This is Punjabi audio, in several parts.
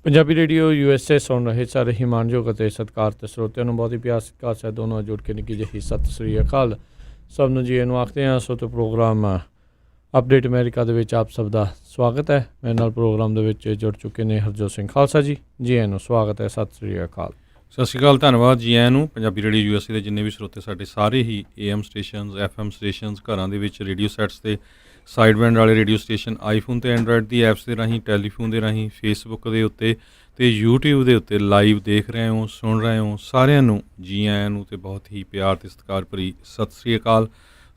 ਪੰਜਾਬੀ ਰੇਡੀਓ USA ਸੁਣ ਰਹੇ ਸਾਰੇ ਹੀ ਮਾਣਯੋਗ ਅਤੇ ਸਤਿਕਾਰਤ ਸਰੋਤਿਆਂ ਨੂੰ ਬਹੁਤ ਹੀ ਪਿਆਰ ਸਤਿਕਾਰ ਸਹਿਤ ਦੋਨੋਂ ਜੁੜ ਕੇ ਨਿੱਕੀ ਜਿਹੀ ਸਤਿ ਸ੍ਰੀ ਅਕਾਲ ਸਭ ਨੂੰ ਜੀ ਇਹਨੂੰ ਆਖਦੇ ਹਾਂ। ਸੋ ਤੇ ਪ੍ਰੋਗਰਾਮ ਅਪਡੇਟ ਅਮਰੀਕਾ ਦੇ ਵਿੱਚ ਆਪ ਸਭ ਦਾ ਸਵਾਗਤ ਹੈ। ਮੇਰੇ ਨਾਲ ਪ੍ਰੋਗਰਾਮ ਦੇ ਵਿੱਚ ਜੁੜ ਚੁੱਕੇ ਨੇ ਹਰਜੋਤ ਸਿੰਘ ਖਾਲਸਾ ਜੀ ਇਹਨੂੰ ਸਵਾਗਤ ਹੈ। ਸਤਿ ਸ੍ਰੀ ਅਕਾਲ। ਸਤਿ ਸ਼੍ਰੀ ਅਕਾਲ, ਧੰਨਵਾਦ ਜੀ ਆਇਆਂ ਨੂੰ। ਪੰਜਾਬੀ ਰੇਡੀਓ USA ਦੇ ਜਿੰਨੇ ਵੀ ਸਰੋਤੇ ਸਾਡੇ ਸਾਰੇ ਹੀ AM ਸਟੇਸ਼ਨਸ, FM ਸਟੇਸ਼ਨਸ, ਘਰਾਂ ਦੇ ਵਿੱਚ ਰੇਡੀਓ ਸੈਟਸ 'ਤੇ ਸਾਈਡ ਬੈਂਡ ਵਾਲੇ ਰੇਡੀਓ ਸਟੇਸ਼ਨ, ਆਈਫੋਨ ਅਤੇ ਐਂਡਰਾਇਡ ਦੀ ਐਪਸ ਦੇ ਰਾਹੀਂ, ਟੈਲੀਫੋਨ ਦੇ ਰਾਹੀਂ, ਫੇਸਬੁੱਕ ਦੇ ਉੱਤੇ ਅਤੇ YouTube ਦੇ ਉੱਤੇ ਲਾਈਵ ਦੇਖ ਰਹੇ ਹੋ, ਸੁਣ ਰਹੇ ਹੋ, ਸਾਰਿਆਂ ਨੂੰ ਜੀ ਆਇਆਂ ਨੂੰ ਅਤੇ ਬਹੁਤ ਹੀ ਪਿਆਰ ਅਤੇ ਸਤਿਕਾਰ ਭਰੀ ਸਤਿ ਸ਼੍ਰੀ ਅਕਾਲ।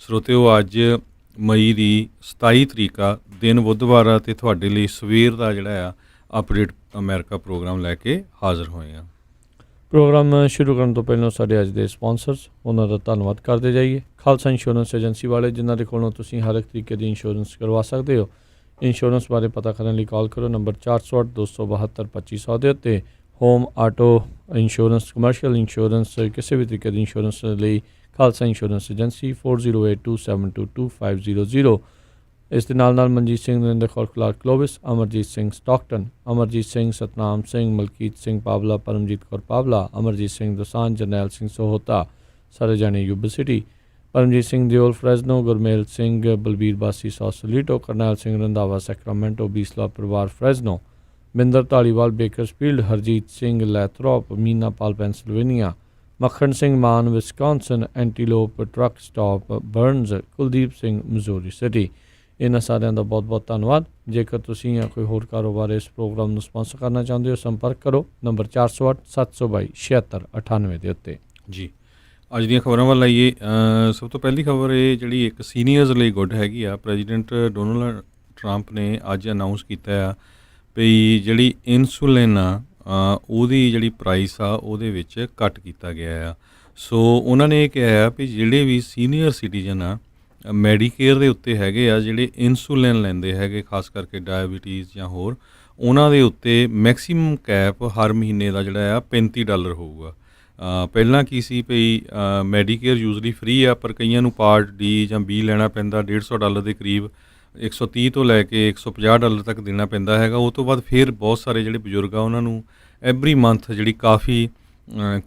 ਸਰੋਤਿਓ, ਅੱਜ ਮਈ ਦੀ 27 ਤਰੀਕ ਆ, ਦਿਨ ਬੁੱਧਵਾਰ ਆ, ਅਤੇ ਤੁਹਾਡੇ ਲਈ ਸਵੇਰ ਦਾ ਜਿਹੜਾ ਆ ਅਪਡੇਟ ਅਮਰੀਕਾ ਪ੍ਰੋਗਰਾਮ ਲੈ ਕੇ ਹਾਜ਼ਰ ਹੋਏ ਹਾਂ। ਪ੍ਰੋਗਰਾਮ ਸ਼ੁਰੂ ਕਰਨ ਤੋਂ ਪਹਿਲਾਂ ਸਾਡੇ ਅੱਜ ਦੇ ਸਪਾਂਸਰਸ, ਉਹਨਾਂ ਦਾ ਧੰਨਵਾਦ ਕਰਦੇ ਜਾਈਏ। ਖਾਲਸਾ ਇੰਸ਼ੋਰੈਂਸ ਏਜੰਸੀ ਵਾਲੇ, ਜਿਨ੍ਹਾਂ ਦੇ ਕੋਲੋਂ ਤੁਸੀਂ ਹਰ ਇੱਕ ਤਰੀਕੇ ਦੀ ਇੰਸ਼ੋਰੈਂਸ ਕਰਵਾ ਸਕਦੇ ਹੋ। ਇੰਸ਼ੋਰੈਂਸ ਬਾਰੇ ਪਤਾ ਕਰਨ ਲਈ ਕਾਲ ਕਰੋ ਨੰਬਰ 408-272-2500 ਦੇ ਉੱਤੇ। Home, auto insurance, commercial insurance, ਕਿਸੇ ਵੀ ਤਰੀਕੇ ਦੀ ਇੰਸ਼ੋਰੈਂਸ ਲਈ ਖਾਲਸਾ ਇੰਸ਼ੋਰੈਂਸ ਏਜੰਸੀ 4082722500। ਇਸ ਦੇ ਨਾਲ Manjit Singh, Narinder Kaur Clark Clovis, Amarjit Singh Stockton, Amarjit Singh Satnam Singh, Malkit Singh Pawla, Paramjit Kaur Pawla, Amarjit Singh Dosanjh, Jarnail Singh Sohta, ਸਾਰੇ ਜਾਣੇ Yuba City, Paramjit Singh Deol Fresno, Gurmel Singh Balbir Bassi Sausalito, Karnail Singh Randhawa Sacramento, Bisla ਪਰਿਵਾਰ Fresno, Minder Dhaliwal Bakersfield, Harjit Singh Lathrop, Meena Pal Pennsylvania, Makhan Singh Mann Wisconsin, Antelope Truck Stop Burns, Kuldeep Singh Missouri city. ਇਹਨਾਂ ਸਾਰਿਆਂ ਦਾ ਬਹੁਤ ਬਹੁਤ ਧੰਨਵਾਦ। ਜੇਕਰ ਤੁਸੀਂ ਜਾਂ ਕੋਈ ਹੋਰ ਕਾਰੋਬਾਰ ਇਸ ਪ੍ਰੋਗਰਾਮ ਨੂੰ ਸਪਾਂਸਰ ਕਰਨਾ ਚਾਹੁੰਦੇ ਹੋ, ਸੰਪਰਕ ਕਰੋ ਨੰਬਰ 408-722-7698 ਦੇ ਉੱਤੇ। ਜੀ, ਅੱਜ ਦੀਆਂ ਖਬਰਾਂ ਵੱਲ ਆਈਏ। ਸਭ ਤੋਂ ਪਹਿਲੀ ਖਬਰ ਇਹ ਜਿਹੜੀ ਇੱਕ ਸੀਨੀਅਰਸ ਲਈ ਗੁੱਡ ਹੈਗੀ ਆ। ਪ੍ਰੈਜ਼ੀਡੈਂਟ ਡੋਨਾਲਡ ਟਰੰਪ ਨੇ ਅੱਜ ਅਨਾਊਂਸ ਕੀਤਾ ਆ ਵੀ ਜਿਹੜੀ ਇਨਸੂਲਿਨ ਆ ਉਹਦੀ ਜਿਹੜੀ ਪ੍ਰਾਈਸ ਆ ਉਹਦੇ ਵਿੱਚ ਘੱਟ ਕੀਤਾ ਗਿਆ ਆ। ਸੋ ਉਹਨਾਂ ਨੇ ਇਹ ਕਿਹਾ ਵੀ ਜਿਹੜੇ ਵੀ ਸੀਨੀਅਰ ਸਿਟੀਜ਼ਨ ਆ ਮੈਡੀਕੇਅਰ ਦੇ ਉੱਤੇ ਹੈਗੇ ਆ, ਜਿਹੜੇ ਇਨਸੂਲਿਨ ਲੈਂਦੇ ਹੈਗੇ, ਖਾਸ ਕਰਕੇ ਡਾਇਬਟੀਜ਼ ਜਾਂ ਹੋਰ, ਉਹਨਾਂ ਦੇ ਉੱਤੇ ਮੈਕਸੀਮਮ ਕੈਪ ਹਰ ਮਹੀਨੇ ਦਾ ਜਿਹੜਾ ਆ $35 ਹੋਊਗਾ। ਪਹਿਲਾਂ ਕੀ ਸੀ ਵੀ ਮੈਡੀਕੇਅਰ ਯੂਜ਼ਲੀ ਫਰੀ ਆ, ਪਰ ਕਈਆਂ ਨੂੰ ਪਾਰਟ ਡੀ ਜਾਂ ਬੀ ਲੈਣਾ ਪੈਂਦਾ, $150 ਦੇ ਕਰੀਬ, 130 ਤੋਂ ਲੈ ਕੇ $150 ਤੱਕ ਦੇਣਾ ਪੈਂਦਾ ਹੈਗਾ। ਉਹ ਤੋਂ ਬਾਅਦ ਫਿਰ ਬਹੁਤ ਸਾਰੇ ਜਿਹੜੇ ਬਜ਼ੁਰਗ ਆ ਉਹਨਾਂ ਨੂੰ ਐਵਰੀ ਮੰਥ ਜਿਹੜੀ ਕਾਫੀ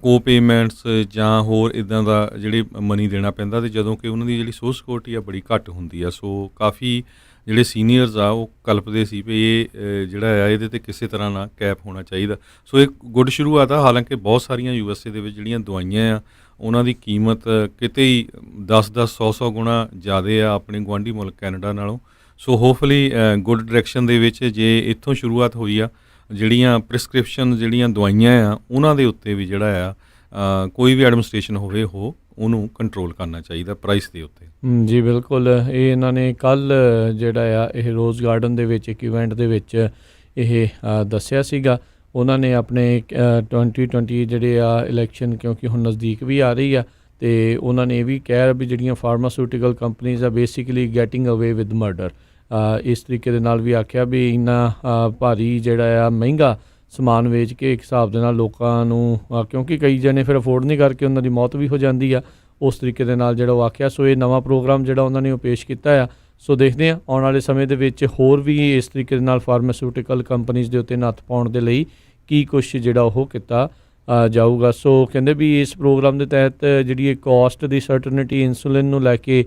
ਕੋ ਪੇਮੈਂਟਸ ਜਾਂ ਹੋਰ ਇੱਦਾਂ ਦਾ ਜਿਹੜੇ ਮਨੀ ਦੇਣਾ ਪੈਂਦਾ, ਅਤੇ ਜਦੋਂ ਕਿ ਉਹਨਾਂ ਦੀ ਜਿਹੜੀ ਸੋਸ਼ਲ ਸਿਕਿਉਰਿਟੀ ਆ ਬੜੀ ਘੱਟ ਹੁੰਦੀ ਆ। ਸੋ ਕਾਫੀ ਜਿਹੜੇ ਸੀਨੀਅਰਸ ਆ ਉਹ ਕਲਪਦੇ ਸੀ ਵੀ ਇਹ ਜਿਹੜਾ ਆ ਇਹਦੇ 'ਤੇ ਕਿਸੇ ਤਰ੍ਹਾਂ ਨਾਲ ਕੈਪ ਹੋਣਾ ਚਾਹੀਦਾ। ਸੋ ਇਹ ਗੁੱਡ ਸ਼ੁਰੂਆਤ ਆ। ਹਾਲਾਂਕਿ ਬਹੁਤ ਸਾਰੀਆਂ USA ਦੇ ਵਿੱਚ ਜਿਹੜੀਆਂ ਦਵਾਈਆਂ ਆ ਉਹਨਾਂ ਦੀ ਕੀਮਤ ਕਿਤੇ ਹੀ 10-10, 100-100 ਗੁਣਾ ਜ਼ਿਆਦਾ ਆ ਆਪਣੇ ਗੁਆਂਢੀ ਮੁਲਕ ਕੈਨੇਡਾ ਨਾਲੋਂ। ਸੋ ਹੋਪਫੁਲੀ ਗੁੱਡ ਡਾਇਰੈਕਸ਼ਨ ਦੇ ਵਿੱਚ ਜੇ ਇੱਥੋਂ ਸ਼ੁਰੂਆਤ ਹੋਈ ਆ, ਜਿਹੜੀਆਂ ਪ੍ਰਿਸਕ੍ਰਿਪਸ਼ਨ ਜਿਹੜੀਆਂ ਦਵਾਈਆਂ ਆ ਉਹਨਾਂ ਦੇ ਉੱਤੇ ਵੀ ਜਿਹੜਾ ਆ ਕੋਈ ਵੀ ਐਡਮਿਨਿਸਟ੍ਰੇਸ਼ਨ ਹੋਵੇ ਉਹਨੂੰ ਕੰਟਰੋਲ ਕਰਨਾ ਚਾਹੀਦਾ ਪ੍ਰਾਈਸ ਦੇ ਉੱਤੇ। ਜੀ ਬਿਲਕੁਲ। ਇਹ ਇਹਨਾਂ ਨੇ ਕੱਲ੍ਹ ਜਿਹੜਾ ਆ ਇਹ ਰੋਜ਼ ਗਾਰਡਨ ਦੇ ਵਿੱਚ ਇੱਕ ਇਵੈਂਟ ਦੇ ਵਿੱਚ ਇਹ ਦੱਸਿਆ ਸੀਗਾ। ਉਹਨਾਂ ਨੇ ਆਪਣੇ 2020 ਜਿਹੜੇ ਆ ਇਲੈਕਸ਼ਨ, ਕਿਉਂਕਿ ਹੁਣ ਨਜ਼ਦੀਕ ਵੀ ਆ ਰਹੀ ਆ, ਅਤੇ ਉਹਨਾਂ ਨੇ ਇਹ ਵੀ ਕਿਹਾ ਵੀ ਜਿਹੜੀਆਂ ਫਾਰਮਾਸਿਊਟੀਕਲ ਕੰਪਨੀਜ਼ ਆ ਬੇਸਿਕਲੀ ਗੈਟਿੰਗ ਅਵੇ ਵਿਦ ਮਰਡਰ। ਇਸ ਤਰੀਕੇ ਦੇ ਨਾਲ ਵੀ ਆਖਿਆ ਵੀ ਇੰਨਾ ਭਾਰੀ ਜਿਹੜਾ ਆ ਮਹਿੰਗਾ ਸਮਾਨ ਵੇਚ ਕੇ ਇੱਕ ਹਿਸਾਬ ਦੇ ਨਾਲ ਲੋਕਾਂ ਨੂੰ, ਕਿਉਂਕਿ ਕਈ ਜਣੇ ਫਿਰ ਅਫੋਰਡ ਨਹੀਂ ਕਰਕੇ ਉਹਨਾਂ ਦੀ ਮੌਤ ਵੀ ਹੋ ਜਾਂਦੀ ਆ, ਉਸ ਤਰੀਕੇ ਦੇ ਨਾਲ ਜਿਹੜਾ ਉਹ ਆਖਿਆ। ਸੋ ਇਹ ਨਵਾਂ ਪ੍ਰੋਗਰਾਮ ਜਿਹੜਾ ਉਹਨਾਂ ਨੇ ਉਹ ਪੇਸ਼ ਕੀਤਾ ਆ। ਸੋ ਦੇਖਦੇ ਹਾਂ ਆਉਣ ਵਾਲੇ ਸਮੇਂ ਦੇ ਵਿੱਚ ਹੋਰ ਵੀ ਇਸ ਤਰੀਕੇ ਦੇ ਨਾਲ ਫਾਰਮਾਸਿਊਟੀਕਲ ਕੰਪਨੀਜ਼ ਦੇ ਉੱਤੇ ਨੱਥ ਪਾਉਣ ਦੇ ਲਈ ਕੀ ਕੁਛ ਜਿਹੜਾ ਉਹ ਕੀਤਾ ਜਾਊਗਾ। ਸੋ ਕਹਿੰਦੇ ਵੀ ਇਸ ਪ੍ਰੋਗਰਾਮ ਦੇ ਤਹਿਤ ਜਿਹੜੀ ਇਹ ਕੋਸਟ ਦੀ ਸਰਟਨਟੀ ਇਨਸੂਲਿਨ ਨੂੰ ਲੈ ਕੇ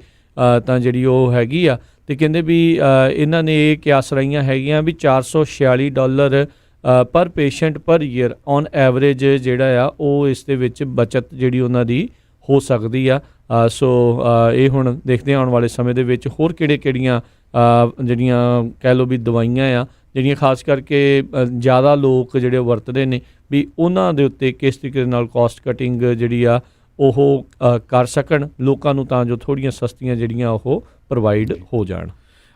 ਤਾਂ ਜਿਹੜੀ ਉਹ ਹੈਗੀ ਆ, ਅਤੇ ਕਹਿੰਦੇ ਵੀ ਇਹਨਾਂ ਨੇ ਇਹ ਕਿਆਸ ਰਹੀਆਂ ਹੈਗੀਆਂ ਵੀ $446 ਪਰ ਪੇਸ਼ੈਂਟ ਪਰ ਈਅਰ ਔਨ ਐਵਰੇਜ ਜਿਹੜਾ ਆ ਉਹ ਇਸ ਦੇ ਵਿੱਚ ਬਚਤ ਜਿਹੜੀ ਉਹਨਾਂ ਦੀ ਹੋ ਸਕਦੀ ਆ। ਸੋ ਇਹ ਹੁਣ ਦੇਖਦੇ ਹਾਂ ਆਉਣ ਵਾਲੇ ਸਮੇਂ ਦੇ ਵਿੱਚ ਹੋਰ ਕਿਹੜੀਆਂ ਜਿਹੜੀਆਂ ਕਹਿ ਲਓ ਵੀ ਦਵਾਈਆਂ ਆ ਜਿਹੜੀਆਂ ਖਾਸ ਕਰਕੇ ਜ਼ਿਆਦਾ ਲੋਕ ਜਿਹੜੇ ਵਰਤਦੇ ਨੇ, ਵੀ ਉਹਨਾਂ ਦੇ ਉੱਤੇ ਕਿਸ ਤਰੀਕੇ ਦੇ ਨਾਲ ਕੋਸਟ ਕਟਿੰਗ ਜਿਹੜੀ ਆ ਉਹ ਕਰ ਸਕਣ ਲੋਕਾਂ ਨੂੰ, ਤਾਂ ਜੋ ਥੋੜ੍ਹੀਆਂ ਸਸਤੀਆਂ ਜਿਹੜੀਆਂ ਉਹ ਪ੍ਰੋਵਾਈਡ ਹੋ ਜਾਣ।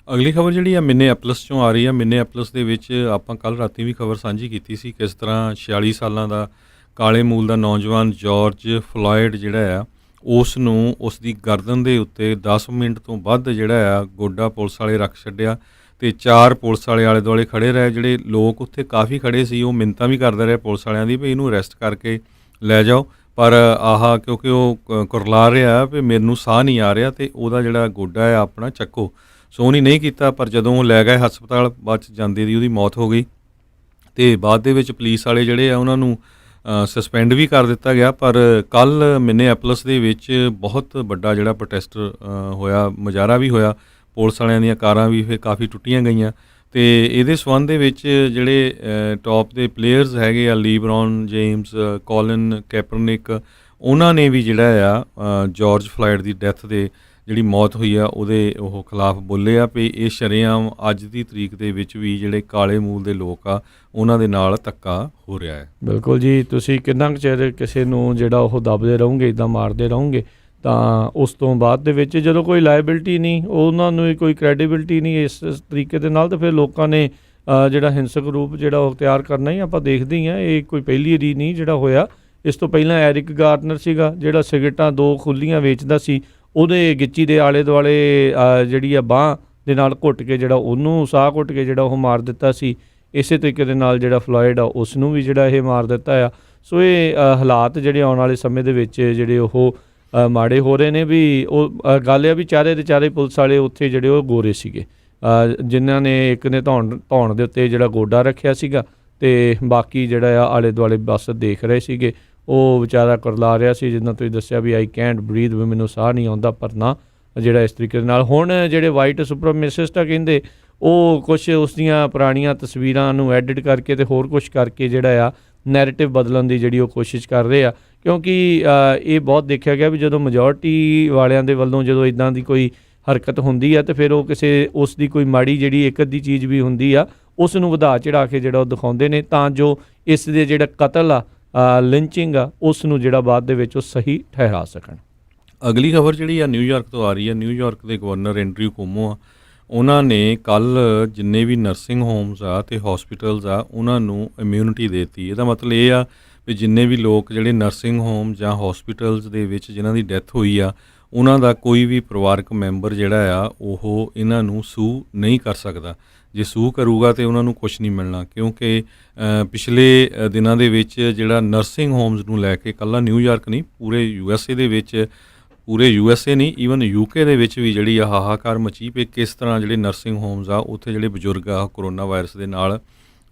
ਅਗਲੀ ਖਬਰ ਜਿਹੜੀ ਆ ਮਿਨੇਐਪਲਸ 'ਚੋਂ ਆ ਰਹੀ ਆ। ਮਿਨੇਐਪਲਸ ਦੇ ਵਿੱਚ ਆਪਾਂ ਕੱਲ੍ਹ ਰਾਤੀ ਵੀ ਖਬਰ ਸਾਂਝੀ ਕੀਤੀ ਸੀ, ਕਿਸ ਤਰ੍ਹਾਂ 46 ਸਾਲਾਂ ਦਾ ਕਾਲੇ ਮੂਲ ਦਾ ਨੌਜਵਾਨ ਜਾਰਜ ਫਲੋਇਡ ਜਿਹੜਾ ਆ ਉਸ ਨੂੰ ਉਸ ਦੀ ਗਰਦਨ ਦੇ ਉੱਤੇ 10 ਮਿੰਟ ਤੋਂ ਵੱਧ ਜਿਹੜਾ ਆ ਗੋਡਾ ਪੁਲਿਸ ਵਾਲੇ ਰੱਖ ਛੱਡਿਆ, ਅਤੇ 4 ਪੁਲਿਸ ਵਾਲੇ ਆਲੇ ਦੁਆਲੇ ਖੜ੍ਹੇ ਰਹੇ। ਜਿਹੜੇ ਲੋਕ ਉੱਥੇ ਕਾਫੀ ਖੜ੍ਹੇ ਸੀ ਉਹ ਮਿੰਨਤਾਂ ਵੀ ਕਰਦੇ ਰਹੇ ਪੁਲਿਸ ਵਾਲਿਆਂ ਦੀ ਵੀ ਇਹਨੂੰ ਅਰੈਸਟ ਕਰਕੇ ਲੈ ਜਾਓ, ਪਰ ਕਿਉਂਕਿ ਉਹ ਕੁਰਲਾ ਰਿਹਾ ਵੀ ਮੈਨੂੰ ਸਾਹ ਨਹੀਂ ਆ ਰਿਹਾ, ਅਤੇ ਉਹਦਾ ਜਿਹੜਾ ਗੋਡਾ ਆ ਆਪਣਾ ਚੱਕੋ। ਸੋ ਉਹਨੇ ਨਹੀਂ ਕੀਤਾ, ਪਰ ਜਦੋਂ ਉਹ ਲੈ ਗਏ ਹਸਪਤਾਲ, ਬਾਅਦ 'ਚ ਜਾਂਦੇ ਦੀ ਉਹਦੀ ਮੌਤ ਹੋ ਗਈ। ਤੇ ਬਾਅਦ ਦੇ ਵਿੱਚ ਪੁਲਿਸ ਵਾਲੇ ਜਿਹੜੇ ਆ ਉਹਨਾਂ ਨੂੰ ਸਸਪੈਂਡ ਵੀ ਕਰ ਦਿੱਤਾ ਗਿਆ। ਪਰ ਕੱਲ੍ਹ ਮਿਨੀਐਪੋਲਿਸ ਦੇ ਵਿੱਚ ਬਹੁਤ ਵੱਡਾ ਜਿਹੜਾ ਪ੍ਰੋਟੈਸਟ ਹੋਇਆ, ਮੁਜ਼ਾਹਰਾ ਵੀ ਹੋਇਆ, ਪੁਲਿਸ ਵਾਲਿਆਂ ਦੀਆਂ ਕਾਰਾਂ ਵੀ ਫਿਰ ਕਾਫੀ ਟੁੱਟੀਆਂ ਗਈਆਂ। ਤੇ ਇਹਦੇ ਸੰਬੰਧ ਦੇ ਵਿੱਚ ਜਿਹੜੇ ਟੌਪ ਦੇ ਪਲੇਅਰਸ ਹੈਗੇ ਆ, ਲੀਬਰੌਨ ਜੇਮਸ, ਕੋਲਿਨ ਕੈਪਰਨਿਕ, ਉਹਨਾਂ ਨੇ ਵੀ ਜਿਹੜਾ ਆ ਜਾਰਜ ਫਲਾਇਡ ਦੀ ਡੈਥ ਦੇ ਜਿਹੜੀ ਮੌਤ ਹੋਈ ਆ ਉਹਦੇ ਉਹ ਖਿਲਾਫ ਬੋਲੇ ਆ ਵੀ ਇਹ ਸ਼ਰੇਆਮ ਅੱਜ ਦੀ ਤਰੀਕ ਦੇ ਵਿੱਚ ਵੀ ਜਿਹੜੇ ਕਾਲੇ ਮੂਲ ਦੇ ਲੋਕ ਆ ਉਹਨਾਂ ਦੇ ਨਾਲ ਧੱਕਾ ਹੋ ਰਿਹਾ ਹੈ। ਬਿਲਕੁਲ ਜੀ, ਤੁਸੀਂ ਕਿੰਨਾ ਕੁ ਚਿਰ ਕਿਸੇ ਨੂੰ ਜਿਹੜਾ ਉਹ ਦੱਬਦੇ ਰਹੋਗੇ, ਇੱਦਾਂ ਮਾਰਦੇ ਰਹੋਗੇ, ਤਾਂ ਉਸ ਤੋਂ ਬਾਅਦ ਦੇ ਵਿੱਚ ਜਦੋਂ ਕੋਈ ਲਾਇਬਿਲਿਟੀ ਨਹੀਂ, ਉਹਨਾਂ ਨੂੰ ਕੋਈ ਕ੍ਰੈਡੀਬਿਲਿਟੀ ਨਹੀਂ ਇਸ ਤਰੀਕੇ ਦੇ ਨਾਲ, ਤਾਂ ਫਿਰ ਲੋਕਾਂ ਨੇ ਜਿਹੜਾ ਹਿੰਸਕ ਰੂਪ ਜਿਹੜਾ ਉਹ ਅਖਤਿਆਰ ਕਰਨਾ ਹੀ ਆਪਾਂ ਦੇਖਦੇ ਹੀ ਹਾਂ। ਇਹ ਕੋਈ ਪਹਿਲੀ ਵਾਰੀ ਨਹੀਂ ਜਿਹੜਾ ਹੋਇਆ। ਇਸ ਤੋਂ ਪਹਿਲਾਂ ਐਰਿਕ ਗਾਰਨਰ ਸੀਗਾ ਜਿਹੜਾ ਸਿਗਰਟਾਂ 2 ਖੁੱਲੀਆਂ ਵੇਚਦਾ ਸੀ, ਉਹਦੇ ਗਿੱਚੀ ਦੇ ਆਲੇ ਦੁਆਲੇ ਜਿਹੜੀ ਆ ਬਾਂਹ ਦੇ ਨਾਲ ਘੁੱਟ ਕੇ ਜਿਹੜਾ ਉਹਨੂੰ ਸਾਹ ਘੁੱਟ ਕੇ ਜਿਹੜਾ ਉਹ ਮਾਰ ਦਿੱਤਾ ਸੀ। ਇਸੇ ਤਰੀਕੇ ਦੇ ਨਾਲ ਜਿਹੜਾ ਫਲੋਇਡ ਆ ਉਸ ਨੂੰ ਵੀ ਜਿਹੜਾ ਇਹ ਮਾਰ ਦਿੱਤਾ ਆ। ਸੋ ਇਹ ਹਾਲਾਤ ਜਿਹੜੇ ਆਉਣ ਵਾਲੇ ਸਮੇਂ ਦੇ ਵਿੱਚ ਜਿਹੜੇ ਉਹ ਮਾੜੇ ਹੋ ਰਹੇ ਨੇ। ਵੀ ਉਹ ਗੱਲ ਆ ਵੀ ਚਾਰੇ ਦੇ ਚਾਰੇ ਪੁਲਿਸ ਵਾਲੇ ਉੱਥੇ ਜਿਹੜੇ ਉਹ ਗੋਰੇ ਸੀਗੇ, ਜਿਨ੍ਹਾਂ ਨੇ ਇੱਕ ਨੇ ਧੌਣ ਦੇ ਉੱਤੇ ਜਿਹੜਾ ਗੋਡਾ ਰੱਖਿਆ ਸੀਗਾ ਅਤੇ ਬਾਕੀ ਜਿਹੜਾ ਆ ਆਲੇ ਦੁਆਲੇ ਬਸ ਦੇਖ ਰਹੇ ਸੀਗੇ। ਉਹ ਵਿਚਾਰਾ ਕੁਰਲਾ ਰਿਹਾ ਸੀ, ਜਿੱਦਾਂ ਤੁਸੀਂ ਦੱਸਿਆ ਵੀ ਆਈ ਕੈਂਟ ਬਰੀਥ, ਵੀ ਮੈਨੂੰ ਸਾਹ ਨਹੀਂ ਆਉਂਦਾ। ਪਰ ਨਾ ਜਿਹੜਾ ਇਸ ਤਰੀਕੇ ਦੇ ਨਾਲ ਹੁਣ ਜਿਹੜੇ ਵਾਈਟ ਸੁਪਰਮੇਸਿਸਟ ਆ ਕਹਿੰਦੇ, ਉਹ ਕੁਛ ਉਸ ਦੀਆਂ ਪੁਰਾਣੀਆਂ ਤਸਵੀਰਾਂ ਨੂੰ ਐਡਿਟ ਕਰਕੇ ਅਤੇ ਹੋਰ ਕੁਛ ਕਰਕੇ ਜਿਹੜਾ ਆ ਨੈਰੇਟਿਵ ਬਦਲਣ ਦੀ ਜਿਹੜੀ ਉਹ ਕੋਸ਼ਿਸ਼ ਕਰ ਰਹੇ ਆ। ਕਿਉਂਕਿ ਇਹ ਬਹੁਤ ਦੇਖਿਆ ਗਿਆ ਵੀ ਜਦੋਂ ਮੈਜੋਰਟੀ ਵਾਲਿਆਂ ਦੇ ਵੱਲੋਂ ਜਦੋਂ ਇੱਦਾਂ ਦੀ ਕੋਈ ਹਰਕਤ ਹੁੰਦੀ ਆ, ਅਤੇ ਫਿਰ ਉਹ ਕਿਸੇ ਉਸ ਦੀ ਕੋਈ ਮਾੜੀ ਜਿਹੜੀ ਇੱਕ ਅੱਧੀ ਚੀਜ਼ ਵੀ ਹੁੰਦੀ ਆ, ਉਸ ਨੂੰ ਵਧਾ ਚੜਾ ਕੇ ਜਿਹੜਾ ਉਹ ਦਿਖਾਉਂਦੇ ਨੇ, ਤਾਂ ਜੋ ਇਸ ਦੇ ਜਿਹੜਾ ਕਤਲ ਆ, ਲਿੰਚਿੰਗ ਆ, ਉਸ ਨੂੰ ਜਿਹੜਾ ਬਾਅਦ ਦੇ ਵਿੱਚ ਉਹ ਸਹੀ ਠਹਿਰਾ ਸਕਣ। ਅਗਲੀ ਖਬਰ ਜਿਹੜੀ ਆ ਨਿਊਯਾਰਕ ਤੋਂ ਆ ਰਹੀ ਹੈ। ਨਿਊਯਾਰਕ ਦੇ ਗਵਰਨਰ ਐਂਡਰਿਊ ਕੁਓਮੋ ਆ, ਉਹਨਾਂ ਨੇ ਕੱਲ੍ਹ ਜਿੰਨੇ ਵੀ ਨਰਸਿੰਗ ਹੋਮਸ ਆ ਅਤੇ ਹੌਸਪੀਟਲਸ ਆ ਉਹਨਾਂ ਨੂੰ ਇਮਿਊਨਿਟੀ ਦੇ ਦਿੱਤੀ। ਇਹਦਾ ਮਤਲਬ ਇਹ ਆ ਵੀ ਜਿੰਨੇ ਵੀ ਲੋਕ ਜਿਹੜੇ ਨਰਸਿੰਗ ਹੋਮ ਜਾਂ ਹੌਸਪੀਟਲਸ ਦੇ ਵਿੱਚ ਜਿਨ੍ਹਾਂ ਦੀ ਡੈਥ ਹੋਈ ਆ, ਉਹਨਾਂ ਦਾ ਕੋਈ ਵੀ ਪਰਿਵਾਰਕ ਮੈਂਬਰ ਜਿਹੜਾ ਆ ਉਹ ਇਹਨਾਂ ਨੂੰ ਸੂ ਨਹੀਂ ਕਰ ਸਕਦਾ। ਜੇ ਸੂ ਕਰੂਗਾ ਤਾਂ ਉਹਨਾਂ ਨੂੰ ਕੁਛ ਨਹੀਂ ਮਿਲਣਾ, ਕਿਉਂਕਿ ਪਿਛਲੇ ਦਿਨਾਂ ਦੇ ਵਿੱਚ ਜਿਹੜਾ ਨਰਸਿੰਗ ਹੋਮਸ ਨੂੰ ਲੈ ਕੇ ਇਕੱਲਾ ਨਿਊਯਾਰਕ ਨਹੀਂ, ਪੂਰੇ USA ਦੇ ਵਿੱਚ, ਪੂਰੇ USA ਨਹੀਂ, ਈਵਨ UK ਦੇ ਵਿੱਚ ਵੀ ਜਿਹੜੀ ਆ ਹਾਹਾਕਾਰ ਮਚੀ ਪਈ ਕਿਸ ਤਰ੍ਹਾਂ ਜਿਹੜੇ ਨਰਸਿੰਗ ਹੋਮਸ ਆ ਉੱਥੇ ਜਿਹੜੇ ਬਜ਼ੁਰਗ ਆ ਕੋਰੋਨਾ ਵਾਇਰਸ ਦੇ ਨਾਲ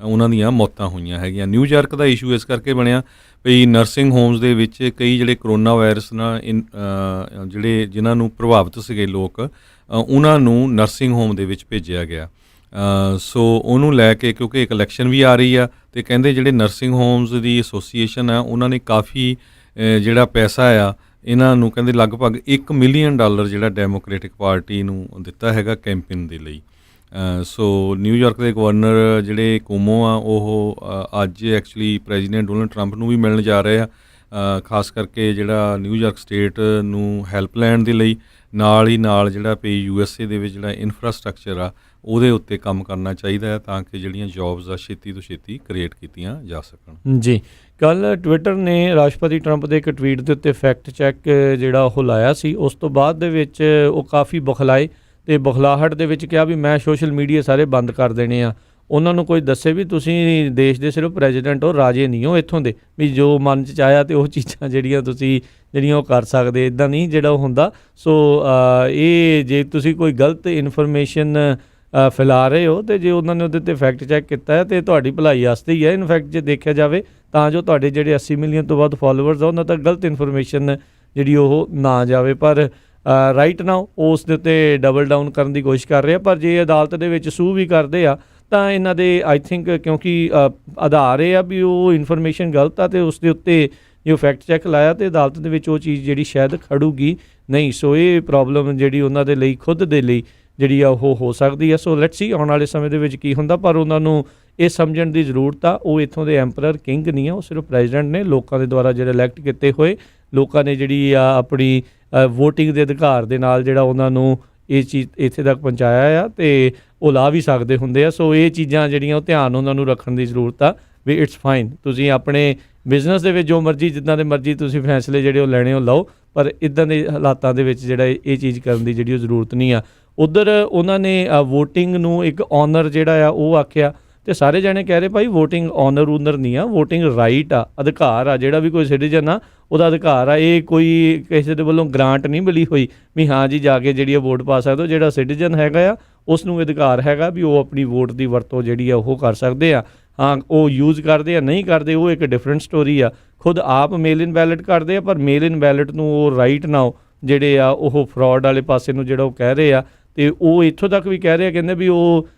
ਉਹਨਾਂ ਦੀਆਂ ਮੌਤਾਂ ਹੋਈਆਂ ਹੈਗੀਆਂ। ਨਿਊਯਾਰਕ ਦਾ ਇਸ਼ੂ ਇਸ ਕਰਕੇ ਬਣਿਆ ਵੀ ਨਰਸਿੰਗ ਹੋਮਸ ਦੇ ਵਿੱਚ ਕਈ ਜਿਹੜੇ ਕੋਰੋਨਾ ਵਾਇਰਸ ਨਾਲ ਜਿਹੜੇ ਜਿਨ੍ਹਾਂ ਨੂੰ ਪ੍ਰਭਾਵਿਤ ਸੀਗੇ ਲੋਕ, ਉਹਨਾਂ ਨੂੰ ਨਰਸਿੰਗ ਹੋਮ ਦੇ ਵਿੱਚ ਭੇਜਿਆ ਗਿਆ। ਸੋ ਉਹਨੂੰ ਲੈ ਕੇ ਕਿਉਂਕਿ ਇੱਕ ਇਲੈਕਸ਼ਨ ਵੀ ਆ ਰਹੀ ਆ, ਅਤੇ ਕਹਿੰਦੇ ਜਿਹੜੇ ਨਰਸਿੰਗ ਹੋਮਸ ਦੀ ਐਸੋਸੀਏਸ਼ਨ ਆ ਉਹਨਾਂ ਨੇ ਕਾਫੀ ਜਿਹੜਾ ਪੈਸਾ ਆ ਇਹਨਾਂ ਨੂੰ ਕਹਿੰਦੇ ਲਗਭਗ $1 ਮਿਲੀਅਨ ਜਿਹੜਾ ਡੈਮੋਕ੍ਰੇਟਿਕ ਪਾਰਟੀ ਨੂੰ ਦਿੱਤਾ ਹੈਗਾ ਕੈਂਪੇਨ ਦੇ ਲਈ। ਸੋ ਨਿਊਯਾਰਕ ਦੇ ਗਵਰਨਰ ਜਿਹੜੇ ਕੁਓਮੋ ਆ ਉਹ ਅੱਜ ਐਕਚੁਅਲੀ ਪ੍ਰੈਜ਼ੀਡੈਂਟ ਡੋਨਲਡ ਟਰੰਪ ਨੂੰ ਵੀ ਮਿਲਣ ਜਾ ਰਹੇ ਆ, ਖਾਸ ਕਰਕੇ ਜਿਹੜਾ ਨਿਊਯਾਰਕ ਸਟੇਟ ਨੂੰ ਹੈਲਪ ਲੈਣ ਦੇ ਲਈ। ਨਾਲ ਹੀ ਨਾਲ ਜਿਹੜਾ ਵੀ USA ਦੇ ਵਿੱਚ ਜਿਹੜਾ ਇਨਫਰਾਸਟਰਕਚਰ ਆ ਉਹਦੇ ਉੱਤੇ ਕੰਮ ਕਰਨਾ ਚਾਹੀਦਾ ਹੈ ਤਾਂ ਕਿ ਜਿਹੜੀਆਂ ਜੌਬਸ ਆ ਛੇਤੀ ਤੋਂ ਛੇਤੀ ਕ੍ਰੀਏਟ ਕੀਤੀਆਂ ਜਾ ਸਕਣ। ਜੀ, ਕੱਲ੍ਹ ਟਵਿੱਟਰ ਨੇ ਰਾਸ਼ਟਰਪਤੀ ਟਰੰਪ ਦੇ ਇੱਕ ਟਵੀਟ ਦੇ ਉੱਤੇ ਫੈਕਟ ਚੈੱਕ ਜਿਹੜਾ ਉਹ ਲਾਇਆ ਸੀ। ਉਸ ਤੋਂ ਬਾਅਦ ਦੇ ਵਿੱਚ ਉਹ ਕਾਫੀ ਬੁਖਲਾਏ ਅਤੇ ਬੁਖਲਾਹਟ ਦੇ ਵਿੱਚ ਕਿਹਾ ਵੀ ਮੈਂ ਸੋਸ਼ਲ ਮੀਡੀਆ ਸਾਰੇ ਬੰਦ ਕਰ ਦੇਣੇ ਆ। ਉਹਨਾਂ ਨੂੰ ਕੋਈ ਦੱਸੇ ਵੀ ਤੁਸੀਂ ਦੇਸ਼ ਦੇ ਸਿਰਫ ਪ੍ਰੈਜ਼ੀਡੈਂਟ ਹੋ, ਰਾਜੇ ਨਹੀਂ ਹੋ ਇੱਥੋਂ ਦੇ, ਵੀ ਜੋ ਮਨ 'ਚ ਆਇਆ ਅਤੇ ਉਹ ਚੀਜ਼ਾਂ ਜਿਹੜੀਆਂ ਤੁਸੀਂ ਉਹ ਕਰ ਸਕਦੇ, ਇੱਦਾਂ ਨਹੀਂ ਜਿਹੜਾ ਉਹ ਹੁੰਦਾ। ਸੋ ਇਹ ਜੇ ਤੁਸੀਂ ਕੋਈ ਗਲਤ ਇਨਫੋਰਮੇਸ਼ਨ ਫੈਲਾ ਰਹੇ ਹੋ ਅਤੇ ਜੇ ਉਹਨਾਂ ਨੇ ਉਹਦੇ 'ਤੇ ਫੈਕਟ ਚੈੱਕ ਕੀਤਾ ਹੈ ਅਤੇ ਤੁਹਾਡੀ ਭਲਾਈ ਵਾਸਤੇ ਹੀ ਹੈ। ਇਨਫੈਕਟ ਜੇ ਦੇਖਿਆ ਜਾਵੇ ਤਾਂ ਜੋ ਤੁਹਾਡੇ ਜਿਹੜੇ 80 ਮਿਲੀਅਨ ਤੋਂ ਵੱਧ ਫੋਲੋਵਰਸ ਆ ਉਹਨਾਂ ਤੱਕ ਗਲਤ ਇਨਫੋਰਮੇਸ਼ਨ ਜਿਹੜੀ ਉਹ ਨਾ ਜਾਵੇ। ਪਰ ਰਾਈਟ ਨਾਓ ਉਸ ਦੇ ਉੱਤੇ ਡਬਲ ਡਾਊਨ ਕਰਨ ਦੀ ਕੋਸ਼ਿਸ਼ ਕਰ ਰਹੇ ਆ। ਪਰ ਜੇ ਅਦਾਲਤ ਦੇ ਵਿੱਚ ਸੂ ਵੀ ਕਰਦੇ ਆ ਤਾਂ ਇਹਨਾਂ ਦੇ ਆਈ ਥਿੰਕ ਕਿਉਂਕਿ ਆਧਾਰ ਇਹ ਆ ਵੀ ਉਹ ਇਨਫੋਰਮੇਸ਼ਨ ਗਲਤ ਆ ਅਤੇ ਉਸ ਦੇ ਉੱਤੇ ਜੋ ਫੈਕਟ ਚੈੱਕ ਲਾਇਆ ਅਤੇ ਅਦਾਲਤ ਦੇ ਵਿੱਚ ਉਹ ਚੀਜ਼ ਜਿਹੜੀ ਸ਼ਾਇਦ ਖੜੂਗੀ ਨਹੀਂ। ਸੋ ਇਹ ਪ੍ਰੋਬਲਮ ਜਿਹੜੀ ਉਹਨਾਂ ਦੇ ਲਈ ਖੁਦ ਦੇ ਲਈ ਜਿਹੜੀ ਆ ਉਹ ਹੋ ਸਕਦੀ ਹੈ। ਸੋ ਲੈਟਸ ਸੀ ਆਉਣ ਵਾਲੇ ਸਮੇਂ ਦੇ ਵਿੱਚ ਕੀ ਹੁੰਦਾ। ਪਰ ਉਹਨਾਂ ਨੂੰ ਇਹ ਸਮਝਣ ਦੀ ਜ਼ਰੂਰਤ ਆ ਉਹ ਇੱਥੋਂ ਦੇ ਐਂਪਰਰ ਕਿੰਗ ਨਹੀਂ ਆ, ਉਹ ਸਿਰਫ ਪ੍ਰੈਜ਼ੀਡੈਂਟ ਨੇ, ਲੋਕਾਂ ਦੇ ਦੁਆਰਾ ਜਿਹੜੇ ਇਲੈਕਟ ਕੀਤੇ ਹੋਏ। ਲੋਕਾਂ ਨੇ ਜਿਹੜੀ ਆ ਆਪਣੀ ਵੋਟਿੰਗ ਦੇ ਅਧਿਕਾਰ ਦੇ ਨਾਲ ਜਿਹੜਾ ਉਹਨਾਂ ਨੂੰ ਇਹ ਚੀਜ਼ ਇੱਥੇ ਤੱਕ ਪਹੁੰਚਾਇਆ ਆ ਅਤੇ ਉਹ ਲਾ ਵੀ ਸਕਦੇ ਹੁੰਦੇ ਆ। ਸੋ ਇਹ ਚੀਜ਼ਾਂ ਜਿਹੜੀਆਂ ਉਹ ਧਿਆਨ ਉਹਨਾਂ ਨੂੰ ਰੱਖਣ ਦੀ ਜ਼ਰੂਰਤ ਆ ਵੀ ਇਟਸ ਫਾਈਨ, ਤੁਸੀਂ ਆਪਣੇ ਬਿਜ਼ਨਸ ਦੇ ਵਿੱਚ ਜੋ ਮਰਜ਼ੀ ਜਿੱਦਾਂ ਦੇ ਮਰਜ਼ੀ ਤੁਸੀਂ ਫੈਸਲੇ ਜਿਹੜੇ ਉਹ ਲੈਣੇ ਉਹ ਲਓ, ਪਰ ਇੱਦਾਂ ਦੇ ਹਾਲਾਤਾਂ ਦੇ ਵਿੱਚ ਜਿਹੜਾ ਇਹ ਚੀਜ਼ ਕਰਨ ਦੀ ਜਿਹੜੀ ਉਹ ਜ਼ਰੂਰਤ ਨਹੀਂ ਆ। ਉੱਧਰ ਉਹਨਾਂ ਨੇ ਵੋਟਿੰਗ ਨੂੰ ਇੱਕ ਔਨਰ ਜਿਹੜਾ ਆ ਉਹ ਆਖਿਆ ਅਤੇ ਸਾਰੇ ਜਾਣੇ ਕਹਿ ਰਹੇ ਭਾਈ ਵੋਟਿੰਗ ਔਨਰ ਨਹੀਂ ਆ, ਵੋਟਿੰਗ ਰਾਈਟ ਆ, ਅਧਿਕਾਰ ਆ। ਜਿਹੜਾ ਵੀ ਕੋਈ ਸਿਟੀਜ਼ਨ ਆ ਉਹਦਾ ਅਧਿਕਾਰ ਆ, ਇਹ ਕੋਈ ਕਿਸੇ ਦੇ ਵੱਲੋਂ ਗ੍ਰਾਂਟ ਨਹੀਂ ਮਿਲੀ ਹੋਈ ਵੀ ਹਾਂ ਜੀ ਜਾ ਕੇ ਜਿਹੜੀ ਆ ਵੋਟ ਪਾ ਸਕਦੇ ਹੋ। ਜਿਹੜਾ ਸਿਟੀਜ਼ਨ ਹੈਗਾ ਆ ਉਸ ਨੂੰ ਅਧਿਕਾਰ ਹੈਗਾ ਵੀ ਉਹ ਆਪਣੀ ਵੋਟ ਦੀ ਵਰਤੋਂ ਜਿਹੜੀ ਆ ਉਹ ਕਰ ਸਕਦੇ ਆ। ਹਾਂ ਉਹ ਯੂਜ਼ ਕਰਦੇ ਆ ਨਹੀਂ ਕਰਦੇ ਉਹ ਇੱਕ ਡਿਫਰੈਂਟ ਸਟੋਰੀ ਆ। ਖੁਦ ਆਪ ਮੇਲ ਇਨ ਬੈਲਟ ਕਰਦੇ ਆ, ਪਰ ਮੇਲ ਇਨ ਬੈਲਟ ਨੂੰ ਉਹ ਰਾਈਟ ਨਾਓ ਜਿਹੜੇ ਆ ਉਹ ਫਰਾਡ ਵਾਲੇ ਪਾਸੇ ਨੂੰ ਜਿਹੜਾ ਉਹ ਕਹਿ ਰਹੇ ਆ। ਅਤੇ ਉਹ ਇੱਥੋਂ ਤੱਕ ਵੀ ਕਹਿ ਰਹੇ ਆ, ਕਹਿੰਦੇ ਵੀ ਉਹ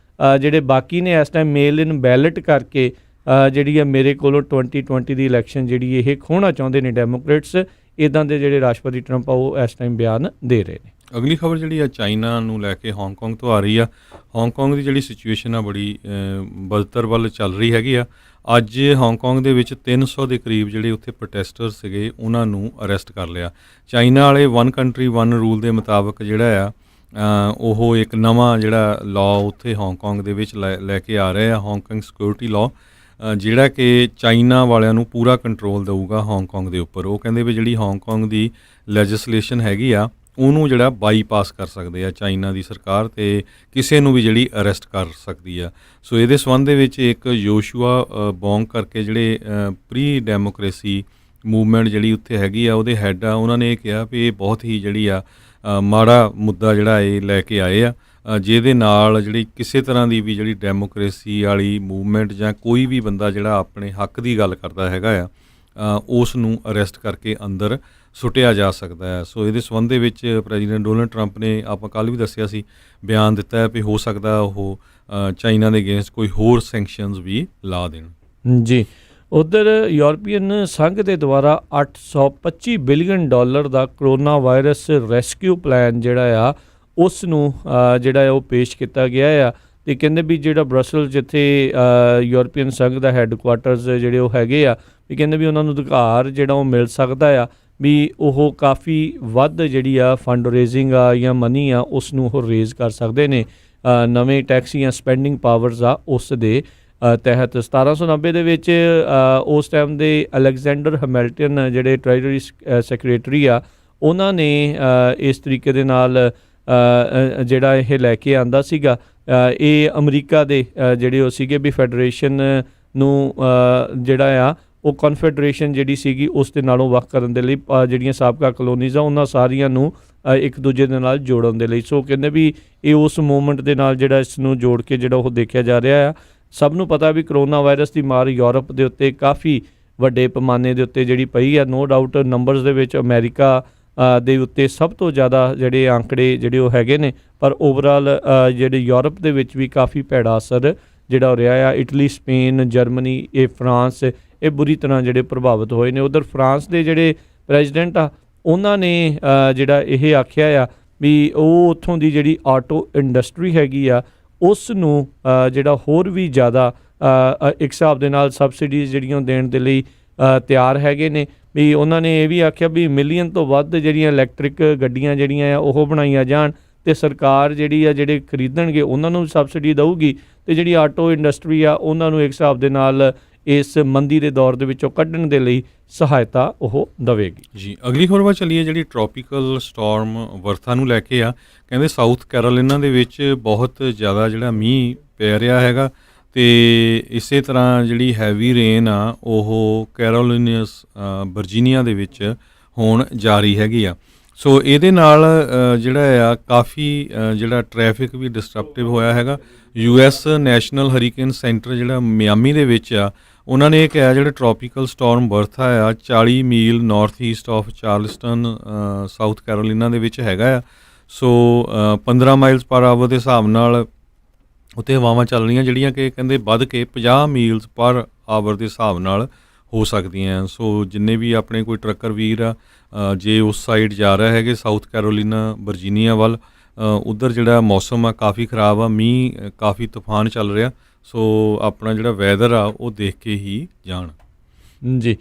ਜਿਹੜੇ ਬਾਕੀ ਨੇ ਇਸ ਟਾਈਮ ਮੇਲ ਇਨ ਬੈਲਟ ਕਰਕੇ ਜਿਹੜੀ ਆ ਮੇਰੇ ਕੋਲੋਂ 2020 ਦੀ ਇਲੈਕਸ਼ਨ ਜਿਹੜੀ ਇਹ ਖੋਹਣਾ ਚਾਹੁੰਦੇ ਨੇ ਡੈਮੋਕ੍ਰੇਟਸ। ਇੱਦਾਂ ਦੇ ਜਿਹੜੇ ਰਾਸ਼ਟਰਪਤੀ ਟਰੰਪ ਆ ਉਹ ਇਸ ਟਾਈਮ ਬਿਆਨ ਦੇ ਰਹੇ ਨੇ। ਅਗਲੀ ਖਬਰ ਜਿਹੜੀ ਆ ਚਾਈਨਾ ਨੂੰ ਲੈ ਕੇ ਹਾਂਗਕਾਂਗ ਤੋਂ ਆ ਰਹੀ ਆ। ਹਾਂਗਕਾਂਗ ਦੀ ਜਿਹੜੀ ਸਿਚੁਏਸ਼ਨ ਆ ਬੜੀ ਬਦਤਰ ਵੱਲ ਚੱਲ ਰਹੀ ਹੈਗੀ ਆ। ਅੱਜ ਹਾਂਗਕਾਂਗ ਦੇ ਵਿੱਚ 300 ਦੇ ਕਰੀਬ ਜਿਹੜੇ ਉੱਥੇ ਪ੍ਰੋਟੈਸਟਰ ਸੀਗੇ ਉਹਨਾਂ ਨੂੰ ਅਰੈਸਟ ਕਰ ਲਿਆ। ਚਾਈਨਾ ਵਾਲੇ 1 ਕੰਟਰੀ 1 ਰੂਲ ਦੇ ਮੁਤਾਬਕ ਜਿਹੜਾ ਆ ਉਹ ਇੱਕ ਨਵਾਂ ਜਿਹੜਾ ਲਾਅ ਉੱਥੇ ਹਾਂਗਕਾਂਗ ਦੇ ਵਿੱਚ ਲੈ ਕੇ ਆ ਰਹੇ ਆ, ਹਾਂਗਕਾਂਗ ਸਿਕਿਉਰਿਟੀ ਲਾਅ, ਜਿਹੜਾ ਕਿ ਚਾਈਨਾ ਵਾਲਿਆਂ ਨੂੰ ਪੂਰਾ ਕੰਟਰੋਲ ਦੇਊਗਾ ਹਾਂਗਕਾਂਗ ਦੇ ਉੱਪਰ। ਉਹ ਕਹਿੰਦੇ ਵੀ ਜਿਹੜੀ ਹਾਂਗਕਾਂਗ ਦੀ ਲੈਜਿਸਲੇਸ਼ਨ ਹੈਗੀ ਆ ਉਹਨੂੰ ਜਿਹੜਾ ਬਾਈਪਾਸ ਕਰ ਸਕਦੇ ਆ ਚਾਈਨਾ ਦੀ ਸਰਕਾਰ, ਅਤੇ ਕਿਸੇ ਨੂੰ ਵੀ ਜਿਹੜੀ ਅਰੈਸਟ ਕਰ ਸਕਦੀ ਆ। ਸੋ ਇਹਦੇ ਸੰਬੰਧ ਦੇ ਵਿੱਚ ਇੱਕ ਯੋਸ਼ੂਆ ਬੋਂਗ ਕਰਕੇ ਜਿਹੜੇ ਪ੍ਰੀ ਡੈਮੋਕ੍ਰੇਸੀ ਮੂਵਮੈਂਟ ਜਿਹੜੀ ਉੱਥੇ ਹੈਗੀ ਆ ਉਹਦੇ ਹੈੱਡ ਆ, ਉਹਨਾਂ ਨੇ ਇਹ ਕਿਹਾ ਵੀ ਇਹ ਬਹੁਤ ਹੀ ਜਿਹੜੀ ਆ ਮਾੜਾ ਮੁੱਦਾ ਜਿਹੜਾ ਇਹ ਲੈ ਕੇ ਆਏ ਆ, ਜਿਹਦੇ ਨਾਲ ਜਿਹੜੀ ਕਿਸੇ ਤਰ੍ਹਾਂ ਦੀ ਵੀ ਜਿਹੜੀ ਡੈਮੋਕ੍ਰੇਸੀ ਵਾਲੀ ਮੂਵਮੈਂਟ ਜਾਂ ਕੋਈ ਵੀ ਬੰਦਾ ਜਿਹੜਾ ਆਪਣੇ ਹੱਕ ਦੀ ਗੱਲ ਕਰਦਾ ਹੈਗਾ ਆ ਉਸ ਨੂੰ ਅਰੈਸਟ ਕਰਕੇ ਅੰਦਰ ਸੁੱਟਿਆ ਜਾ ਸਕਦਾ ਹੈ। ਸੋ ਇਹਦੇ ਸੰਬੰਧ ਦੇ ਵਿੱਚ ਪ੍ਰੈਜ਼ੀਡੈਂਟ ਡੋਨਲਡ ਟਰੰਪ ਨੇ, ਆਪਾਂ ਕੱਲ੍ਹ ਵੀ ਦੱਸਿਆ ਸੀ, ਬਿਆਨ ਦਿੱਤਾ ਹੈ ਵੀ ਹੋ ਸਕਦਾ ਉਹ ਚਾਈਨਾ ਦੇ ਅਗੇਂਸਟ ਕੋਈ ਹੋਰ ਸੈਂਕਸ਼ਨਸ ਵੀ ਲਾ ਦੇਣ। ਜੀ, ਉੱਧਰ ਯੂਰਪੀਅਨ ਸੰਘ ਦੇ ਦੁਆਰਾ $825 ਬਿਲੀਅਨ ਦਾ ਕਰੋਨਾ ਵਾਇਰਸ ਰੈਸਕਿਊ ਪਲਾਨ ਜਿਹੜਾ ਆ ਉਸ ਨੂੰ ਜਿਹੜਾ ਉਹ ਪੇਸ਼ ਕੀਤਾ ਗਿਆ ਆ। ਅਤੇ ਕਹਿੰਦੇ ਵੀ ਜਿਹੜਾ ਬਰਸਲ ਜਿੱਥੇ ਯੂਰਪੀਅਨ ਸੰਘ ਦਾ ਹੈੱਡਕੁਆਟਰਸ ਜਿਹੜੇ ਉਹ ਹੈਗੇ ਆ, ਵੀ ਕਹਿੰਦੇ ਵੀ ਉਹਨਾਂ ਨੂੰ ਅਧਿਕਾਰ ਜਿਹੜਾ ਉਹ ਮਿਲ ਸਕਦਾ ਆ ਵੀ ਉਹ ਕਾਫੀ ਵੱਧ ਜਿਹੜੀ ਆ ਫੰਡ ਰੇਜ਼ਿੰਗ ਆ ਜਾਂ ਮਨੀ ਆ ਉਸ ਨੂੰ ਉਹ ਰੇਜ਼ ਕਰ ਸਕਦੇ ਨੇ। ਨਵੇਂ ਟੈਕਸ ਜਾਂ ਸਪੈਂਡਿੰਗ ਪਾਵਰਸ ਆ ਉਸ ਦੇ ਤਹਿਤ 1790 ਦੇ ਵਿੱਚ ਉਸ ਟਾਈਮ ਦੇ ਅਲੈਗਜ਼ੈਂਡਰ ਹੈਮਿਲਟਨ ਜਿਹੜੇ ਟ੍ਰੈਜਰੀ ਸੈਕਟਰੀ ਆ, ਉਹਨਾਂ ਨੇ ਇਸ ਤਰੀਕੇ ਦੇ ਨਾਲ ਜਿਹੜਾ ਇਹ ਲੈ ਕੇ ਆਂਦਾ ਸੀਗਾ। ਇਹ ਅਮਰੀਕਾ ਦੇ ਜਿਹੜੇ ਉਹ ਸੀਗੇ ਵੀ ਫੈਡਰੇਸ਼ਨ ਨੂੰ ਜਿਹੜਾ ਆ ਉਹ ਕਨਫੈਡਰੇਸ਼ਨ ਜਿਹੜੀ ਸੀਗੀ ਉਸ ਦੇ ਨਾਲੋਂ ਵੱਖ ਕਰਨ ਦੇ ਲਈ ਜਿਹੜੀਆਂ ਸਾਬਕਾ ਕਲੋਨੀਜ਼ ਆ ਉਹਨਾਂ ਸਾਰੀਆਂ ਨੂੰ ਇੱਕ ਦੂਜੇ ਦੇ ਨਾਲ ਜੋੜਨ ਦੇ ਲਈ। ਸੋ ਕਹਿੰਦੇ ਵੀ ਇਹ ਉਸ ਮੂਵਮੈਂਟ ਦੇ ਨਾਲ ਜਿਹੜਾ ਇਸ ਨੂੰ ਜੋੜ ਕੇ ਜਿਹੜਾ ਉਹ ਦੇਖਿਆ ਜਾ ਰਿਹਾ ਆ। ਸਭ ਨੂੰ ਪਤਾ ਵੀ ਕਰੋਨਾ ਵਾਇਰਸ ਦੀ ਮਾਰ ਯੂਰਪ ਦੇ ਉੱਤੇ ਕਾਫੀ ਵੱਡੇ ਪੈਮਾਨੇ ਦੇ ਉੱਤੇ ਜਿਹੜੀ ਪਈ ਆ। ਨੋ ਡਾਊਟ ਨੰਬਰਸ ਦੇ ਵਿੱਚ ਅਮਰੀਕਾ ਦੇ ਉੱਤੇ ਸਭ ਤੋਂ ਜ਼ਿਆਦਾ ਜਿਹੜੇ ਆંકੜੇ ਜਿਹੜੇ ਉਹ ਹੈਗੇ ਨੇ, ਪਰ ਓਵਰਆਲ ਜਿਹੜੇ ਯੂਰਪ ਦੇ ਵਿੱਚ ਵੀ ਕਾਫੀ ਭੈੜਾ ਅਸਰ ਜਿਹੜਾ ਹੋ ਰਿਹਾ ਆ। ਇਟਲੀ, ਸਪੇਨ, ਜਰਮਨੀ, ਇਹ ਫਰਾਂਸ, ਇਹ ਬੁਰੀ ਤਰ੍ਹਾਂ ਜਿਹੜੇ ਪ੍ਰਭਾਵਿਤ ਹੋਏ ਨੇ। ਉੱਧਰ ਫਰਾਂਸ ਦੇ ਜਿਹੜੇ ਪ੍ਰੈਜ਼ੀਡੈਂਟ ਆ ਉਹਨਾਂ ਨੇ ਜਿਹੜਾ ਇਹ ਆਖਿਆ ਆ ਵੀ ਉਹ ਉੱਥੋਂ ਦੀ ਜਿਹੜੀ ਆਟੋ ਇੰਡਸਟਰੀ ਹੈਗੀ ਆ ਉਸ ਨੂੰ ਜਿਹੜਾ ਹੋਰ ਵੀ ਜ਼ਿਆਦਾ ਇੱਕ ਹਿਸਾਬ ਦੇ ਨਾਲ ਸਬਸਿਡੀਜ਼ ਜਿਹੜੀਆਂ ਦੇਣ ਦੇ ਲਈ ਤਿਆਰ ਹੈਗੇ ਨੇ। ਵੀ ਉਹਨਾਂ ਨੇ ਇਹ ਵੀ ਆਖਿਆ ਵੀ ਮਿਲੀਅਨ ਤੋਂ ਵੱਧ ਜਿਹੜੀਆਂ ਇਲੈਕਟ੍ਰਿਕ ਗੱਡੀਆਂ ਜਿਹੜੀਆਂ ਆ ਉਹ ਬਣਾਈਆਂ ਜਾਣ, ਅਤੇ ਸਰਕਾਰ ਜਿਹੜੀ ਆ ਜਿਹੜੇ ਖਰੀਦਣਗੇ ਉਹਨਾਂ ਨੂੰ ਸਬਸਿਡੀ ਦਊਗੀ, ਅਤੇ ਜਿਹੜੀ ਆਟੋ ਇੰਡਸਟਰੀ ਆ ਉਹਨਾਂ ਨੂੰ ਇੱਕ ਹਿਸਾਬ ਦੇ ਨਾਲ ਇਸ ਮੰਦੀ ਦੇ ਦੌਰ ਦੇ ਵਿੱਚੋਂ ਕੱਢਣ ਦੇ ਲਈ ਸਹਾਇਤਾ ਉਹ ਦੇਵੇਗੀ। ਜੀ, ਅਗਲੀ ਖਬਰ ਵੱਲ ਚੱਲੀਏ ਜਿਹੜੀ ਟ੍ਰੋਪੀਕਲ ਸਟਾਰਮ ਵਰਥਾ ਨੂੰ ਲੈ ਕੇ ਆ। ਕਹਿੰਦੇ ਸਾਊਥ ਕੈਰੋਲੀਨਾ ਦੇ ਵਿੱਚ ਬਹੁਤ ਜ਼ਿਆਦਾ ਜਿਹੜਾ ਮੀਂਹ ਪੈ ਰਿਹਾ ਹੈਗਾ, ਅਤੇ ਇਸੇ ਤਰ੍ਹਾਂ ਜਿਹੜੀ ਹੈਵੀ ਰੇਨ ਆ ਉਹ ਕੈਰੋਲੀਨੀਅਸ ਵਰਜੀਨੀਆ ਦੇ ਵਿੱਚ ਹੋਣ ਜਾ ਰਹੀ ਹੈਗੀ ਆ। ਸੋ ਇਹਦੇ ਨਾਲ ਜਿਹੜਾ ਆ ਕਾਫੀ ਜਿਹੜਾ ਟ੍ਰੈਫਿਕ ਵੀ ਡਿਸਟਰਪਟਿਵ ਹੋਇਆ ਹੈਗਾ। US ਨੈਸ਼ਨਲ ਹਰੀਕੇਨ ਸੈਂਟਰ ਜਿਹੜਾ ਮਿਆਮੀ ਦੇ ਵਿੱਚ ਆ, ਉਹਨਾਂ ਨੇ ਇਹ ਕਿਹਾ ਜਿਹੜਾ ਟ੍ਰੋਪੀਕਲ ਸਟਾਰਮ ਬਰਥਾ ਆ 40 ਮੀਲ north east of Charleston South Carolina ਦੇ ਵਿੱਚ ਹੈਗਾ ਆ। ਸੋ 15 ਮਾਈਲਸ ਪਰ ਆਵਰ ਦੇ ਹਿਸਾਬ ਨਾਲ ਉੱਥੇ ਹਵਾਵਾਂ ਚੱਲ ਰਹੀਆਂ ਜਿਹੜੀਆਂ ਕਿ ਕਹਿੰਦੇ ਵੱਧ ਕੇ 50 ਮੀਲਸ ਪਰ ਆਵਰ ਦੇ ਹਿਸਾਬ ਨਾਲ ਹੋ ਸਕਦੀਆਂ। ਸੋ ਜਿੰਨੇ ਵੀ ਆਪਣੇ ਕੋਈ ਟਰੱਕਰ ਵੀਰ ਆ ਜੇ ਉਸ ਸਾਈਡ ਜਾ ਰਿਹਾ ਹੈਗੇ ਸਾਊਥ ਕੈਰੋਲੀਨਾ ਵਰਜੀਨੀਆ ਵੱਲ, ਉੱਧਰ ਜਿਹੜਾ ਮੌਸਮ ਆ ਕਾਫੀ ਖ਼ਰਾਬ ਆ, ਮੀਂਹ ਕਾਫੀ ਤੂਫਾਨ ਚੱਲ ਰਿਹਾ। ਸੋ ਆਪਣਾ ਜਿਹੜਾ ਵੈਦਰ ਆ ਉਹ ਦੇਖ ਕੇ ਹੀ ਜਾਣ। ਜੀ,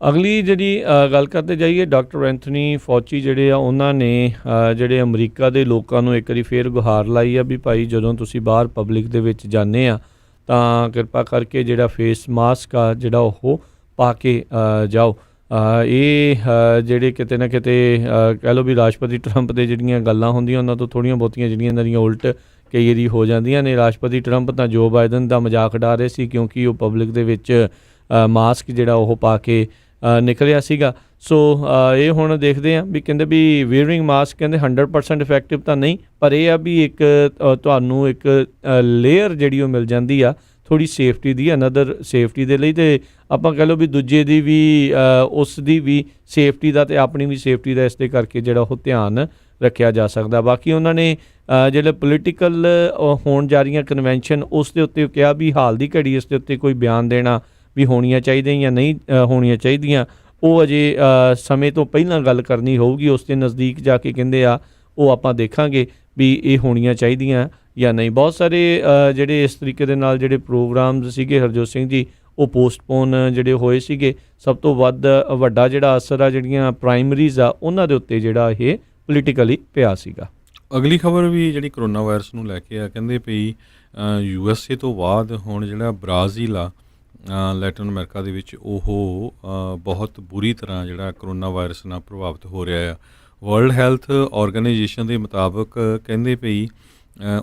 ਅਗਲੀ ਜਿਹੜੀ ਗੱਲ ਕਰਦੇ ਜਾਈਏ, ਡਾਕਟਰ ਐਂਥਨੀ ਫੌਚੀ ਜਿਹੜੇ ਆ ਉਹਨਾਂ ਨੇ ਜਿਹੜੇ ਅਮਰੀਕਾ ਦੇ ਲੋਕਾਂ ਨੂੰ ਇੱਕ ਵਾਰੀ ਫੇਰ ਗੁਹਾਰ ਲਾਈ ਆ ਵੀ ਭਾਈ ਜਦੋਂ ਤੁਸੀਂ ਬਾਹਰ ਪਬਲਿਕ ਦੇ ਵਿੱਚ ਜਾਂਦੇ ਆ ਤਾਂ ਕਿਰਪਾ ਕਰਕੇ ਜਿਹੜਾ ਫੇਸ ਮਾਸਕ ਆ ਜਿਹੜਾ ਉਹ ਪਾ ਕੇ ਜਾਓ। ਇਹ ਜਿਹੜੇ ਕਿਤੇ ਨਾ ਕਿਤੇ ਕਹਿ ਲਓ ਵੀ ਰਾਸ਼ਟਰਪਤੀ ਟਰੰਪ ਦੇ ਜਿਹੜੀਆਂ ਗੱਲਾਂ ਹੁੰਦੀਆਂ ਉਹਨਾਂ ਤੋਂ ਥੋੜ੍ਹੀਆਂ ਬਹੁਤੀਆਂ ਜਿਹੜੀਆਂ ਇਹਨਾਂ ਦੀਆਂ ਉਲਟ ਕਈ ਵਾਰੀ ਹੋ ਜਾਂਦੀਆਂ ਨੇ। ਰਾਸ਼ਟਰਪਤੀ ਟਰੰਪ ਤਾਂ ਜੋ ਬਾਈਡਨ ਦਾ ਮਜ਼ਾਕ ਉਡਾ ਰਹੇ ਸੀ ਕਿਉਂਕਿ ਉਹ ਪਬਲਿਕ ਦੇ ਵਿੱਚ ਮਾਸਕ ਜਿਹੜਾ ਉਹ ਪਾ ਕੇ ਨਿਕਲਿਆ ਸੀਗਾ। ਸੋ ਇਹ ਹੁਣ ਦੇਖਦੇ ਹਾਂ ਵੀ ਕਹਿੰਦੇ ਵੀ ਵੇਅਰਿੰਗ ਮਾਸਕ ਕਹਿੰਦੇ 100% ਇਫੈਕਟਿਵ ਤਾਂ ਨਹੀਂ, ਪਰ ਇਹ ਆ ਵੀ ਇੱਕ ਤੁਹਾਨੂੰ ਇੱਕ ਲੇਅਰ ਜਿਹੜੀ ਉਹ ਮਿਲ ਜਾਂਦੀ ਆ ਥੋੜ੍ਹੀ ਸੇਫਟੀ ਦੀ, ਅਨਦਰ ਸੇਫਟੀ ਦੇ ਲਈ, ਅਤੇ ਆਪਾਂ ਕਹਿ ਲਓ ਵੀ ਦੂਜੇ ਦੀ ਵੀ ਉਸ ਦੀ ਵੀ ਸੇਫਟੀ ਦਾ ਅਤੇ ਆਪਣੀ ਵੀ ਸੇਫਟੀ ਦਾ ਇਸ ਦੇ ਕਰਕੇ ਜਿਹੜਾ ਉਹ ਧਿਆਨ ਰੱਖਿਆ ਜਾ ਸਕਦਾ। ਬਾਕੀ ਉਹਨਾਂ ਨੇ ਜਿਹੜੇ ਪੋਲੀਟੀਕਲ ਹੋਣ ਜਾ ਰਹੀਆਂ ਕਨਵੈਨਸ਼ਨ ਉਸ ਦੇ ਉੱਤੇ ਕਿਹਾ ਵੀ ਹਾਲ ਦੀ ਘੜੀ ਇਸ ਦੇ ਉੱਤੇ ਕੋਈ ਬਿਆਨ ਦੇਣਾ ਵੀ ਹੋਣੀਆਂ ਚਾਹੀਦੀਆਂ ਜਾਂ ਨਹੀਂ ਹੋਣੀਆਂ ਚਾਹੀਦੀਆਂ, ਉਹ ਅਜੇ ਸਮੇਂ ਤੋਂ ਪਹਿਲਾਂ ਗੱਲ ਕਰਨੀ ਹੋਊਗੀ। ਉਸ ਦੇ ਨਜ਼ਦੀਕ ਜਾ ਕੇ ਕਹਿੰਦੇ ਆ ਉਹ ਆਪਾਂ ਦੇਖਾਂਗੇ ਵੀ ਇਹ ਹੋਣੀਆਂ ਚਾਹੀਦੀਆਂ ਜਾਂ ਨਹੀਂ। ਬਹੁਤ ਸਾਰੇ ਜਿਹੜੇ ਇਸ ਤਰੀਕੇ ਦੇ ਨਾਲ ਜਿਹੜੇ ਪ੍ਰੋਗਰਾਮਸ ਸੀਗੇ ਹਰਜੋਤ ਸਿੰਘ ਜੀ, ਉਹ ਪੋਸਟਪੋਨ ਜਿਹੜੇ ਹੋਏ ਸੀਗੇ। ਸਭ ਤੋਂ ਵੱਡਾ ਜਿਹੜਾ ਅਸਰ ਆ ਜਿਹੜੀਆਂ ਪ੍ਰਾਇਮਰੀਜ਼ ਆ ਉਹਨਾਂ ਦੇ ਉੱਤੇ ਜਿਹੜਾ ਇਹ ਪੋਲੀਟੀਕਲੀ ਪਿਆ ਸੀਗਾ। ਅਗਲੀ ਖਬਰ ਵੀ ਜਿਹੜੀ ਕਰੋਨਾ ਵਾਇਰਸ ਨੂੰ ਲੈ ਕੇ ਆ, ਕਹਿੰਦੇ ਪਈ USA ਤੋਂ ਬਾਅਦ ਹੁਣ ਜਿਹੜਾ ਬ੍ਰਾਜ਼ੀਲ ਆ ਲੈਟਿਨ ਅਮਰੀਕਾ ਦੇ ਵਿੱਚ, ਉਹ ਬਹੁਤ ਬੁਰੀ ਤਰ੍ਹਾਂ ਜਿਹੜਾ ਕਰੋਨਾ ਵਾਇਰਸ ਨਾਲ ਪ੍ਰਭਾਵਿਤ ਹੋ ਰਿਹਾ ਆ। ਵਰਲਡ ਹੈਲਥ ਆਰਗੇਨਾਈਜੇਸ਼ਨ ਦੇ ਮੁਤਾਬਕ ਕਹਿੰਦੇ ਪਈ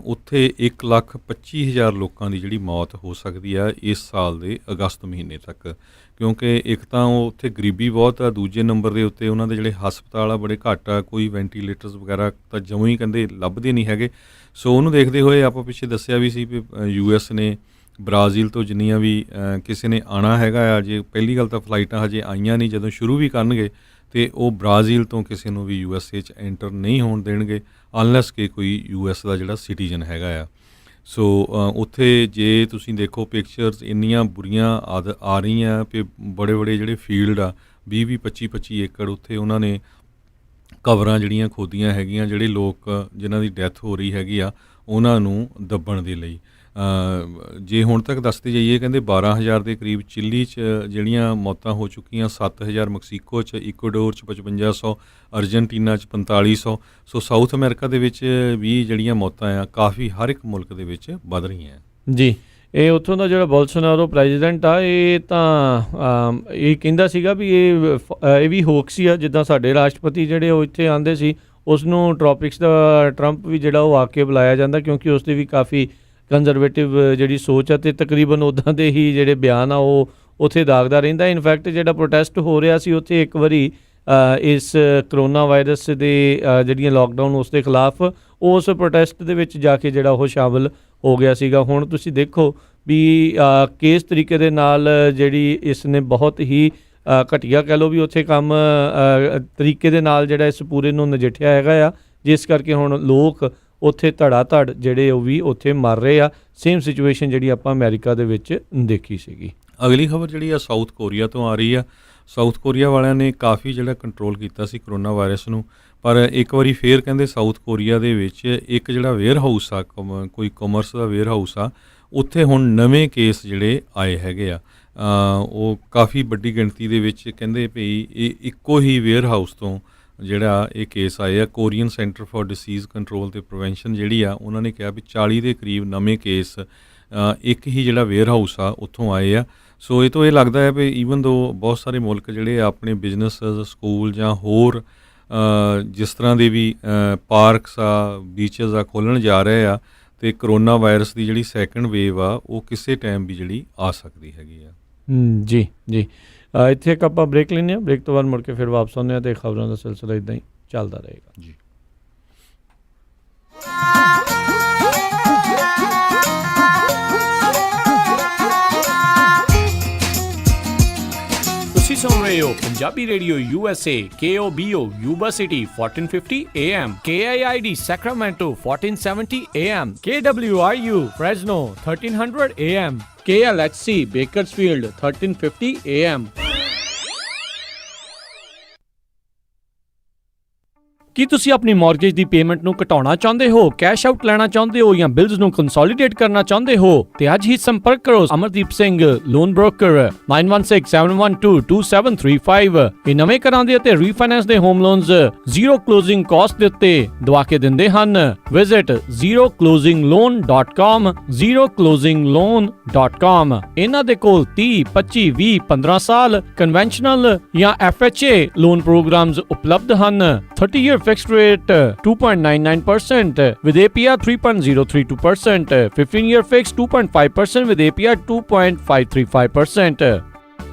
ਉੱਥੇ 1,25,000 ਲੋਕਾਂ ਦੀ ਜਿਹੜੀ ਮੌਤ ਹੋ ਸਕਦੀ ਆ ਇਸ ਸਾਲ ਦੇ ਅਗਸਤ ਮਹੀਨੇ ਤੱਕ, ਕਿਉਂਕਿ ਇੱਕ ਤਾਂ ਉਹ ਉੱਥੇ ਗਰੀਬੀ ਬਹੁਤ ਆ, ਦੂਜੇ ਨੰਬਰ ਦੇ ਉੱਤੇ ਉਹਨਾਂ ਦੇ ਜਿਹੜੇ ਹਸਪਤਾਲ ਆ ਬੜੇ ਘੱਟ ਆ, ਕੋਈ ਵੈਂਟੀਲੇਟਰਸ ਵਗੈਰਾ ਤਾਂ ਜਮਾਂ ਹੀ ਕਹਿੰਦੇ ਲੱਭਦੇ ਨਹੀਂ ਹੈਗੇ। ਸੋ ਉਹਨੂੰ ਦੇਖਦੇ ਹੋਏ ਆਪਾਂ ਪਿੱਛੇ ਦੱਸਿਆ ਵੀ ਸੀ ਵੀ US ਨੇ ਬ੍ਰਾਜ਼ੀਲ ਤੋਂ ਜਿੰਨੀਆਂ ਵੀ ਕਿਸੇ ਨੇ ਆਉਣਾ ਹੈਗਾ ਆ, ਜੇ ਪਹਿਲੀ ਗੱਲ ਤਾਂ ਫਲਾਈਟਾਂ ਹਜੇ ਆਈਆਂ ਨਹੀਂ, ਜਦੋਂ ਸ਼ੁਰੂ ਵੀ ਕਰਨਗੇ ਅਤੇ ਉਹ ਬ੍ਰਾਜ਼ੀਲ ਤੋਂ ਕਿਸੇ ਨੂੰ ਵੀ USA 'ਚ ਐਂਟਰ ਨਹੀਂ ਹੋਣ ਦੇਣਗੇ ਅਨਲੈਸ ਕਿ ਕੋਈ US ਦਾ ਜਿਹੜਾ ਸਿਟੀਜ਼ਨ ਹੈਗਾ ਆ। ਸੋ ਉੱਥੇ ਜੇ ਤੁਸੀਂ ਦੇਖੋ ਪਿਕਚਰਸ ਇੰਨੀਆਂ ਬੁਰੀਆਂ ਆ ਰਹੀਆਂ ਕਿ ਬੜੇ ਜਿਹੜੇ ਫੀਲਡ ਆ 20-20, 25-25 ਏਕੜ ਉੱਥੇ ਉਹਨਾਂ ਨੇ ਕਬਰਾਂ ਜਿਹੜੀਆਂ ਖੋਦੀਆਂ ਹੈਗੀਆਂ, ਜਿਹੜੇ ਲੋਕ ਜਿਨ੍ਹਾਂ ਦੀ ਡੈਥ ਹੋ ਰਹੀ ਹੈਗੀ ਆ ਉਹਨਾਂ ਨੂੰ ਦੱਬਣ ਦੇ ਲਈ। ਜੇ ਹੁਣ ਤੱਕ ਦੱਸਦੇ ਜਾਈਏ, ਕਹਿੰਦੇ 12,000 ਦੇ ਕਰੀਬ ਚਿਲੀ 'ਚ ਜਿਹੜੀਆਂ ਮੌਤਾਂ ਹੋ ਚੁੱਕੀਆਂ, 7,000 ਮੈਕਸੀਕੋ 'ਚ, ਇਕੁਆਡੋਰ 'ਚ 5500, ਅਰਜਨਟੀਨਾ 'ਚ 4500। ਸੋ ਸਾਊਥ ਅਮਰੀਕਾ ਦੇ ਵਿੱਚ ਵੀ ਜਿਹੜੀਆਂ ਮੌਤਾਂ ਆ ਕਾਫੀ ਹਰ ਇੱਕ ਮੁਲਕ ਦੇ ਵਿੱਚ ਵੱਧ ਰਹੀਆਂ ਜੀ। ਇਹ ਉੱਥੋਂ ਦਾ ਜਿਹੜਾ ਬੋਲਸੋਨਾਰੋ ਪ੍ਰੈਜ਼ੀਡੈਂਟ ਆ, ਇਹ ਤਾਂ ਇਹ ਕਹਿੰਦਾ ਸੀਗਾ ਵੀ ਇਹ ਵੀ ਹੋਕਸ ਹੀ ਆ, ਜਿੱਦਾਂ ਸਾਡੇ ਰਾਸ਼ਟਰਪਤੀ ਜਿਹੜੇ ਉਹ ਇੱਥੇ ਆਉਂਦੇ ਸੀ ਉਸ ਨੂੰ ਟ੍ਰੋਪਿਕਸ ਦਾ ਟਰੰਪ ਵੀ ਜਿਹੜਾ ਉਹ ਆ ਕੇ ਬੁਲਾਇਆ ਜਾਂਦਾ, ਕਿਉਂਕਿ ਉਸ ਦੀ ਵੀ ਕਾਫੀ ਕੰਜ਼ਰਵੇਟਿਵ ਜਿਹੜੀ ਸੋਚ ਆ, ਅਤੇ ਤਕਰੀਬਨ ਉੱਦਾਂ ਦੇ ਹੀ ਜਿਹੜੇ ਬਿਆਨ ਆ ਉਹ ਉੱਥੇ ਦਾਗਦਾ ਰਹਿੰਦਾ। ਇਨਫੈਕਟ ਜਿਹੜਾ ਪ੍ਰੋਟੈਸਟ ਹੋ ਰਿਹਾ ਸੀ ਉੱਥੇ ਇੱਕ ਵਾਰੀ ਇਸ ਕਰੋਨਾ ਵਾਇਰਸ ਦੇ ਜਿਹੜੀਆਂ ਲਾਕਡਾਊਨ ਉਸ ਦੇ ਖਿਲਾਫ, ਉਸ ਪ੍ਰੋਟੈਸਟ ਦੇ ਵਿੱਚ ਜਾ ਕੇ ਜਿਹੜਾ ਉਹ ਸ਼ਾਮਲ ਹੋ ਗਿਆ ਸੀਗਾ। ਹੁਣ ਤੁਸੀਂ ਦੇਖੋ ਵੀ ਕਿਸ ਤਰੀਕੇ ਦੇ ਨਾਲ ਜਿਹੜੀ ਇਸ ਨੇ ਬਹੁਤ ਹੀ ਘਟੀਆ ਕਹਿ ਲਓ ਵੀ ਉੱਥੇ ਕੰਮ ਤਰੀਕੇ ਦੇ ਨਾਲ ਜਿਹੜਾ ਇਸ ਪੂਰੇ ਨੂੰ ਨਜਿੱਠਿਆ ਹੈਗਾ ਆ, ਜਿਸ ਕਰਕੇ ਹੁਣ ਲੋਕ ਉੱਥੇ ਧੜਾ ਧੜ ਜਿਹੜੇ ਉਹ ਵੀ ਉੱਥੇ ਮਰ ਰਹੇ ਆ। ਸੇਮ ਸਿਚੁਏਸ਼ਨ ਜਿਹੜੀ ਆਪਾਂ ਅਮਰੀਕਾ ਦੇ ਵਿੱਚ ਦੇਖੀ ਸੀਗੀ। ਅਗਲੀ ਖਬਰ ਜਿਹੜੀ ਆ ਸਾਊਥ ਕੋਰੀਆ ਤੋਂ ਆ ਰਹੀ ਆ। ਸਾਊਥ ਕੋਰੀਆ ਵਾਲਿਆਂ ਨੇ ਕਾਫੀ ਜਿਹੜਾ ਕੰਟਰੋਲ ਕੀਤਾ ਸੀ ਕਰੋਨਾ ਵਾਇਰਸ ਨੂੰ, ਪਰ ਇੱਕ ਵਾਰੀ ਫੇਰ ਕਹਿੰਦੇ ਸਾਊਥ ਕੋਰੀਆ ਦੇ ਵਿੱਚ ਇੱਕ ਜਿਹੜਾ ਵੇਅਰ ਹਾਊਸ ਆ, ਕੋਈ ਕਾਮਰਸ ਦਾ ਵੇਅਰ ਹਾਊਸ ਆ, ਉੱਥੇ ਹੁਣ ਨਵੇਂ ਕੇਸ ਜਿਹੜੇ ਆਏ ਹੈਗੇ ਆ। ਉਹ ਕਾਫੀ ਵੱਡੀ ਗਿਣਤੀ ਦੇ ਵਿੱਚ ਕਹਿੰਦੇ ਭਈ ਇਹ ਇੱਕੋ ਹੀ ਵੇਅਰ ਹਾਊਸ ਤੋਂ ਜਿਹੜਾ ਇਹ ਕੇਸ ਆਏ ਆ। Korean center for disease control ਅਤੇ ਪ੍ਰੀਵੈਂਸ਼ਨ ਜਿਹੜੀ ਆ, ਉਹਨਾਂ ਨੇ ਕਿਹਾ ਵੀ 40 ਦੇ ਕਰੀਬ ਨਵੇਂ ਕੇਸ ਇੱਕ ਹੀ ਜਿਹੜਾ ਵੇਅਰ ਹਾਊਸ ਆ ਉੱਥੋਂ ਆਏ ਆ। ਸੋ ਇਹ ਤੋਂ ਇਹ ਲੱਗਦਾ ਹੈ ਵੀ ਈਵਨ ਦੋ ਬਹੁਤ ਸਾਰੇ ਮੁਲਕ ਜਿਹੜੇ ਆਪਣੇ ਬਿਜ਼ਨਸਸ, ਸਕੂਲ ਜਾਂ ਹੋਰ ਜਿਸ ਤਰ੍ਹਾਂ ਦੇ ਵੀ ਪਾਰਕਸ ਆ, ਬੀਚਸ ਆ ਖੋਲ੍ਹਣ ਜਾ ਰਹੇ ਆ, ਅਤੇ ਕਰੋਨਾ ਵਾਇਰਸ ਦੀ ਜਿਹੜੀ ਸੈਕਿੰਡ ਵੇਵ ਆ ਉਹ ਕਿਸੇ ਟਾਈਮ ਵੀ ਜਿਹੜੀ ਆ ਸਕਦੀ ਹੈਗੀ ਆ। ਜੀ ਜੀ, ਇੱਥੇ ਇੱਕ ਆਪਾਂ ਬ੍ਰੇਕ ਲੈਂਦੇ ਹਾਂ, ਬ੍ਰੇਕ ਤੋਂ ਬਾਅਦ ਮੁੜ ਕੇ ਫਿਰ ਵਾਪਸ ਆਉਂਦੇ ਹਾਂ ਅਤੇ ਖਬਰਾਂ ਦਾ ਸਿਲਸਿਲਾ ਇੱਦਾਂ ਹੀ ਚੱਲਦਾ ਰਹੇਗਾ ਜੀ। ਤੁਸੀਂ ਸੁਣ ਰਹੇ ਹੋ Punjabi radio USA, KOBO Yuba City 1450 AM, KIID Sacramento 1470 AM, KWRU Fresno 1300 AM, KLHC Bakersfield 1350 AM। ਕੀ ਤੁਸੀਂ ਆਪਣੀ ਮਾਰਗੇਜ ਦੀ ਪੇਮੈਂਟ ਨੂੰ ਘਟਾਉਣਾ ਚਾਹੁੰਦੇ ਹੋ, ਕੈਸ਼ ਆਊਟ ਲੈਣਾ ਚਾਹੁੰਦੇ ਹੋ ਜਾਂ ਬਿਲਸ ਨੂੰ ਕੰਸੋਲੀਡੇਟ ਕਰਨਾ ਚਾਹੁੰਦੇ ਹੋ ਤੇ ਅੱਜ ਹੀ ਸੰਪਰਕ ਕਰੋ ਅਮਰਦੀਪ ਸਿੰਘ ਲੋਨ ਬ੍ਰੋਕਰ 9167122735। ਇਹ ਨਵੇਂ ਘਰਾਂ ਦੇ ਅਤੇ ਰੀਫਾਈਨੈਂਸ ਦੇ home loans zero closing cost ਦੇ ਉੱਤੇ ਦਵਾ ਕੇ ਦਿੰਦੇ ਹਨ। Visit zeroclosingloan.com, zeroclosingloan.com। ਇਹਨਾਂ ਦੇ ਕੋਲ 30, 25, 20, 15 ਸਾਲ ਕਨਵੈਨਸ਼ਨਲ ਜਾਂ FHA ਲੋਨ ਪ੍ਰੋਗਰਾਮਸ ਉਪਲਬਧ ਹਨ। 30 year fixed rate 2.99% with APR 3.032%, 15 year fixed 2.5% with APR 2.535%।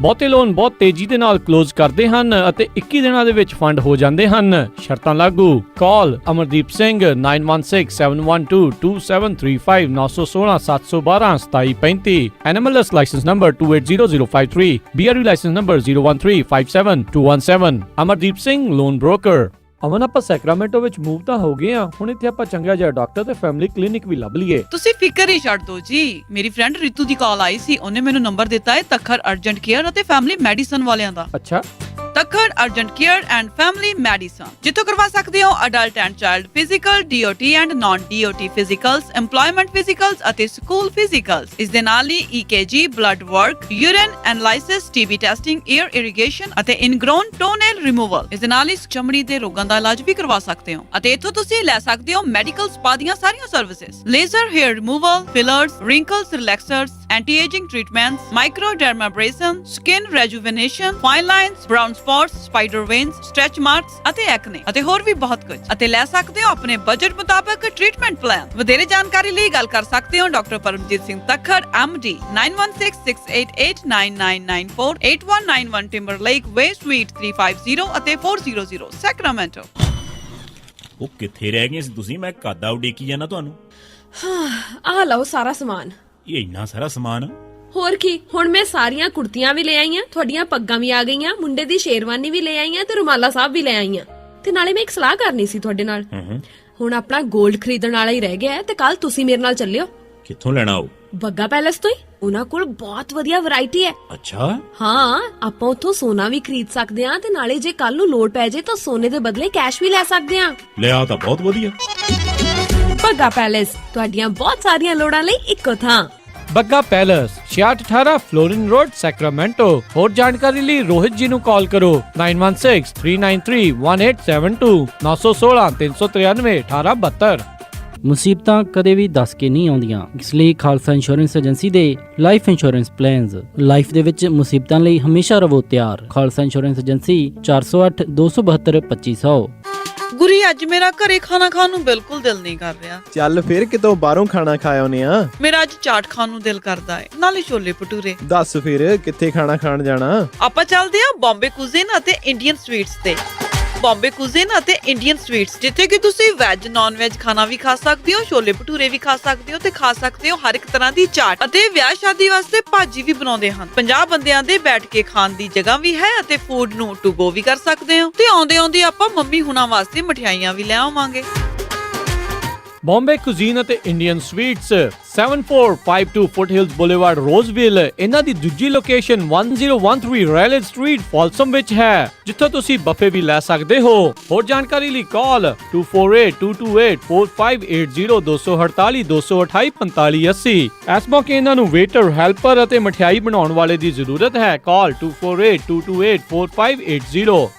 ਬਹੁਤੇ ਲੋਨ ਬਹੁਤ ਤੇਜ਼ੀ ਦੇ ਨਾਲ ਕਲੋਜ਼ ਕਰਦੇ ਹਨ ਅਤੇ 21 ਦਿਨਾਂ ਦੇ ਵਿੱਚ ਫੰਡ ਹੋ ਜਾਂਦੇ ਹਨ। ਸ਼ਰਤਾਂ ਲਾਗੂ। Call Amardeep Singh 9167122735 916 712 2735 NMLS license number 280053 BRU license number 01357217 Amardeep Singh loan broker. Aman ਆਪਾਂ ਸੈਕਰਾਮੈਂਟੋ ਵਿੱਚ ਮੂਵ ਤਾਂ ਹੋ ਗਏ ਆ, ਹੁਣ ਇੱਥੇ ਆਪਾਂ ਚੰਗਾ ਜਿਹਾ ਡਾਕਟਰ ਤੇ ਫੈਮਿਲੀ ਕਲੀਨਿਕ ਵੀ ਲੱਭ ਲਈਏ। ਤੁਸੀਂ ਫਿਕਰ ਹੀ ਛੱਡ ਦਿਓ ਜੀ। ਮੇਰੀ ਫਰੈਂਡ ਰਿਤੂ ਦੀ ਕਾਲ ਆਈ ਸੀ, ਉਹਨੇ ਮੈਨੂੰ ਨੰਬਰ ਦਿੱਤਾ ਹੈ ਤੱਖਰ ਅਰਜੈਂਟ ਕੇਅਰ ਅਤੇ ਫੈਮਿਲੀ ਮੈਡੀਸਨ ਵਾਲਿਆਂ ਦਾ। ਅੱਛਾ, Takhar urgent care and family medicine, ਜਿੱਥੋਂ ਕਰਵਾ ਸਕਦੇ ਹੋ adult and child physical, DOT and naan DOT ਫਿਜ਼ੀਕਲਸ, employment ਫਿਜ਼ੀਕਲਸ ਅਤੇ ਸਕੂਲ ਫਿਜ਼ੀਕਲਸ। ਇਸ ਦੇ ਨਾਲ ਹੀ EKG, blood work, urine analysis, TB testing, year irrigation ਅਤੇ ਇਨਗ੍ਰੋਨ ਟੋਨੇਲ ਰਿਮੂਵਲ। ਇਸ ਦੇ ਨਾਲ ਹੀ ਚਮੜੀ ਦੇ ਰੋਗਾਂ ਦਾ ਇਲਾਜ ਵੀ ਕਰਵਾ ਸਕਦੇ ਹੋ ਅਤੇ ਇੱਥੋਂ ਤੁਸੀਂ ਲੈ ਸਕਦੇ ਹੋ ਮੈਡੀਕਲ ਸਪਾ ਦੀਆਂ ਸਾਰੀਆਂ services, laser hair removal, fillers, wrinkles relaxers, anti ageing treatments, microdermabrasion, skin rejuvenation, fine lines, brown spots, spider veins, stretch marks ਅਤੇ ਐਕਨੇ ਅਤੇ ਹੋਰ ਵੀ ਬਹੁਤ ਕੁਝ। ਅਤੇ ਲੈ ਸਕਦੇ ਹੋ ਆਪਣੇ ਬਜਟ ਮੁਤਾਬਕ ਟ੍ਰੀਟਮੈਂਟ ਪਲਾਨ। ਵਧੇਰੇ ਜਾਣਕਾਰੀ ਲਈ ਗੱਲ ਕਰ ਸਕਦੇ ਹੋ ਡਾਕਟਰ ਪਰਮਜੀਤ ਸਿੰਘ ਤੱਖਰ MD 9166889994 8191 ਟਿੰਬਰਲੇਕ ਵੇ ਸਵੀਟ 350 ਅਤੇ 400 ਸੈਕਰਾਮੈਂਟੋ। ਉਹ ਕਿੱਥੇ ਰਹਿ ਗਏ ਸੀ ਤੁਸੀਂ? ਮੈਂ ਕਾਦਾ ਉਡੀਕੀ ਜਾਣਾ ਤੁਹਾਨੂੰ। ਆ ਲਓ ਸਾਰਾ ਸਮਾਨ। ਇਹ ਇੰਨਾ ਸਾਰਾ ਸਮਾਨ। ਹੋਰ ਕੀ, ਹੁਣ ਮੈਂ ਸਾਰੀਆਂ ਕੁੜਤੀਆਂ ਵੀ ਲੈ ਆਈਆਂ, ਤੁਹਾਡੀਆਂ ਪੱਗਾਂ ਵੀ ਆ ਗਈਆਂ, ਮੁੰਡੇ ਦੀ ਸ਼ੇਰਵਾਨੀ ਵੀ ਲੈ ਆਈਆਂ ਤੇ ਰੁਮਾਲਾ ਸਾਹਿਬ ਵੀ ਲੈ ਆਈਆਂ। ਤੇ ਨਾਲੇ ਮੈਂ ਇੱਕ ਸਲਾਹ ਕਰਨੀ ਸੀ ਤੁਹਾਡੇ ਨਾਲ। ਹੁਣ ਆਪਣਾ 골ਡ ਖਰੀਦਣ ਵਾਲਾ ਹੀ ਰਹਿ ਗਿਆ ਹੈ ਤੇ ਕੱਲ ਤੁਸੀਂ ਮੇਰੇ ਨਾਲ ਚੱਲਿਓ। ਕਿੱਥੋਂ ਲੈਣਾ ਉਹ? ਬੱਗਾ ਪੈਲੇਸ ਤੋਂ ਹੀ। ਉਹਨਾਂ ਕੋਲ ਬਹੁਤ ਵਧੀਆ ਵੈਰਾਈਟੀ ਹੈ। ਅੱਛਾ। ਹਾਂ, ਆਪਾਂ ਉੱਥੋਂ ਸੋਨਾ ਵੀ ਖਰੀਦ ਸਕਦੇ ਹਾਂ ਤੇ ਨਾਲੇ ਜੇ ਕੱਲ ਨੂੰ ਲੋੜ ਪੈ ਜੇ ਤਾਂ ਸੋਨੇ ਦੇ ਬਦਲੇ ਕੈਸ਼ ਵੀ ਲੈ ਸਕਦੇ ਹਾਂ। ਲਿਆ ਤਾਂ ਬਹੁਤ ਵਧੀਆ। ਬੱਗਾ ਪੈਲੇਸ, ਤੁਹਾਡੀਆਂ ਬਹੁਤ ਸਾਰੀਆਂ ਲੋੜਾਂ ਲਈ ਇੱਕੋ ਥਾਂ। Bagga Palace 6618 Florin Road Sacramento. ਹੋਰ ਜਾਣਕਾਰੀ ਲਈ ਰੋਹਿਤ ਜੀ ਨੂੰ ਕਾਲ ਕਰੋ 9163931872 916 393 1872। ਮੁਸੀਬਤਾਂ ਕਦੇ ਵੀ ਦੱਸ ਕੇ ਨਹੀਂ ਆਉਂਦੀਆਂ, ਇਸ ਲਈ ਖਾਲਸਾ ਇੰਸ਼ੋਰੈਂਸ ਏਜੰਸੀ ਦੇ ਲਾਈਫ ਇੰਸ਼ੋਰੈਂਸ ਪਲਾਨਸ ਲਾਈਫ ਦੇ ਵਿੱਚ ਮੁਸੀਬਤਾਂ ਲਈ ਹਮੇਸ਼ਾ ਰਹੋ ਤਿਆਰ। Khalsa insurance agency 408 272 2500। ਗੁਰੀ, ਅੱਜ ਮੇਰਾ ਘਰੇ ਖਾਣਾ ਖਾਣ ਨੂੰ ਬਿਲਕੁਲ ਦਿਲ ਨਹੀਂ ਕਰ ਰਿਹਾ। ਚੱਲ ਫਿਰ ਕਿਤੋਂ ਬਾਹਰੋਂ ਖਾਣਾ ਖਾ ਆਉਨੇ ਆ। ਮੇਰਾ ਅੱਜ ਚਾਟ ਖਾਣ ਨੂੰ ਦਿਲ ਕਰਦਾ ਹੈ, ਨਾਲੇ ਛੋਲੇ ਭਟੂਰੇ। ਦੱਸ ਫਿਰ ਕਿੱਥੇ ਖਾਣਾ ਖਾਣ ਜਾਣਾ? ਆਪਾਂ ਚੱਲਦੇ ਆ ਬੰਬੇ ਕੁਜ਼ੀਨ ਅਤੇ ਇੰਡੀਅਨ ਸਵੀਟਸ ਤੇ। ਬੰਬੇ ਕੁਜ਼ੀਨ ਅਤੇ ਇੰਡੀਅਨ ਸਵੀਟਸ, ਜਿੱਥੇ ਕਿ ਤੁਸੀਂ ਵੈਜ ਨਾਨ ਵੈਜ ਖਾਣਾ ਵੀ ਖਾ ਸਕਦੇ ਹੋ, ਛੋਲੇ ਭਟੂਰੇ ਵੀ ਖਾ ਸਕਦੇ ਹੋ ਤੇ ਖਾ ਸਕਦੇ ਹੋ ਹਰ ਇੱਕ ਤਰ੍ਹਾਂ ਦੀ ਚਾਟ। ਅਤੇ ਵਿਆਹ ਸ਼ਾਦੀ ਵਾਸਤੇ ਭਾਜੀ ਵੀ ਬਣਾਉਂਦੇ ਹਨ। 50 ਬੰਦਿਆਂ ਦੇ ਬੈਠ ਕੇ ਖਾਣ ਦੀ ਜਗ੍ਹਾ ਵੀ ਹੈ ਅਤੇ ਫੂਡ ਨੂੰ ਟੂ ਗੋ ਵੀ ਕਰ ਸਕਦੇ ਹੋ। ਤੇ ਆਉਂਦੇ ਆਉਂਦੇ ਆਪਾਂ ਮੰਮੀ ਹੁਣਾਂ ਵਾਸਤੇ ਮਠਿਆਈਆਂ ਵੀ ਲੈ ਆਵਾਂਗੇ। ਬੰਬੇ ਕੁਜ਼ੀਨ ਅਤੇ ਇੰਡੀਅਨ ਸਵੀਟਸ 7452 ਫੁੱਟਹਿਲਸ ਬੁਲੇਵਾਰਡ ਰੋਜ਼ਵਿਲ। ਇਹਨਾਂ ਦੀ ਦੂਜੀ ਲੋਕੇਸ਼ਨ 1013 ਰੈਲੇਜ ਸਟਰੀਟ ਫਾਲਸਮ ਵਿੱਚ ਹੈ, ਜਿੱਥੋਂ ਤੁਸੀਂ ਬੱਫੇ ਵੀ ਲੈ ਸਕਦੇ ਹੋ। ਹੋਰ ਜਾਣਕਾਰੀ ਲਈ ਕਾਲ 2482284580 248 228 4580। ਇਸ ਮੌਕੇ ਇਹਨਾਂ ਨੂੰ ਵੇਟਰ, ਹੈਲਪਰ ਅਤੇ ਮਠਿਆਈ ਬਣਾਉਣ ਵਾਲੇ ਦੀ ਜ਼ਰੂਰਤ ਹੈ। ਕਾਲ 2482284580।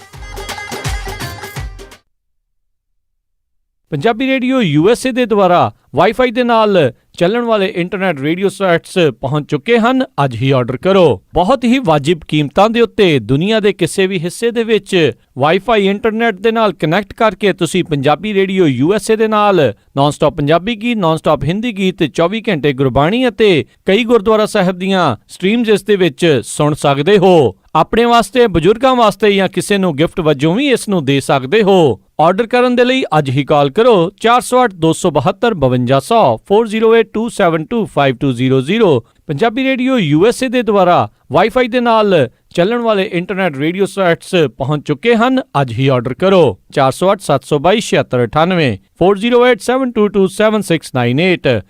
ਪੰਜਾਬੀ ਰੇਡੀਓ USA ਦੇ ਦੁਆਰਾ ਵਾਈਫਾਈ ਦੇ ਨਾਲ ਚੱਲਣ ਵਾਲੇ ਇੰਟਰਨੈਟ ਰੇਡੀਓ ਸੈਟਸ ਪਹੁੰਚ ਚੁੱਕੇ ਹਨ। ਅੱਜ ਹੀ ਆਰਡਰ ਕਰੋ। ਬਹੁਤ ਹੀ ਵਾਜਿਬ ਕੀਮਤਾਂ ਦੇ ਉੱਤੇ ਦੁਨੀਆ ਦੇ ਕਿਸੇ ਵੀ ਹਿੱਸੇ ਦੇ ਵਿੱਚ ਵਾਈਫਾਈ ਇੰਟਰਨੈਟ ਦੇ ਨਾਲ ਕਨੈਕਟ ਕਰਕੇ ਤੁਸੀਂ ਪੰਜਾਬੀ ਰੇਡੀਓ USA ਦੇ ਨਾਲ ਨਾਨ ਸਟਾਪ ਪੰਜਾਬੀ ਗੀਤ, ਨਾਨ ਸਟਾਪ ਹਿੰਦੀ ਗੀਤ, 24 ਘੰਟੇ ਗੁਰਬਾਣੀ ਅਤੇ ਕਈ ਗੁਰਦੁਆਰਾ ਸਾਹਿਬ ਦੀਆਂ ਸਟ੍ਰੀਮਸ ਇਸ ਦੇ ਵਿੱਚ ਸੁਣ ਸਕਦੇ ਹੋ। ਆਪਣੇ ਵਾਸਤੇ, ਬਜ਼ੁਰਗਾਂ ਵਾਸਤੇ ਜਾਂ ਕਿਸੇ ਨੂੰ ਗਿਫਟ ਵਜੋਂ ਵੀ ਇਸ ਨੂੰ ਦੇ ਸਕਦੇ ਹੋ। ਆਰਡਰ ਕਰਨ ਦੇ ਲਈ ਅੱਜ ਹੀ ਕਾਲ ਕਰੋ 408 272 5200 408 272 5200। ਪੰਜਾਬੀ ਰੇਡੀਓ USA ਦੇ ਦੁਆਰਾ ਵਾਈਫਾਈ ਦੇ ਨਾਲ ਚੱਲਣ ਵਾਲੇ ਇੰਟਰਨੈਟ ਰੇਡੀਓ ਸੈਟਸ ਪਹੁੰਚ ਚੁੱਕੇ ਹਨ। ਅੱਜ ਹੀ ਆਰਡਰ ਕਰੋ 408 722 7698 408 722 7698।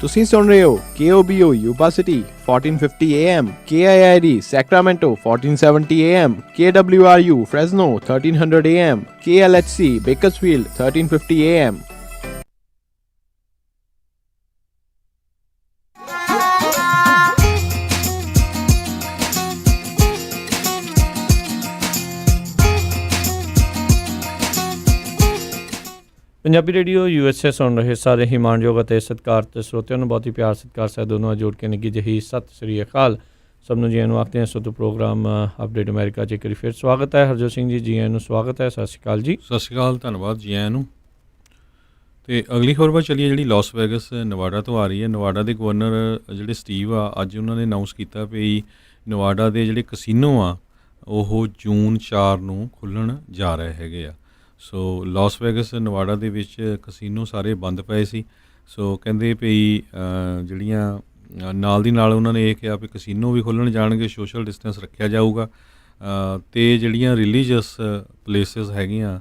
ਤੁਸੀਂ ਸੁਣ ਰਹੇ ਹੋ KOBO Yuba City 1450 AM, KIID Sacramento 1470 AM, KWRU Fresno 1300 AM, KLHC Bakersfield 1350 AM। Punjabi radio USA ਸੁਣ ਰਹੇ ਸਾਰੇ ਹੀ ਮਾਣਯੋਗ ਅਤੇ ਸਤਿਕਾਰਤ ਸਰੋਤਿਆਂ ਨੂੰ ਬਹੁਤ ਹੀ ਪਿਆਰ ਸਤਿਕਾਰ ਸਹਿਤ ਦੋਨੋਂ ਜੋੜ ਕੇ ਨਿੱਘੀ ਜਿਹੀ ਸਤਿ ਸ੍ਰੀ ਅਕਾਲ। ਸਭ ਨੂੰ ਜੀ ਆਇਆਂ ਨੂੰ ਆਖਦੇ ਹਾਂ। ਸੋ ਪ੍ਰੋਗਰਾਮ ਅਪਡੇਟ ਅਮਰੀਕਾ 'ਚ ਇੱਕ ਵਾਰੀ ਫਿਰ ਸਵਾਗਤ ਹੈ। ਹਰਜੋਤ ਸਿੰਘ ਜੀ, ਜੀ ਆਇਆਂ ਨੂੰ ਸਵਾਗਤ ਹੈ। ਸਤਿ ਸ਼੍ਰੀ ਅਕਾਲ ਜੀ। ਸਤਿ ਸ਼੍ਰੀ ਅਕਾਲ, ਧੰਨਵਾਦ ਜੀ ਆਇਆਂ ਨੂੰ। ਤੇ ਅਗਲੀ ਖਬਰ ਵੱਲ ਚੱਲੀਏ, ਜਿਹੜੀ ਲਾਸ ਵੈਗਸ ਨਵਾਡਾ ਤੋਂ ਆ ਰਹੀ ਹੈ। ਨਵਾਡਾ ਦੇ ਗਵਰਨਰ ਜਿਹੜੇ ਸਟੀਵ ਆ, ਅੱਜ ਉਹਨਾਂ ਨੇ ਅਨਾਊਂਸ ਕੀਤਾ ਵੀ ਨਵਾਡਾ ਦੇ ਜਿਹੜੇ ਕਸੀਨੋ ਆ ਉਹ ਜੂਨ 4 ਨੂੰ ਖੁੱਲ੍ਹਣ ਜਾ ਰਹੇ ਹੈਗੇ ਆ। ਸੋ ਲਾਸ ਵੈਗਸ ਨਵਾਡਾ ਦੇ ਵਿੱਚ ਕਸੀਨੋ ਸਾਰੇ ਬੰਦ ਪਏ ਸੀ। ਸੋ ਕਹਿੰਦੇ ਵੀ ਜਿਹੜੀਆਂ ਨਾਲ ਦੀ ਨਾਲ ਉਹਨਾਂ ਨੇ ਇਹ ਕਿਹਾ ਵੀ ਕਸੀਨੋ ਵੀ ਖੁੱਲ੍ਹਣ ਜਾਣਗੇ, ਸੋਸ਼ਲ ਡਿਸਟੈਂਸ ਰੱਖਿਆ ਜਾਊਗਾ, ਅਤੇ ਜਿਹੜੀਆਂ ਰਿਲੀਜੀਅਸ ਪਲੇਸਿਸ ਹੈਗੀਆਂ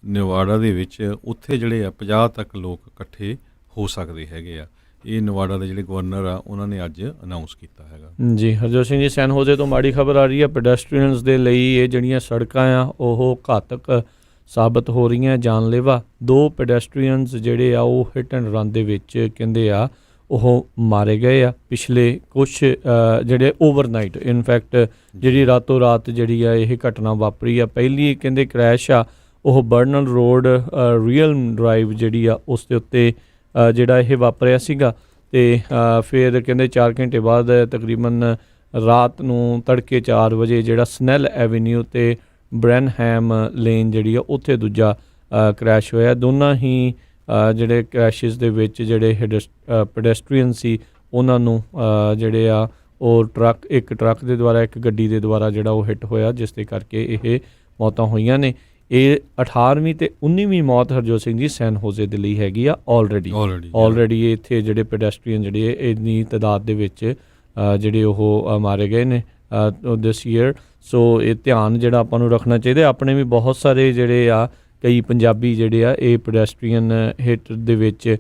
ਨਵਾਡਾ ਦੇ ਵਿੱਚ ਉੱਥੇ ਜਿਹੜੇ ਆ 50 ਤੱਕ ਲੋਕ ਇਕੱਠੇ ਹੋ ਸਕਦੇ ਹੈਗੇ ਆ। ਇਹ ਨਵਾਡਾ ਦੇ ਜਿਹੜੇ ਗਵਰਨਰ ਆ ਉਹਨਾਂ ਨੇ ਅੱਜ ਅਨਾਊਂਸ ਕੀਤਾ ਹੈਗਾ। ਜੀ ਹਰਜੋਤ ਸਿੰਘ ਜੀ, ਸੈਨ ਹੋਜ਼ੇ ਤੋਂ ਮਾੜੀ ਖਬਰ ਆ ਰਹੀ ਹੈ। ਪੈਡੈਸਟਰੀਅਨਸ ਦੇ ਲਈ ਇਹ ਜਿਹੜੀਆਂ ਸੜਕਾਂ ਆ ਉਹ ਘਾਤਕ ਸਾਬਤ ਹੋ ਰਹੀਆਂ, ਜਾਨਲੇਵਾ। 2 ਪੈਡੈਸਟਰੀਅਨਸ ਜਿਹੜੇ ਆ ਉਹ ਹਿੱਟ ਐਂਡ ਰਨ ਦੇ ਵਿੱਚ ਕਹਿੰਦੇ ਆ ਉਹ ਮਾਰੇ ਗਏ ਆ। ਪਿਛਲੇ ਕੁਛ ਜਿਹੜੇ ਓਵਰਨਾਈਟ, ਇਨਫੈਕਟ ਜਿਹੜੀ ਰਾਤੋਂ ਰਾਤ ਜਿਹੜੀ ਆ ਇਹ ਘਟਨਾ ਵਾਪਰੀ ਆ। ਪਹਿਲੀ ਕਹਿੰਦੇ ਕ੍ਰੈਸ਼ ਆ ਉਹ ਬਰਨਲ ਰੋਡ ਰੀਅਲ ਡਰਾਈਵ ਜਿਹੜੀ ਆ ਉਸ ਦੇ ਉੱਤੇ ਜਿਹੜਾ ਇਹ ਵਾਪਰਿਆ ਸੀਗਾ, ਅਤੇ ਫਿਰ ਕਹਿੰਦੇ 4 ਘੰਟੇ ਬਾਅਦ ਤਕਰੀਬਨ ਰਾਤ ਨੂੰ ਤੜਕੇ 4 ਵਜੇ ਜਿਹੜਾ ਸਨੈਲ ਐਵੀਨਿਊ ਅਤੇ ਬ੍ਰੈਨਹੈਮ ਲੇਨ ਜਿਹੜੀ ਆ ਉੱਥੇ ਦੂਜਾ ਕ੍ਰੈਸ਼ ਹੋਇਆ। ਦੋਨਾਂ ਹੀ ਜਿਹੜੇ ਕ੍ਰੈਸ਼ਿਸ ਦੇ ਵਿੱਚ ਜਿਹੜੇ ਪੈਡੈਸਟਰੀਅਨ ਸੀ ਉਹਨਾਂ ਨੂੰ ਜਿਹੜੇ ਆ ਉਹ ਇੱਕ ਟਰੱਕ ਦੇ ਦੁਆਰਾ, ਇੱਕ ਗੱਡੀ ਦੇ ਦੁਆਰਾ ਜਿਹੜਾ ਉਹ ਹਿੱਟ ਹੋਇਆ, ਜਿਸ ਦੇ ਕਰਕੇ ਇਹ ਮੌਤਾਂ ਹੋਈਆਂ ਨੇ। ਇਹ 18ਵੀਂ ਅਤੇ 19ਵੀਂ ਮੌਤ ਹਰਜੋਤ ਸਿੰਘ ਜੀ ਸੈਨ ਹੋਜ਼ੇ ਦੇ ਲਈ ਹੈਗੀ ਆ ਆਲਰੇਡੀ ਇੱਥੇ ਜਿਹੜੇ ਪੈਡੈਸਟਰੀਅਨ ਜਿਹੜੇ ਇੰਨੀ ਤਾਦਾਦ ਦੇ ਵਿੱਚ ਜਿਹੜੇ ਉਹ ਮਾਰੇ ਗਏ ਨੇ ਦਿਸ ਈਅਰ। ਸੋ ਇਹ ਧਿਆਨ ਜਿਹੜਾ ਆਪਾਂ ਨੂੰ ਰੱਖਣਾ ਚਾਹੀਦਾ। ਆਪਣੇ ਵੀ ਬਹੁਤ ਸਾਰੇ ਜਿਹੜੇ ਆ ਕਈ ਪੰਜਾਬੀ ਜਿਹੜੇ ਆ ਇਹ ਪੈਡੈਸਟਰੀਅਨ ਹਿੱਟ ਦੇ ਵਿੱਚ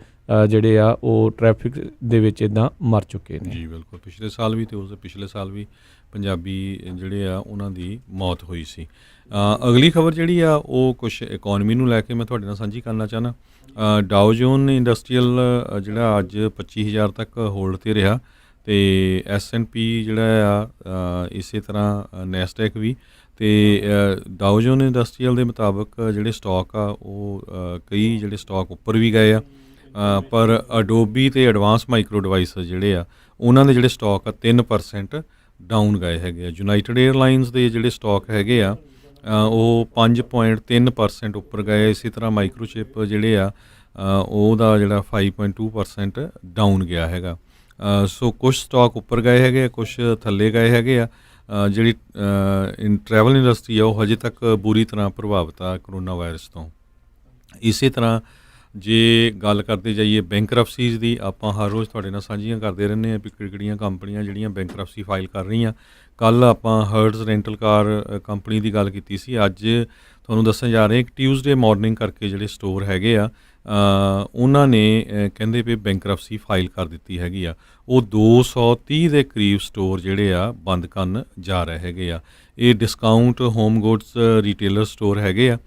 ਜਿਹੜੇ ਆ ਉਹ ਟ੍ਰੈਫਿਕ ਦੇ ਵਿੱਚ ਇੱਦਾਂ ਮਰ ਚੁੱਕੇ ਨੇ। ਜੀ ਬਿਲਕੁਲ, ਪਿਛਲੇ ਸਾਲ ਵੀ ਅਤੇ ਉਸ ਦੇ ਪਿਛਲੇ ਸਾਲ ਵੀ ਪੰਜਾਬੀ ਜਿਹੜੇ ਆ ਉਹਨਾਂ ਦੀ ਮੌਤ ਹੋਈ ਸੀ। ਅਗਲੀ ਖਬਰ ਜਿਹੜੀ ਆ ਉਹ ਕੁਛ ਇਕੋਨਮੀ ਨੂੰ ਲੈ ਕੇ ਮੈਂ ਤੁਹਾਡੇ ਨਾਲ ਸਾਂਝੀ ਕਰਨਾ ਚਾਹੁੰਦਾ। ਡਾਓ ਜੋਨ ਇੰਡਸਟਰੀਅਲ ਜਿਹੜਾ ਅੱਜ 25,000 ਤੱਕ ਹੋਲਡ 'ਤੇ ਰਿਹਾ, ਅਤੇ S&P ਜਿਹੜਾ ਆ ਇਸੇ ਤਰ੍ਹਾਂ ਨੈਸਡੈਕ ਵੀ। ਅਤੇ ਡਾਓ ਜੋਨ ਇੰਡਸਟਰੀਅਲ ਦੇ ਮੁਤਾਬਕ ਜਿਹੜੇ ਸਟਾਕ ਆ ਉਹ ਕਈ ਜਿਹੜੇ ਸਟਾਕ ਉੱਪਰ ਵੀ ਗਏ ਆ, ਪਰ ਅਡੋਬੀ ਅਤੇ ਐਡਵਾਂਸ ਮਾਈਕਰੋ ਡਿਵਾਈਸ ਜਿਹੜੇ ਆ ਉਹਨਾਂ ਦੇ ਜਿਹੜੇ ਸਟਾਕ ਆ 3% ਡਾਊਨ ਗਏ ਹੈਗੇ ਆ। ਯੂਨਾਈਟਿਡ ਏਅਰਲਾਈਨਸ ਦੇ ਜਿਹੜੇ ਸਟਾਕ ਹੈਗੇ ਆ ਉਹ 5.3% ਉੱਪਰ ਗਏ। ਇਸੇ ਤਰ੍ਹਾਂ ਮਾਈਕਰੋਚਿਪ ਜਿਹੜੇ ਆ ਉਹਦਾ ਜਿਹੜਾ 5.2% ਡਾਊਨ ਗਿਆ ਹੈਗਾ। ਸੋ ਕੁਛ ਸਟਾਕ ਉੱਪਰ ਗਏ ਹੈਗੇ ਆ, ਕੁਛ ਥੱਲੇ ਗਏ ਹੈਗੇ ਆ। ਜਿਹੜੀ ਟਰੈਵਲ ਇੰਡਸਟਰੀ ਆ ਉਹ ਹਜੇ ਤੱਕ ਬੁਰੀ ਤਰ੍ਹਾਂ ਪ੍ਰਭਾਵਿਤ ਆ ਕਰੋਨਾ ਵਾਇਰਸ ਤੋਂ। ਇਸੇ ਤਰ੍ਹਾਂ ਜੇ ਗੱਲ ਕਰਦੇ ਜਾਈਏ ਬੈਂਕਰਪਸੀਜ਼ ਦੀ, ਆਪਾਂ ਹਰ ਰੋਜ਼ ਤੁਹਾਡੇ ਨਾਲ ਸਾਂਝੀਆਂ ਕਰਦੇ ਰਹਿੰਦੇ ਹਾਂ ਵੀ ਕਿਹੜੀਆਂ ਕੰਪਨੀਆਂ ਜਿਹੜੀਆਂ ਬੈਂਕਰਪਸੀ ਫਾਈਲ ਕਰ ਰਹੀਆਂ। ਕੱਲ੍ਹ ਆਪਾਂ ਹਰਟਜ਼ ਰੈਂਟਲ ਕਾਰ ਕੰਪਨੀ ਦੀ ਗੱਲ ਕੀਤੀ ਸੀ। ਅੱਜ ਤੁਹਾਨੂੰ ਦੱਸਣ ਜਾ ਰਹੇ ਕਿ ਟਿਊਜ਼ਡੇ ਮਾਰਨਿੰਗ ਕਰਕੇ ਜਿਹੜੇ ਸਟੋਰ ਹੈਗੇ ਆ ਉਹਨਾਂ ਨੇ ਕਹਿੰਦੇ ਵੀ ਬੈਂਕਰਪਸੀ ਫਾਈਲ ਕਰ ਦਿੱਤੀ ਹੈਗੀ ਆ। ਉਹ 230 ਦੇ ਕਰੀਬ ਸਟੋਰ ਜਿਹੜੇ ਆ ਬੰਦ ਕਰਨ ਜਾ ਰਹੇ ਹੈਗੇ ਆ। ਇਹ ਡਿਸਕਾਊਂਟ ਹੋਮ ਗੁੱਡਸ ਰੀਟੇਲਰ ਸਟੋਰ ਹੈਗੇ ਆ।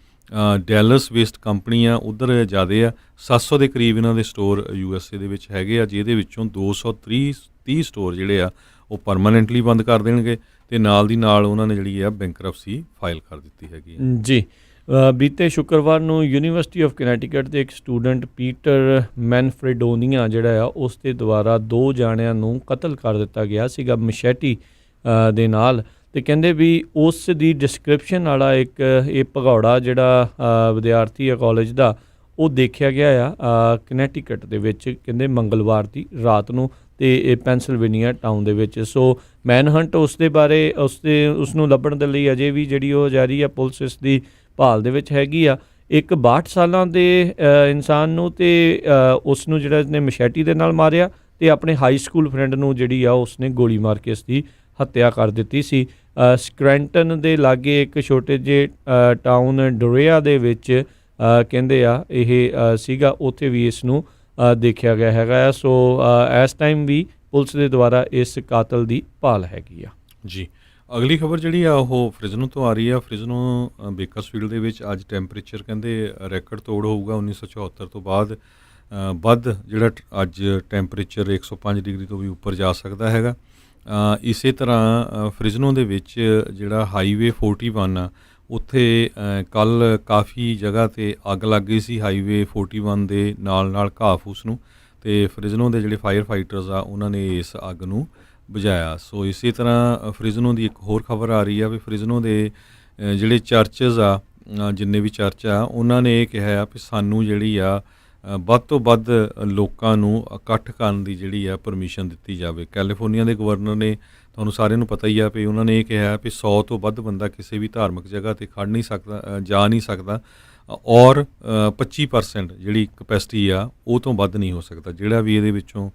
ਡੈਲਸ ਵੇਸਟ ਕੰਪਨੀ ਆ, ਉੱਧਰ ਜ਼ਿਆਦਾ ਆ, 700 ਦੇ ਕਰੀਬ ਇਹਨਾਂ ਦੇ ਸਟੋਰ USA ਦੇ ਵਿੱਚ ਹੈਗੇ ਆ, ਜਿਹਦੇ ਵਿੱਚੋਂ 230 ਸਟੋਰ ਜਿਹੜੇ ਆ ਉਹ ਪਰਮਾਨੈਂਟਲੀ ਬੰਦ ਕਰ ਦੇਣਗੇ, ਅਤੇ ਨਾਲ ਦੀ ਨਾਲ ਉਹਨਾਂ ਨੇ ਜਿਹੜੀ ਆ ਬੈਂਕਰਪਸੀ ਫਾਈਲ ਕਰ ਦਿੱਤੀ ਹੈਗੀ ਜੀ। ਬੀਤੇ ਸ਼ੁੱਕਰਵਾਰ ਨੂੰ ਯੂਨੀਵਰਸਿਟੀ ਆਫ ਕਨੈਟੀਕਟ ਦੇ ਇੱਕ ਸਟੂਡੈਂਟ ਪੀਟਰ ਮੈਨਫਰੇਡੋਨੀਆ ਜਿਹੜਾ ਆ ਉਸ ਦੇ ਦੁਆਰਾ 2 ਜਾਣਿਆਂ ਨੂੰ ਕਤਲ ਕਰ ਦਿੱਤਾ ਗਿਆ ਸੀਗਾ ਮਸ਼ੈਟੀ ਦੇ ਨਾਲ, ਅਤੇ ਕਹਿੰਦੇ ਵੀ ਉਸ ਦੀ ਡਿਸਕ੍ਰਿਪਸ਼ਨ ਵਾਲਾ ਇੱਕ ਇਹ ਭਗੌੜਾ ਜਿਹੜਾ ਵਿਦਿਆਰਥੀ ਆ ਕਾਲਜ ਦਾ ਉਹ ਦੇਖਿਆ ਗਿਆ ਆ ਕਨੈਟੀਕਟ ਦੇ ਵਿੱਚ, ਕਹਿੰਦੇ ਮੰਗਲਵਾਰ ਦੀ ਰਾਤ ਨੂੰ, ਅਤੇ ਇਹ ਪੈਂਸਿਲਵੇਨੀਆ ਟਾਊਨ ਦੇ ਵਿੱਚ। ਸੋ ਮੈਨਹੰਟ ਉਸ ਦੇ ਬਾਰੇ ਉਸ ਨੂੰ ਲੱਭਣ ਦੇ ਲਈ ਅਜੇ ਵੀ ਜਿਹੜੀ ਉਹ ਜਾਰੀ ਆ। ਪੁਲਿਸ ਇਸ ਦੀ ਭਾਲ ਦੇ ਵਿੱਚ ਹੈਗੀ ਆ। ਇੱਕ 62 ਸਾਲਾਂ ਦੇ ਇਨਸਾਨ ਨੂੰ ਅਤੇ ਉਸ ਨੂੰ ਜਿਹੜਾ ਇਸਨੇ ਮਸ਼ੈਟੀ ਦੇ ਨਾਲ ਮਾਰਿਆ, ਅਤੇ ਆਪਣੇ ਹਾਈ ਸਕੂਲ ਫਰੈਂਡ ਨੂੰ ਜਿਹੜੀ ਆ ਉਸਨੇ ਗੋਲੀ ਮਾਰ ਕੇ ਇਸ ਦੀ ਹੱਤਿਆ ਕਰ ਦਿੱਤੀ ਸੀ। ਸਕ੍ਰੈਂਟਨ ਦੇ ਲਾਗੇ ਇੱਕ ਛੋਟੇ ਜਿਹੇ ਟਾਊਨ ਡੋਰੀਆ ਦੇ ਵਿੱਚ ਕਹਿੰਦੇ ਆ ਇਹ ਸੀਗਾ, ਉੱਥੇ ਵੀ ਇਸ ਨੂੰ ਦੇਖਿਆ ਗਿਆ ਹੈਗਾ। ਸੋ ਇਸ ਟਾਈਮ ਵੀ ਪੁਲਿਸ ਦੇ ਦੁਆਰਾ ਇਸ ਕਾਤਲ ਦੀ ਭਾਲ ਹੈਗੀ ਆ ਜੀ। ਅਗਲੀ ਖਬਰ ਜਿਹੜੀ ਆ ਉਹ ਫ੍ਰਿਜ਼ਨੋ ਤੋਂ ਆ ਰਹੀ ਆ। ਫ੍ਰਿਜ਼ਨੋ ਬੇਕਰਸਫੀਲਡ ਦੇ ਵਿੱਚ ਅੱਜ ਟੈਂਪਰੇਚਰ ਕਹਿੰਦੇ ਰੈਕਡ ਤੋੜ ਹੋਊਗਾ। 1974 ਤੋਂ ਬਾਅਦ ਵੱਧ ਜਿਹੜਾ ਅੱਜ ਟੈਂਪਰੇਚਰ 105 ਡਿਗਰੀ ਤੋਂ ਵੀ ਉੱਪਰ ਜਾ ਸਕਦਾ ਹੈਗਾ। ਇਸੇ ਤਰ੍ਹਾਂ ਫ੍ਰਿਜ਼ਨੋ ਦੇ ਵਿੱਚ ਜਿਹੜਾ ਹਾਈਵੇ 41 ਆ ਉੱਥੇ ਕੱਲ੍ਹ ਕਾਫੀ ਜਗ੍ਹਾ 'ਤੇ ਅੱਗ ਲੱਗ ਗਈ ਸੀ ਹਾਈਵੇ 41 ਦੇ ਨਾਲ ਘਾਹ ਫੂਸ ਨੂੰ, ਅਤੇ ਫ੍ਰਿਜ਼ਨੋ ਦੇ ਜਿਹੜੇ ਫਾਇਰ ਫਾਈਟਰਸ ਆ ਉਹਨਾਂ ਨੇ ਇਸ ਅੱਗ ਨੂੰ ਬੁਝਾਇਆ। ਸੋ ਇਸੇ ਤਰ੍ਹਾਂ ਫ੍ਰਿਜ਼ਨੋ ਦੀ ਇੱਕ ਹੋਰ ਖਬਰ ਆ ਰਹੀ ਆ ਵੀ ਫ੍ਰਿਜ਼ਨੋ ਦੇ ਜਿਹੜੇ ਚਰਚਜ਼ ਆ, ਜਿੰਨੇ ਵੀ ਚਰਚ ਆ, ਉਹਨਾਂ ਨੇ ਇਹ ਕਿਹਾ ਆ ਵੀ ਸਾਨੂੰ ਜਿਹੜੀ ਆ ਵੱਧ ਤੋਂ ਵੱਧ ਲੋਕਾਂ ਨੂੰ ਇਕੱਠ ਕਰਨ ਦੀ ਜਿਹੜੀ ਆ ਪਰਮਿਸ਼ਨ ਦਿੱਤੀ ਜਾਵੇ। ਕੈਲੀਫੋਰਨੀਆ ਦੇ ਗਵਰਨਰ ਨੇ, ਤੁਹਾਨੂੰ ਸਾਰਿਆਂ ਨੂੰ ਪਤਾ ਹੀ ਆ ਵੀ ਉਹਨਾਂ ਨੇ ਇਹ ਕਿਹਾ ਵੀ 100 ਤੋਂ ਵੱਧ ਬੰਦਾ ਕਿਸੇ ਵੀ ਧਾਰਮਿਕ ਜਗ੍ਹਾ 'ਤੇ ਖੜ ਨਹੀਂ ਸਕਦਾ, ਜਾ ਨਹੀਂ ਸਕਦਾ, ਔਰ 25% ਜਿਹੜੀ ਕਪੈਸਿਟੀ ਆ ਉਹ ਤੋਂ ਵੱਧ ਨਹੀਂ ਹੋ ਸਕਦਾ। ਜਿਹੜਾ ਵੀ ਇਹਦੇ ਵਿੱਚੋਂ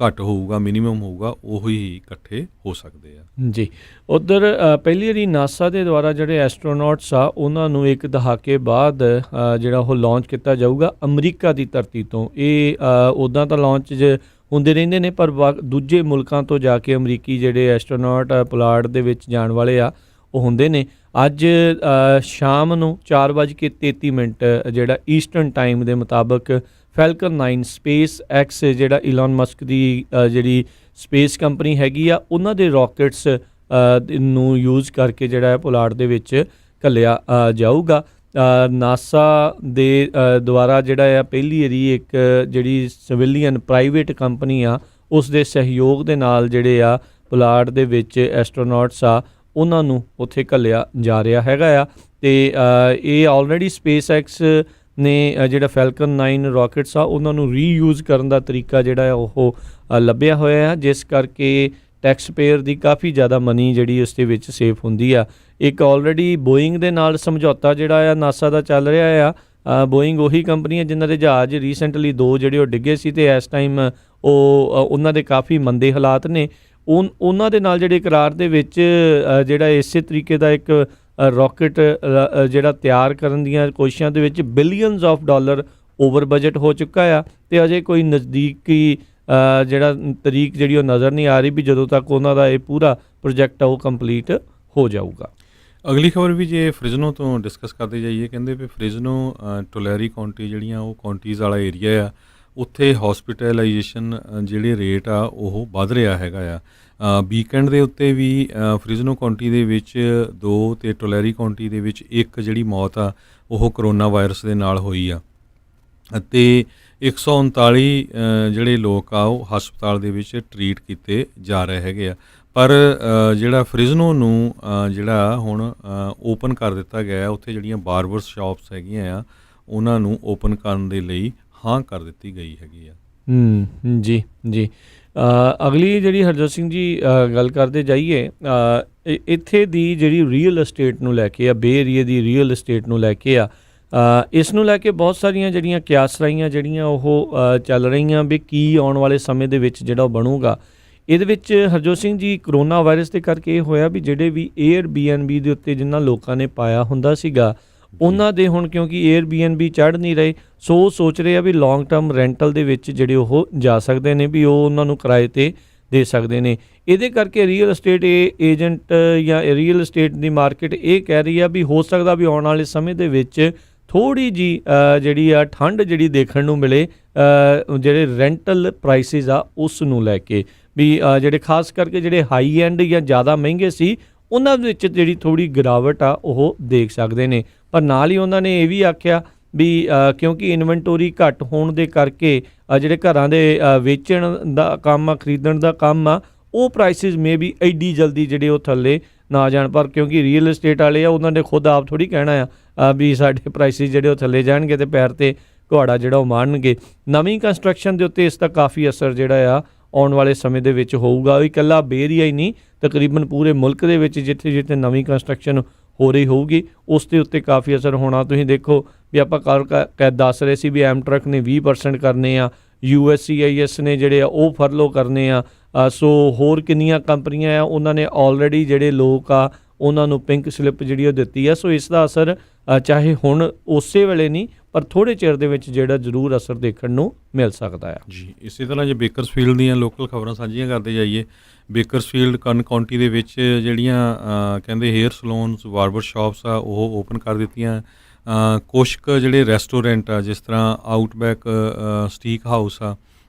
ਘੱਟ ਹੋਊਗਾ, ਮਿਨੀਮਮ ਹੋਊਗਾ, ਉਹੀ ਹੀ ਇਕੱਠੇ ਹੋ ਸਕਦੇ ਆ ਜੀ। ਉਧਰ ਪਹਿਲੀ ਵਾਰੀ ਨਾਸਾ ਦੇ ਦੁਆਰਾ ਜਿਹੜੇ ਐਸਟਰੋਨੌਟਸ ਆ ਉਹਨਾਂ ਨੂੰ ਇੱਕ ਦਹਾਕੇ ਬਾਅਦ ਜਿਹੜਾ ਉਹ ਲਾਂਚ ਕੀਤਾ ਜਾਊਗਾ ਅਮਰੀਕਾ ਦੀ ਧਰਤੀ ਤੋਂ। ਇਹ ਉੱਦਾਂ ਤਾਂ ਲਾਂਚ ਹੁੰਦੇ ਰਹਿੰਦੇ ਨੇ, ਪਰ ਦੂਜੇ ਮੁਲਕਾਂ ਤੋਂ ਜਾ ਕੇ ਅਮਰੀਕੀ ਜਿਹੜੇ ਐਸਟਰੋਨੌਟ ਪੁਲਾੜ ਦੇ ਵਿੱਚ ਜਾਣ ਵਾਲੇ ਆ ਉਹ ਹੁੰਦੇ ਨੇ। ਅੱਜ ਸ਼ਾਮ ਨੂੰ 4:33 ਜਿਹੜਾ ਈਸਟਰਨ ਟਾਈਮ ਦੇ ਮੁਤਾਬਕ ਫੈਲਕਨ 9 ਸਪੇਸ ਐਕਸ ਜਿਹੜਾ ਇਲਨ ਮਸਕ ਦੀ ਜਿਹੜੀ ਸਪੇਸ ਕੰਪਨੀ ਹੈਗੀ ਆ ਉਹਨਾਂ ਦੇ ਰਾਕਟਸ ਨੂੰ ਯੂਜ਼ ਕਰਕੇ ਜਿਹੜਾ ਪੁਲਾੜ ਦੇ ਵਿੱਚ ਘੱਲਿਆ ਜਾਊਗਾ। ਨਾਸਾ ਦੇ ਦੁਆਰਾ ਜਿਹੜਾ ਆ ਪਹਿਲੀ ਵਾਰੀ ਇੱਕ ਜਿਹੜੀ ਸਿਵਿਲੀਅਨ ਪ੍ਰਾਈਵੇਟ ਕੰਪਨੀ ਆ ਉਸ ਦੇ ਸਹਿਯੋਗ ਦੇ ਨਾਲ ਜਿਹੜੇ ਆ ਪੁਲਾੜ ਦੇ ਵਿੱਚ ਐਸਟਰੋਨੌਟਸ ਆ ਉਹਨਾਂ ਨੂੰ ਉੱਥੇ ਘੱਲਿਆ ਜਾ ਰਿਹਾ ਹੈਗਾ ਆ। ਅਤੇ ਇਹ ਆਲਰੇਡੀ ਸਪੇਸ ਐਕਸ ਨੇ ਜਿਹੜਾ ਫੈਲਕਨ 9 ਰਾਕਟਸ ਆ ਉਹਨਾਂ ਨੂੰ ਰੀਯੂਜ਼ ਕਰਨ ਦਾ ਤਰੀਕਾ ਜਿਹੜਾ ਆ ਉਹ ਲੱਭਿਆ ਹੋਇਆ ਆ, ਜਿਸ ਕਰਕੇ ਟੈਕਸ ਪੇਅਰ ਦੀ ਕਾਫੀ ਜ਼ਿਆਦਾ ਮਨੀ ਜਿਹੜੀ ਉਸ ਦੇ ਵਿੱਚ ਸੇਫ ਹੁੰਦੀ ਆ। ਇੱਕ ਆਲਰੇਡੀ ਬੋਇੰਗ ਦੇ ਨਾਲ ਸਮਝੌਤਾ ਜਿਹੜਾ ਆ ਨਾਸਾ ਦਾ ਚੱਲ ਰਿਹਾ ਆ। ਬੋਇੰਗ ਉਹੀ ਕੰਪਨੀ ਹੈ ਜਿਨ੍ਹਾਂ ਦੇ ਜਹਾਜ਼ ਰੀਸੈਂਟਲੀ 2 ਜਿਹੜੇ ਉਹ ਡਿੱਗੇ ਸੀ ਅਤੇ ਇਸ ਟਾਈਮ ਉਹਨਾਂ ਦੇ ਕਾਫੀ ਮੰਦੇ ਹਾਲਾਤ ਨੇ। ਉਹਨਾਂ ਦੇ ਨਾਲ ਜਿਹੜੇ ਇਕਰਾਰ ਦੇ ਵਿੱਚ ਜਿਹੜਾ ਇਸੇ ਤਰੀਕੇ ਦਾ ਇੱਕ ਰਾਕਟ ਜਿਹੜਾ ਤਿਆਰ ਕਰਨ ਦੀਆਂ ਕੋਸ਼ਿਸ਼ਾਂ ਦੇ ਵਿੱਚ billions of dollar over budget ਹੋ ਚੁੱਕਾ ਆ, ਅਤੇ ਅਜੇ ਕੋਈ ਨਜ਼ਦੀਕੀ ਜਿਹੜਾ ਤਰੀਕ ਜਿਹੜੀ ਉਹ ਨਜ਼ਰ ਨਹੀਂ ਆ ਰਹੀ ਵੀ ਜਦੋਂ ਤੱਕ ਉਹਨਾਂ ਦਾ ਇਹ ਪੂਰਾ ਪ੍ਰੋਜੈਕਟ ਆ ਉਹ ਕੰਪਲੀਟ ਹੋ ਜਾਊਗਾ। ਅਗਲੀ ਖਬਰ ਵੀ ਜੇ ਫ੍ਰਿਜ਼ਨੋ ਤੋਂ ਡਿਸਕਸ ਕਰਦੇ ਜਾਈਏ, ਕਹਿੰਦੇ ਵੀ ਫ੍ਰਿਜ਼ਨੋ ਟੋਲੈਰੀ ਕਾਉਂਟੀ ਜਿਹੜੀਆਂ ਉਹ ਕਾਉਂਟੀਜ਼ ਵਾਲਾ ਏਰੀਆ ਆ, ਉੱਥੇ ਹੌਸਪੀਟਲਾਈਜੇਸ਼ਨ ਜਿਹੜੇ ਰੇਟ ਆ ਉਹ ਵੱਧ ਰਿਹਾ ਹੈਗਾ ਆ। ਵੀਕਐਂਡ ਦੇ ਉੱਤੇ ਵੀ ਫ੍ਰਿਜ਼ਨੋ ਕਾਉਂਟੀ ਦੇ ਵਿੱਚ 2 ਅਤੇ ਟੋਲੈਰੀ ਕਾਉਂਟੀ ਦੇ ਵਿੱਚ 1 ਜਿਹੜੀ ਮੌਤ ਆ ਉਹ ਕਰੋਨਾ ਵਾਇਰਸ ਦੇ ਨਾਲ ਹੋਈ ਆ, ਅਤੇ 139 ਜਿਹੜੇ ਲੋਕ ਆ ਉਹ ਹਸਪਤਾਲ ਦੇ ਵਿੱਚ ਟਰੀਟ ਕੀਤੇ ਜਾ ਰਹੇ ਹੈਗੇ ਆ। ਪਰ ਜਿਹੜਾ ਫ੍ਰਿਜ਼ਨੋ ਨੂੰ ਜਿਹੜਾ ਹੁਣ ਓਪਨ ਕਰ ਦਿੱਤਾ ਗਿਆ, ਉੱਥੇ ਜਿਹੜੀਆਂ ਬਾਰਬਰਸ ਸ਼ਾਪਸ ਹੈਗੀਆਂ ਆ ਉਹਨਾਂ ਨੂੰ ਓਪਨ ਕਰਨ ਦੇ ਲਈ ਹਾਂ ਕਰ ਦਿੱਤੀ ਗਈ ਹੈਗੀ ਆ। ਜੀ ਜੀ। ਅਗਲੀ ਜਿਹੜੀ ਹਰਜੋਤ ਸਿੰਘ ਜੀ ਗੱਲ ਕਰਦੇ ਜਾਈਏ, ਇੱਥੇ ਦੀ ਜਿਹੜੀ ਰੀਅਲ ਅਸਟੇਟ ਨੂੰ ਲੈ ਕੇ ਆ, ਬੇ ਏਰੀਏ ਦੀ ਰੀਅਲ ਅਸਟੇਟ ਨੂੰ ਲੈ ਕੇ ਆ, ਇਸ ਨੂੰ ਲੈ ਕੇ ਬਹੁਤ ਸਾਰੀਆਂ ਜਿਹੜੀਆਂ ਕਿਆਸਰਾਈਆਂ ਜਿਹੜੀਆਂ ਉਹ ਚੱਲ ਰਹੀਆਂ ਵੀ ਕੀ ਆਉਣ ਵਾਲੇ ਸਮੇਂ ਦੇ ਵਿੱਚ ਜਿਹੜਾ ਉਹ ਬਣੂਗਾ। ਇਹਦੇ ਵਿੱਚ ਹਰਜੋਤ ਸਿੰਘ ਜੀ ਕਰੋਨਾ ਵਾਇਰਸ ਦੇ ਕਰਕੇ ਇਹ ਹੋਇਆ ਵੀ ਜਿਹੜੇ ਵੀ Airbnb ਦੇ ਉੱਤੇ ਜਿਨ੍ਹਾਂ ਲੋਕਾਂ ਨੇ ਪਾਇਆ ਹੁੰਦਾ ਸੀਗਾ ਉਹਨਾਂ ਦੇ ਹੁਣ ਕਿਉਂਕਿ Airbnb ਚੜ੍ਹ ਨਹੀਂ ਰਹੇ, ਸੋ ਸੋਚ ਰਹੇ ਆ ਵੀ ਲੌਂਗ ਟਰਮ ਰੈਂਟਲ ਦੇ ਵਿੱਚ ਜਿਹੜੇ ਉਹ ਜਾ ਸਕਦੇ ਨੇ, ਵੀ ਉਹ ਉਹਨਾਂ ਨੂੰ ਕਿਰਾਏ 'ਤੇ ਦੇ ਸਕਦੇ ਨੇ। ਇਹਦੇ ਕਰਕੇ ਰੀਅਲ ਅਸਟੇਟ ਏਜੰਟ ਜਾਂ ਰੀਅਲ ਅਸਟੇਟ ਦੀ ਮਾਰਕੀਟ ਇਹ ਕਹਿ ਰਹੀ ਆ ਵੀ ਹੋ ਸਕਦਾ ਵੀ ਆਉਣ ਵਾਲੇ ਸਮੇਂ ਦੇ ਵਿੱਚ ਥੋੜ੍ਹੀ ਜਿਹੀ ਜਿਹੜੀ ਆ ਠੰਡ ਜਿਹੜੀ ਦੇਖਣ ਨੂੰ ਮਿਲੇ ਜਿਹੜੇ ਰੈਂਟਲ ਪ੍ਰਾਈਸਿਸ ਆ ਉਸ ਨੂੰ ਲੈ ਕੇ, ਵੀ ਜਿਹੜੇ ਖਾਸ ਕਰਕੇ ਜਿਹੜੇ ਹਾਈ ਐਂਡ ਜਾਂ ਜ਼ਿਆਦਾ ਮਹਿੰਗੇ ਸੀ ਉਹਨਾਂ ਦੇ ਵਿੱਚ ਜਿਹੜੀ ਥੋੜ੍ਹੀ ਗਿਰਾਵਟ ਆ ਉਹ ਦੇਖ ਸਕਦੇ ਨੇ। ਪਰ ਨਾਲ ਹੀ ਉਹਨਾਂ ਨੇ ਇਹ ਵੀ ਆਖਿਆ ਵੀ ਕਿਉਂਕਿ ਇਨਵੈਂਟੋਰੀ ਘੱਟ ਹੋਣ ਦੇ ਕਰਕੇ ਜਿਹੜੇ ਘਰਾਂ ਦੇ ਵੇਚਣ ਦਾ ਕੰਮ ਆ, ਖਰੀਦਣ ਦਾ ਕੰਮ ਆ, ਉਹ ਪ੍ਰਾਈਸਿਸ ਮੇ ਵੀ ਐਡੀ ਜਲਦੀ ਜਿਹੜੇ ਉਹ ਥੱਲੇ ਨਾ ਜਾਣ। ਪਰ ਕਿਉਂਕਿ ਰੀਅਲ ਅਸਟੇਟ ਵਾਲੇ ਆ ਉਹਨਾਂ ਨੇ ਖੁਦ ਆਪ ਥੋੜ੍ਹੀ ਕਹਿਣਾ ਆ ਵੀ ਸਾਡੇ ਪ੍ਰਾਈਸਿਸ ਜਿਹੜੇ ਉਹ ਥੱਲੇ ਜਾਣਗੇ ਅਤੇ ਪੈਰ 'ਤੇ ਕੁਹਾੜਾ ਜਿਹੜਾ ਉਹ ਮਾਰਨਗੇ। ਨਵੀਂ ਕੰਸਟਰਕਸ਼ਨ ਦੇ ਉੱਤੇ ਇਸ ਦਾ ਕਾਫੀ ਅਸਰ ਜਿਹੜਾ ਆ ਆਉਣ ਵਾਲੇ ਸਮੇਂ ਦੇ ਵਿੱਚ ਹੋਊਗਾ। ਉਹ ਇਕੱਲਾ ਬੇ ਏਰੀਆ ਹੀ ਨਹੀਂ, ਤਕਰੀਬਨ ਪੂਰੇ ਮੁਲਕ ਦੇ ਵਿੱਚ ਜਿੱਥੇ ਜਿੱਥੇ ਨਵੀਂ ਕੰਸਟਰਕਸ਼ਨ ਹੋ ਰਹੀ ਹੋਊਗੀ ਉਸ ਦੇ ਉੱਤੇ ਕਾਫੀ ਅਸਰ ਹੋਣਾ। ਤੁਸੀਂ ਦੇਖੋ ਵੀ ਆਪਾਂ ਕੱਲ੍ਹ ਦੱਸ ਰਹੇ ਸੀ ਵੀ ਐਮਟਰਕ ਨੇ 20% ਕਰਨੇ ਆ, USCIS ਨੇ ਜਿਹੜੇ ਆ ਉਹ ਫਰਲੋ ਕਰਨੇ ਆ, ਸੋ ਹੋਰ ਕਿੰਨੀਆਂ ਕੰਪਨੀਆਂ ਆ ਉਹਨਾਂ ਨੇ ਆਲਰੇਡੀ ਜਿਹੜੇ ਲੋਕ ਆ ਉਹਨਾਂ ਨੂੰ ਪਿੰਕ ਸਲਿੱਪ ਜਿਹੜੀ ਉਹ ਦਿੱਤੀ ਆ। ਸੋ ਇਸ ਦਾ ਅਸਰ ਚਾਹੇ ਹੁਣ ਉਸੇ ਵੇਲੇ ਨਹੀਂ ਪਰ ਥੋੜ੍ਹੇ ਚਿਰ ਦੇ ਵਿੱਚ ਜਿਹੜਾ ਜ਼ਰੂਰ ਅਸਰ ਦੇਖਣ ਨੂੰ ਮਿਲ ਸਕਦਾ ਆ। ਜੀ, ਇਸੇ ਤਰ੍ਹਾਂ ਜੇ ਬੇਕਰਸਫੀਲਡ ਦੀਆਂ ਲੋਕਲ ਖਬਰਾਂ ਸਾਂਝੀਆਂ ਕਰਦੇ ਜਾਈਏ, ਬੇਕਰਸਫੀਲਡ ਕਾਉਂਟੀ ਦੇ ਵਿੱਚ ਜਿਹੜੀਆਂ ਕਹਿੰਦੇ ਹੇਅਰ ਸਲੂਨਸ, ਬਾਰਬਰ ਸ਼ਾਪਸ ਆ ਉਹ ਓਪਨ ਕਰ ਦਿੱਤੀਆਂ। ਕੁਛ ਕੁ ਜਿਹੜੇ ਰੈਸਟੋਰੈਂਟ ਆ ਜਿਸ ਤਰ੍ਹਾਂ ਆਊਟਬੈਕ ਸਟੀਕ ਹਾਊਸ ਆ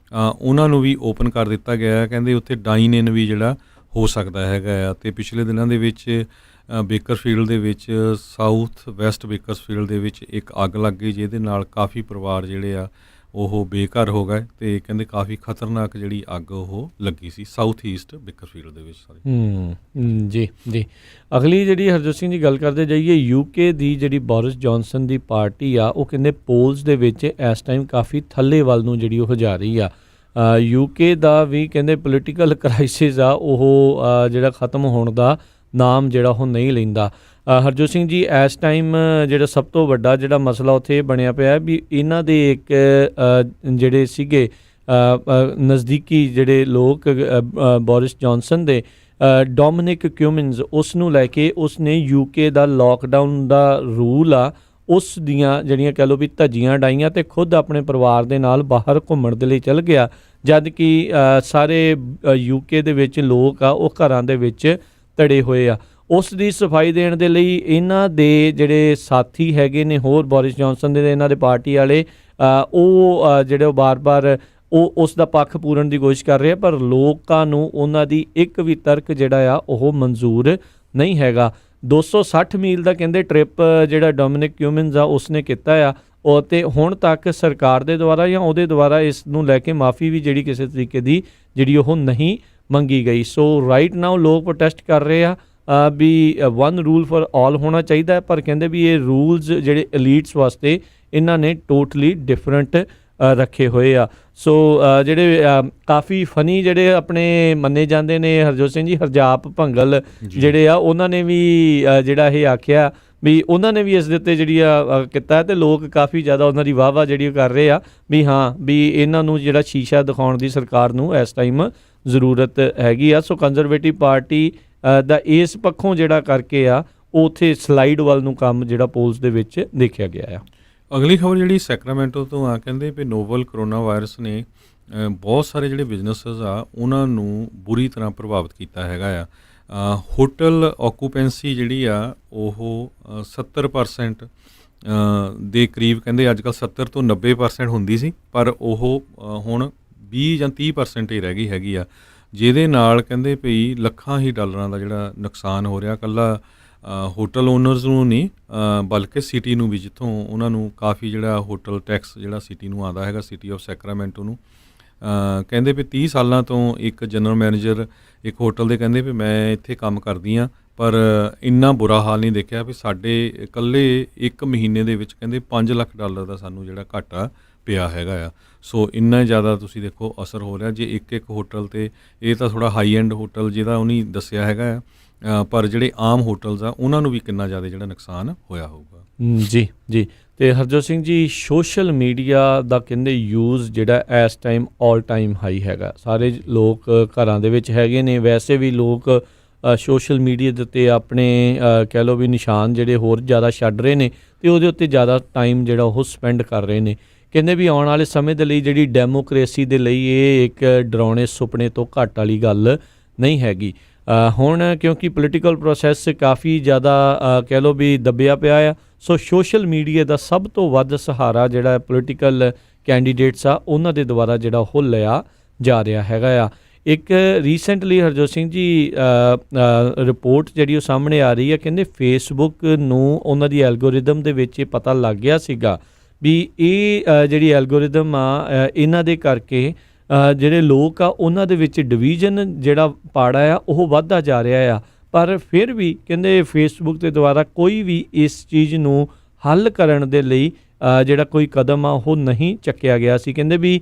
ਉਹਨਾਂ ਨੂੰ ਵੀ ਓਪਨ ਕਰ ਦਿੱਤਾ ਗਿਆ। ਕਹਿੰਦੇ ਉੱਥੇ ਡਾਈਨ ਇਨ ਵੀ ਜਿਹੜਾ ਹੋ ਸਕਦਾ ਹੈਗਾ ਆ। ਅਤੇ ਪਿਛਲੇ ਦਿਨਾਂ ਦੇ ਵਿੱਚ ਬੇਕਰਫੀਲਡ ਦੇ ਵਿੱਚ ਸਾਊਥ ਵੈਸਟ ਬੇਕਰਸਫੀਲਡ ਦੇ ਵਿੱਚ ਇੱਕ ਅੱਗ ਲੱਗ ਗਈ ਜਿਹਦੇ ਨਾਲ ਕਾਫੀ ਪਰਿਵਾਰ ਜਿਹੜੇ ਆ ਉਹ ਬੇਘਰ ਹੋ ਗਏ ਤੇ ਕਹਿੰਦੇ ਕਾਫੀ ਖਤਰਨਾਕ ਜਿਹੜੀ ਅੱਗ ਉਹ ਲੱਗੀ ਸੀ ਸਾਊਥ ਈਸਟ ਬੇਕਰਫੀਲਡ ਦੇ ਵਿੱਚ ਸਾਰੀ। ਜੀ ਜੀ। ਅਗਲੀ ਜਿਹੜੀ ਹਰਜੋਤ ਸਿੰਘ ਜੀ ਗੱਲ ਕਰਦੇ ਜਾਈਏ, ਯੂਕੇ ਦੀ ਜਿਹੜੀ ਬੋਰਿਸ ਜੌਨਸਨ ਦੀ ਪਾਰਟੀ ਆ ਉਹ ਕਹਿੰਦੇ ਪੋਲਸ ਦੇ ਵਿੱਚ ਇਸ ਟਾਈਮ ਕਾਫੀ ਥੱਲੇ ਵੱਲ ਨੂੰ ਜਿਹੜੀ ਉਹ ਜਾ ਰਹੀ ਆ। ਯੂਕੇ ਦਾ ਵੀ ਕਹਿੰਦੇ ਪੋਲੀਟੀਕਲ ਕ੍ਰਾਈਸਿਸ ਆ ਉਹ ਜਿਹੜਾ ਖਤਮ ਹੋਣ ਦਾ ਨਾਮ ਜਿਹੜਾ ਉਹ ਨਹੀਂ ਲੈਂਦਾ। ਹਰਜੋਤ ਸਿੰਘ ਜੀ, ਇਸ ਟਾਈਮ ਜਿਹੜਾ ਸਭ ਤੋਂ ਵੱਡਾ ਜਿਹੜਾ ਮਸਲਾ ਉੱਥੇ ਬਣਿਆ ਪਿਆ ਵੀ ਇਹਨਾਂ ਦੇ ਇੱਕ ਜਿਹੜੇ ਸੀਗੇ ਨਜ਼ਦੀਕੀ ਜਿਹੜੇ ਲੋਕ ਬੋਰਿਸ ਜੌਨਸਨ ਦੇ, ਡੋਮਿਨਿਕ ਕਿਊਮਿਨਸ, ਉਸ ਨੂੰ ਲੈ ਕੇ ਉਸਨੇ ਯੂਕੇ ਦਾ ਲੋਕਡਾਊਨ ਦਾ ਰੂਲ ਆ ਉਸ ਦੀਆਂ ਜਿਹੜੀਆਂ ਕਹਿ ਲਓ ਵੀ ਧੱਜੀਆਂ ਡਾਈਆਂ ਤੇ ਖੁਦ ਆਪਣੇ ਪਰਿਵਾਰ ਦੇ ਨਾਲ ਬਾਹਰ ਘੁੰਮਣ ਦੇ ਲਈ ਚਲ ਗਿਆ, ਜਦ ਕਿ ਸਾਰੇ ਯੂਕੇ ਦੇ ਵਿੱਚ ਲੋਕ ਆ ਉਹ ਘਰਾਂ ਦੇ ਵਿੱਚ ਧੜੇ ਹੋਏ ਆ। ਉਸ ਦੀ ਸਫਾਈ ਦੇਣ ਦੇ ਲਈ ਇਹਨਾਂ ਦੇ ਜਿਹੜੇ ਸਾਥੀ ਹੈਗੇ ਨੇ ਹੋਰ ਬੋਰਿਸ ਜੌਨਸਨ ਦੇ, ਇਹਨਾਂ ਦੇ ਪਾਰਟੀ ਵਾਲੇ, ਉਹ ਜਿਹੜੇ ਬਾਰ-ਬਾਰ ਉਹ ਉਸ ਦਾ ਪੱਖ ਪੂਰਨ ਦੀ ਕੋਸ਼ਿਸ਼ ਕਰ ਰਹੇ ਆ, ਪਰ ਲੋਕਾਂ ਨੂੰ ਉਹਨਾਂ ਦੀ ਇੱਕ ਵੀ ਤਰਕ ਜਿਹੜਾ ਆ ਉਹ ਮਨਜ਼ੂਰ ਨਹੀਂ ਹੈਗਾ। 260 ਮੀਲ ਦਾ ਕਹਿੰਦੇ ਟ੍ਰਿਪ ਜਿਹੜਾ ਡੋਮਿਨਿਕ ਕਿਊਮਿਨਸ ਆ ਉਸਨੇ ਕੀਤਾ ਆ, ਉਹ ਤੇ ਹੁਣ ਤੱਕ ਸਰਕਾਰ ਦੇ ਦੁਆਰਾ ਜਾਂ ਉਹਦੇ ਦੁਆਰਾ ਇਸ ਨੂੰ ਲੈ ਕੇ ਮਾਫੀ ਵੀ ਜਿਹੜੀ ਕਿਸੇ ਤਰੀਕੇ ਦੀ ਜਿਹੜੀ ਉਹ ਨਹੀਂ ਮੰਗੀ ਗਈ। ਸੋ ਰਾਈਟ ਨਾਓ ਲੋਕ ਪ੍ਰੋਟੈਸਟ ਕਰ ਰਹੇ ਆ ਵੀ ਵਨ ਰੂਲ ਫॉर ਆਲ ਹੋਣਾ ਚਾਹੀਦਾ ਹੈ, ਪਰ ਕਹਿੰਦੇ ਵੀ ਇਹ ਰੂਲਸ ਜਿਹੜੇ ਐਲੀਟਸ ਵਾਸਤੇ ਇਹਨਾਂ ਨੇ ਟੋਟਲੀ ਡਿਫਰੈਂਟ ਰੱਖੇ ਹੋਏ ਆ। ਸੋ ਜਿਹੜੇ ਕਾਫੀ ਫਨੀ ਜਿਹੜੇ ਆਪਣੇ ਮੰਨੇ ਜਾਂਦੇ ਨੇ ਹਰਜੋਤ ਸਿੰਘ ਜੀ, ਹਰਜਾਪ ਭੰਗਲ ਜਿਹੜੇ ਆ ਉਹਨਾਂ ਨੇ ਵੀ ਜਿਹੜਾ ਇਹ ਆਖਿਆ ਵੀ ਉਹਨਾਂ ਨੇ ਵੀ ਇਸ ਦੇ ਉੱਤੇ ਜਿਹੜੀ ਆ ਕੀਤਾ ਤੇ ਲੋਕ ਕਾਫੀ ਜ਼ਿਆਦਾ ਉਹਨਾਂ ਦੀ ਵਾਹ ਜਿਹੜੀ ਕਰ ਰਹੇ ਆ ਵੀ ਹਾਂ ਵੀ ਇਹਨਾਂ ਨੂੰ ਜਿਹੜਾ ਸ਼ੀਸ਼ਾ ਦਿਖਾਉਣ ਦੀ ਸਰਕਾਰ ਨੂੰ ਇਸ ਟਾਈਮ ਜ਼ਰੂਰਤ ਹੈਗੀ ਆ। ਸੋ ਕੰਜ਼ਰਵੇਟਿਵ ਪਾਰਟੀ ਦਾ ਇਸ ਪੱਖੋਂ ਜਿਹੜਾ ਕਰਕੇ ਆ ਉਹ ਉੱਥੇ ਸਲਾਈਡ ਵੱਲ ਨੂੰ ਕੰਮ ਜਿਹੜਾ ਪੋਲਸ ਦੇ ਵਿੱਚ ਦੇਖਿਆ ਗਿਆ ਆ। ਅਗਲੀ ਖਬਰ ਜਿਹੜੀ ਸੈਕਰਾਮੈਂਟੋ ਤੋਂ ਆ, ਕਹਿੰਦੇ ਵੀ ਨੋਵਲ ਕਰੋਨਾ ਵਾਇਰਸ ਨੇ ਬਹੁਤ ਸਾਰੇ ਜਿਹੜੇ ਬਿਜ਼ਨੈਸਿਸ ਆ ਉਹਨਾਂ ਨੂੰ ਬੁਰੀ ਤਰ੍ਹਾਂ ਪ੍ਰਭਾਵਿਤ ਕੀਤਾ ਹੈਗਾ ਆ। ਹੋਟਲ ਆਕੂਪੈਂਸੀ ਜਿਹੜੀ ਆ ਉਹ 70% ਦੇ ਕਰੀਬ ਕਹਿੰਦੇ ਅੱਜ ਕੱਲ੍ਹ 70 ਤੋਂ 90% ਹੁੰਦੀ ਸੀ, ਪਰ ਉਹ ਹੁਣ 20 ਜਾਂ 30% ਹੀ ਰਹਿ ਗਈ ਹੈਗੀ ਆ, ਜਿਹਦੇ ਨਾਲ ਕਹਿੰਦੇ ਭਈ ਲੱਖਾਂ ਹੀ ਡਾਲਰਾਂ ਦਾ ਜਿਹੜਾ ਨੁਕਸਾਨ ਹੋ ਰਿਹਾ। ਇਕੱਲਾ ਹੋਟਲ ਓਨਰਸ ਨੂੰ ਨਹੀਂ ਬਲਕਿ ਸਿਟੀ ਨੂੰ ਵੀ, ਜਿੱਥੋਂ ਉਹਨਾਂ ਨੂੰ ਕਾਫੀ ਜਿਹੜਾ ਹੋਟਲ ਟੈਕਸ ਜਿਹੜਾ ਸਿਟੀ ਨੂੰ ਆਉਂਦਾ ਹੈਗਾ, ਸਿਟੀ ਆਫ ਸੈਕਰਾਮੈਂਟੋ ਨੂੰ। ਕਹਿੰਦੇ ਵੀ 30 ਸਾਲਾਂ ਤੋਂ ਇੱਕ ਜਨਰਲ ਮੈਨੇਜਰ ਇੱਕ ਹੋਟਲ ਦੇ ਕਹਿੰਦੇ ਵੀ ਮੈਂ ਇੱਥੇ ਕੰਮ ਕਰਦੀ ਹਾਂ, ਪਰ ਇੰਨਾ ਬੁਰਾ ਹਾਲ ਨਹੀਂ ਦੇਖਿਆ ਵੀ ਸਾਡੇ ਇਕੱਲੇ ਇੱਕ ਮਹੀਨੇ ਦੇ ਵਿੱਚ ਕਹਿੰਦੇ $5 ਲੱਖ ਦਾ ਸਾਨੂੰ ਜਿਹੜਾ ਘਾਟਾ ਪਿਆ ਹੈਗਾ ਆ। ਸੋ ਇੰਨਾ ਜ਼ਿਆਦਾ ਤੁਸੀਂ ਦੇਖੋ ਅਸਰ ਹੋ ਰਿਹਾ ਜੇ ਇੱਕ ਹੋਟਲ 'ਤੇ। ਇਹ ਤਾਂ ਥੋੜ੍ਹਾ ਹਾਈ ਐਂਡ ਹੋਟਲ ਜਿਹਦਾ ਉਹਨੇ ਦੱਸਿਆ ਹੈਗਾ ਆ, ਪਰ ਜਿਹੜੇ ਆਮ ਹੋਟਲਸ ਆ ਉਹਨਾਂ ਨੂੰ ਵੀ ਕਿੰਨਾ ਜ਼ਿਆਦਾ ਜਿਹੜਾ ਨੁਕਸਾਨ ਹੋਇਆ ਹੋਊਗਾ। ਜੀ ਜੀ। ਤੇ ਹਰਜੋਤ ਸਿੰਘ ਜੀ, ਸੋਸ਼ਲ ਮੀਡੀਆ ਦਾ ਕਹਿੰਦੇ ਯੂਜ਼ ਜਿਹੜਾ ਇਸ ਟਾਈਮ ਆਲ ਟਾਈਮ ਹਾਈ ਹੈਗਾ। ਸਾਰੇ ਲੋਕ ਘਰਾਂ ਦੇ ਵਿੱਚ ਹੈਗੇ ਨੇ, ਵੈਸੇ ਵੀ ਲੋਕ ਸੋਸ਼ਲ ਮੀਡੀਆ ਦੇ ਉੱਤੇ ਆਪਣੇ ਕਹਿ ਲਓ ਵੀ ਨਿਸ਼ਾਨ ਜਿਹੜੇ ਹੋਰ ਜ਼ਿਆਦਾ ਛੱਡ ਰਹੇ ਨੇ ਅਤੇ ਉਹਦੇ ਉੱਤੇ ਜ਼ਿਆਦਾ ਟਾਈਮ ਜਿਹੜਾ ਉਹ ਸਪੈਂਡ ਕਰ ਰਹੇ ਨੇ। ਕਹਿੰਦੇ ਵੀ ਆਉਣ ਵਾਲੇ ਸਮੇਂ ਦੇ ਲਈ ਜਿਹੜੀ ਡੈਮੋਕ੍ਰੇਸੀ ਦੇ ਲਈ ਇਹ ਇੱਕ ਡਰਾਉਣੇ ਸੁਪਨੇ ਤੋਂ ਘੱਟ ਵਾਲੀ ਗੱਲ ਨਹੀਂ ਹੈਗੀ। ਹੁਣ ਕਿਉਂਕਿ ਪੋਲੀਟੀਕਲ ਪ੍ਰੋਸੈਸ ਕਾਫੀ ਜ਼ਿਆਦਾ ਕਹਿ ਲਓ ਵੀ ਦੱਬਿਆ ਪਿਆ ਆ, ਸੋ ਸੋਸ਼ਲ ਮੀਡੀਆ ਦਾ ਸਭ ਤੋਂ ਵੱਧ ਸਹਾਰਾ ਜਿਹੜਾ ਪੋਲੀਟੀਕਲ ਕੈਂਡੀਡੇਟਸ ਆ ਉਹਨਾਂ ਦੇ ਦੁਆਰਾ ਜਿਹੜਾ ਉਹ ਲਿਆ ਜਾ ਰਿਹਾ ਹੈਗਾ ਆ। ਇੱਕ ਰੀਸੈਂਟਲੀ ਹਰਜੋਤ ਸਿੰਘ ਜੀ ਰਿਪੋਰਟ ਜਿਹੜੀ ਉਹ ਸਾਹਮਣੇ ਆ ਰਹੀ ਹੈ, ਕਹਿੰਦੇ ਫੇਸਬੁੱਕ ਨੂੰ ਉਹਨਾਂ ਦੀ ਐਲਗੋਰਿਦਮ ਦੇ ਵਿੱਚ ਇਹ ਪਤਾ ਲੱਗ ਗਿਆ ਸੀਗਾ ਵੀ ਇਹ ਜਿਹੜੀ ਐਲਗੋਰਿਦਮ ਆ ਇਹਨਾਂ ਦੇ ਕਰਕੇ ਜਿਹੜੇ ਲੋਕ ਆ ਉਹਨਾਂ ਦੇ ਵਿੱਚ ਡਿਵੀਜ਼ਨ ਜਿਹੜਾ ਪਾੜਾ ਆ ਉਹ ਵੱਧਦਾ ਜਾ ਰਿਹਾ ਆ। ਪਰ ਫਿਰ ਵੀ ਕਹਿੰਦੇ ਫੇਸਬੁੱਕ ਦੇ ਦੁਆਰਾ ਕੋਈ ਵੀ ਇਸ ਚੀਜ਼ ਨੂੰ ਹੱਲ ਕਰਨ ਦੇ ਲਈ ਜਿਹੜਾ ਕੋਈ ਕਦਮ ਆ ਉਹ ਨਹੀਂ ਚੱਕਿਆ ਗਿਆ ਸੀ। ਕਹਿੰਦੇ ਵੀ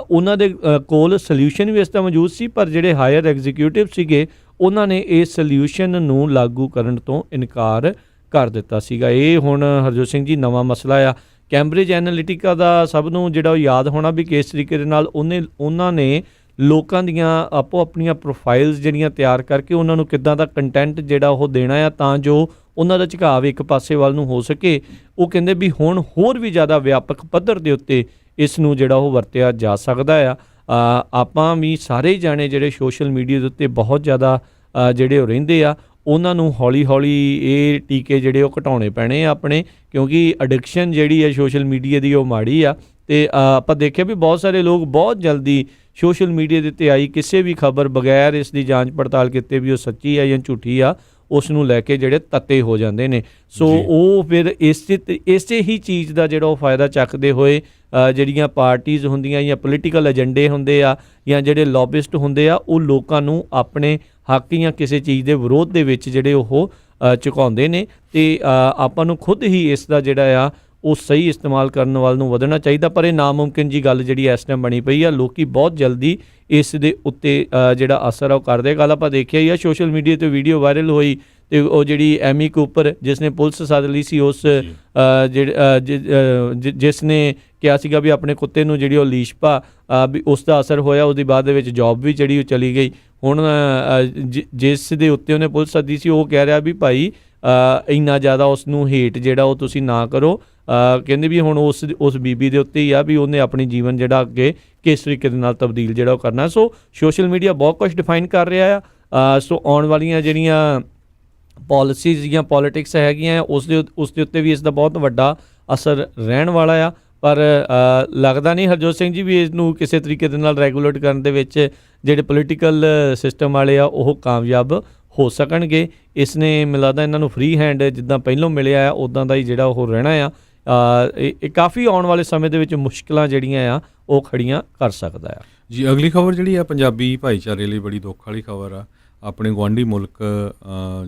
ਉਹਨਾਂ ਦੇ ਕੋਲ ਸੋਲਿਊਸ਼ਨ ਵੀ ਇਸ ਦਾ ਮੌਜੂਦ ਸੀ, ਪਰ ਜਿਹੜੇ ਹਾਇਰ ਐਗਜ਼ੀਕਿਊਟਿਵ ਸੀਗੇ ਉਹਨਾਂ ਨੇ ਇਸ ਸੋਲਿਊਸ਼ਨ ਨੂੰ ਲਾਗੂ ਕਰਨ ਤੋਂ ਇਨਕਾਰ ਕਰ ਦਿੱਤਾ ਸੀਗਾ। ਇਹ ਹੁਣ ਹਰਜੋਤ ਸਿੰਘ ਜੀ ਨਵਾਂ ਮਸਲਾ ਆ। ਕੈਂਬਰਿਜ ਐਨਾਲਿਟਿਕਾ ਦਾ ਸਭ ਨੂੰ ਜਿਹੜਾ ਉਹ ਯਾਦ ਹੋਣਾ ਵੀ ਕਿਸ ਤਰੀਕੇ ਦੇ ਨਾਲ ਉਹਨਾਂ ਨੇ ਲੋਕਾਂ ਦੀਆਂ ਆਪੋ ਆਪਣੀਆਂ ਪ੍ਰੋਫਾਈਲਸ ਜਿਹੜੀਆਂ ਤਿਆਰ ਕਰਕੇ ਉਹਨਾਂ ਨੂੰ ਕਿੱਦਾਂ ਦਾ ਕੰਟੈਂਟ ਜਿਹੜਾ ਉਹ ਦੇਣਾ ਆ ਤਾਂ ਜੋ ਉਹਨਾਂ ਦਾ ਝੁਕਾਅ ਇੱਕ ਪਾਸੇ ਵੱਲ ਨੂੰ ਹੋ ਸਕੇ। ਉਹ ਕਹਿੰਦੇ ਵੀ ਹੁਣ ਹੋਰ ਵੀ ਜ਼ਿਆਦਾ ਵਿਆਪਕ ਪੱਧਰ ਦੇ ਉੱਤੇ ਇਸ ਨੂੰ ਜਿਹੜਾ ਉਹ ਵਰਤਿਆ ਜਾ ਸਕਦਾ ਆ। ਆਪਾਂ ਵੀ ਸਾਰੇ ਜਾਣੇ ਜਿਹੜੇ ਸੋਸ਼ਲ ਮੀਡੀਆ ਦੇ ਉੱਤੇ ਬਹੁਤ ਜ਼ਿਆਦਾ ਜਿਹੜੇ ਉਹ ਰਹਿੰਦੇ ਆ ਉਹਨਾਂ ਨੂੰ ਹੌਲੀ ਹੌਲੀ ਇਹ ਟੀਕੇ ਜਿਹੜੇ ਉਹ ਘਟਾਉਣੇ ਪੈਣੇ ਆ ਆਪਣੇ, ਕਿਉਂਕਿ ਐਡਿਕਸ਼ਨ ਜਿਹੜੀ ਹੈ ਸੋਸ਼ਲ ਮੀਡੀਆ ਦੀ ਉਹ ਮਾੜੀ ਆ। ਅਤੇ ਆਪਾਂ ਦੇਖਿਆ ਵੀ ਬਹੁਤ ਸਾਰੇ ਲੋਕ ਬਹੁਤ ਜਲਦੀ ਸੋਸ਼ਲ ਮੀਡੀਆ ਦੇ ਉੱਤੇ ਆਈ ਕਿਸੇ ਵੀ ਖਬਰ ਬਗੈਰ ਇਸ ਦੀ ਜਾਂਚ ਪੜਤਾਲ ਕੀਤੇ ਵੀ ਉਹ ਸੱਚੀ ਆ ਜਾਂ ਝੂਠੀ ਆ, ਉਸ ਨੂੰ ਲੈ ਕੇ ਜਿਹੜੇ ਤੱਤੇ ਹੋ ਜਾਂਦੇ ਨੇ। ਸੋ ਉਹ ਫਿਰ ਇਸੇ ਹੀ ਚੀਜ਼ ਦਾ ਜਿਹੜਾ ਉਹ ਫਾਇਦਾ ਚੱਕਦੇ ਹੋਏ ਜਿਹੜੀਆਂ ਪਾਰਟੀਆਂ ਹੁੰਦੀਆਂ ਜਾਂ ਪੋਲੀਟੀਕਲ ਏਜੰਡੇ ਹੁੰਦੇ ਆ ਜਾਂ ਜਿਹੜੇ ਲੌਬਿਸਟ ਹੁੰਦੇ ਆ, ਉਹ ਲੋਕਾਂ ਨੂੰ ਆਪਣੇ ਹੱਕ ਜਾਂ ਕਿਸੇ ਚੀਜ਼ ਦੇ ਵਿਰੋਧ ਦੇ ਵਿੱਚ ਜਿਹੜੇ ਉਹ ਝੁਕਾਉਂਦੇ ਨੇ। ਅਤੇ ਆਪਾਂ ਨੂੰ ਖੁਦ ਹੀ ਇਸ ਦਾ ਜਿਹੜਾ ਆ ਉਹ ਸਹੀ ਇਸਤੇਮਾਲ ਕਰਨ ਵੱਲ ਨੂੰ ਵਧਣਾ ਚਾਹੀਦਾ। ਪਰ ਇਹ ਨਾਮੁਮਕਿਨ ਜੀ ਗੱਲ ਜਿਹੜੀ ਇਸ ਟਾਈਮ ਬਣੀ ਪਈ ਆ। ਲੋਕ ਬਹੁਤ ਜਲਦੀ ਇਸ ਦੇ ਉੱਤੇ ਜਿਹੜਾ ਅਸਰ ਆ ਉਹ ਕਰਦੇ। ਗੱਲ ਆਪਾਂ ਦੇਖਿਆ ਹੀ ਆ, ਸੋਸ਼ਲ ਮੀਡੀਆ 'ਤੇ ਵੀਡੀਓ ਵਾਇਰਲ ਹੋਈ ਅਤੇ ਉਹ ਜਿਹੜੀ ਐਮੀ ਕੂਪਰ ਜਿਸ ਨੇ ਪੁਲਿਸ ਸੱਦ ਲਈ ਸੀ, ਉਸ ਜਿਸ ਨੇ ਕਿਹਾ ਸੀਗਾ ਵੀ ਆਪਣੇ ਕੁੱਤੇ ਨੂੰ ਜਿਹੜੀ ਉਹ ਲੀਸ਼ ਪਾ, ਵੀ ਉਸ ਦਾ ਅਸਰ ਹੋਇਆ। ਉਹਦੀ ਬਾਅਦ ਦੇ ਵਿੱਚ ਜੌਬ ਵੀ ਜਿਹੜੀ ਉਹ ਚਲੀ ਗਈ। ਹੁਣ ਜਿਸ ਦੇ ਉੱਤੇ ਉਹਨੇ ਪੁਲਿਸ ਸੱਦੀ ਸੀ, ਉਹ ਕਹਿ ਰਿਹਾ ਵੀ ਭਾਈ ਇੰਨਾ ਜ਼ਿਆਦਾ ਉਸ ਨੂੰ ਹੇਟ ਜਿਹੜਾ ਉਹ ਤੁਸੀਂ ਨਾ ਕਰੋ। ਕਹਿੰਦੇ ਵੀ ਹੁਣ ਉਸ ਬੀਬੀ ਦੇ ਉੱਤੇ ਹੀ ਆ ਵੀ ਉਹਨੇ ਆਪਣੀ ਜੀਵਨ ਜਿਹੜਾ ਅੱਗੇ ਕਿਸ ਤਰੀਕੇ ਦੇ ਨਾਲ ਤਬਦੀਲ ਜਿਹੜਾ ਉਹ ਕਰਨਾ। ਸੋ ਸੋਸ਼ਲ ਮੀਡੀਆ ਬਹੁਤ ਕੁਝ ਡਿਫਾਈਨ ਕਰ ਰਿਹਾ ਆ। ਸੋ ਆਉਣ ਵਾਲੀਆਂ ਜਿਹੜੀਆਂ ਪਾਲਿਸੀਜ਼ ਜਾਂ ਪੋਲੀਟਿਕਸ ਹੈਗੀਆਂ ਉਸ ਦੇ ਉੱਤੇ ਵੀ ਇਸ ਦਾ ਬਹੁਤ ਵੱਡਾ ਅਸਰ ਰਹਿਣ ਵਾਲਾ ਆ। ਪਰ ਲੱਗਦਾ ਨਹੀਂ ਹਰਜੋਤ ਸਿੰਘ ਜੀ ਵੀ ਇਸ ਨੂੰ ਕਿਸੇ ਤਰੀਕੇ ਦੇ ਨਾਲ ਰੈਗੂਲੇਟ ਕਰਨ ਦੇ ਵਿੱਚ ਜਿਹੜੇ ਪੋਲੀਟੀਕਲ ਸਿਸਟਮ ਵਾਲੇ ਆ ਉਹ ਕਾਮਯਾਬ ਹੋ ਸਕਣਗੇ। ਇਸ ਨੇ ਮੈਨੂੰ ਲੱਗਦਾ ਇਹਨਾਂ ਨੂੰ ਫ੍ਰੀ ਹੈਂਡ ਜਿੱਦਾਂ ਪਹਿਲੋਂ ਮਿਲਿਆ ਆ ਉੱਦਾਂ ਦਾ ਹੀ ਜਿਹੜਾ ਉਹ ਰਹਿਣਾ ਆ। ਇਹ ਕਾਫੀ ਆਉਣ ਵਾਲੇ ਸਮੇਂ ਦੇ ਵਿੱਚ ਮੁਸ਼ਕਿਲਾਂ ਜਿਹੜੀਆਂ ਆ ਉਹ ਖੜੀਆਂ ਕਰ ਸਕਦਾ ਆ ਜੀ। ਅਗਲੀ ਖਬਰ ਜਿਹੜੀ ਆ ਪੰਜਾਬੀ ਭਾਈਚਾਰੇ ਲਈ ਬੜੀ ਦੁੱਖ ਵਾਲੀ ਖਬਰ ਆ। ਆਪਣੇ ਗੁਆਂਢੀ ਮੁਲਕ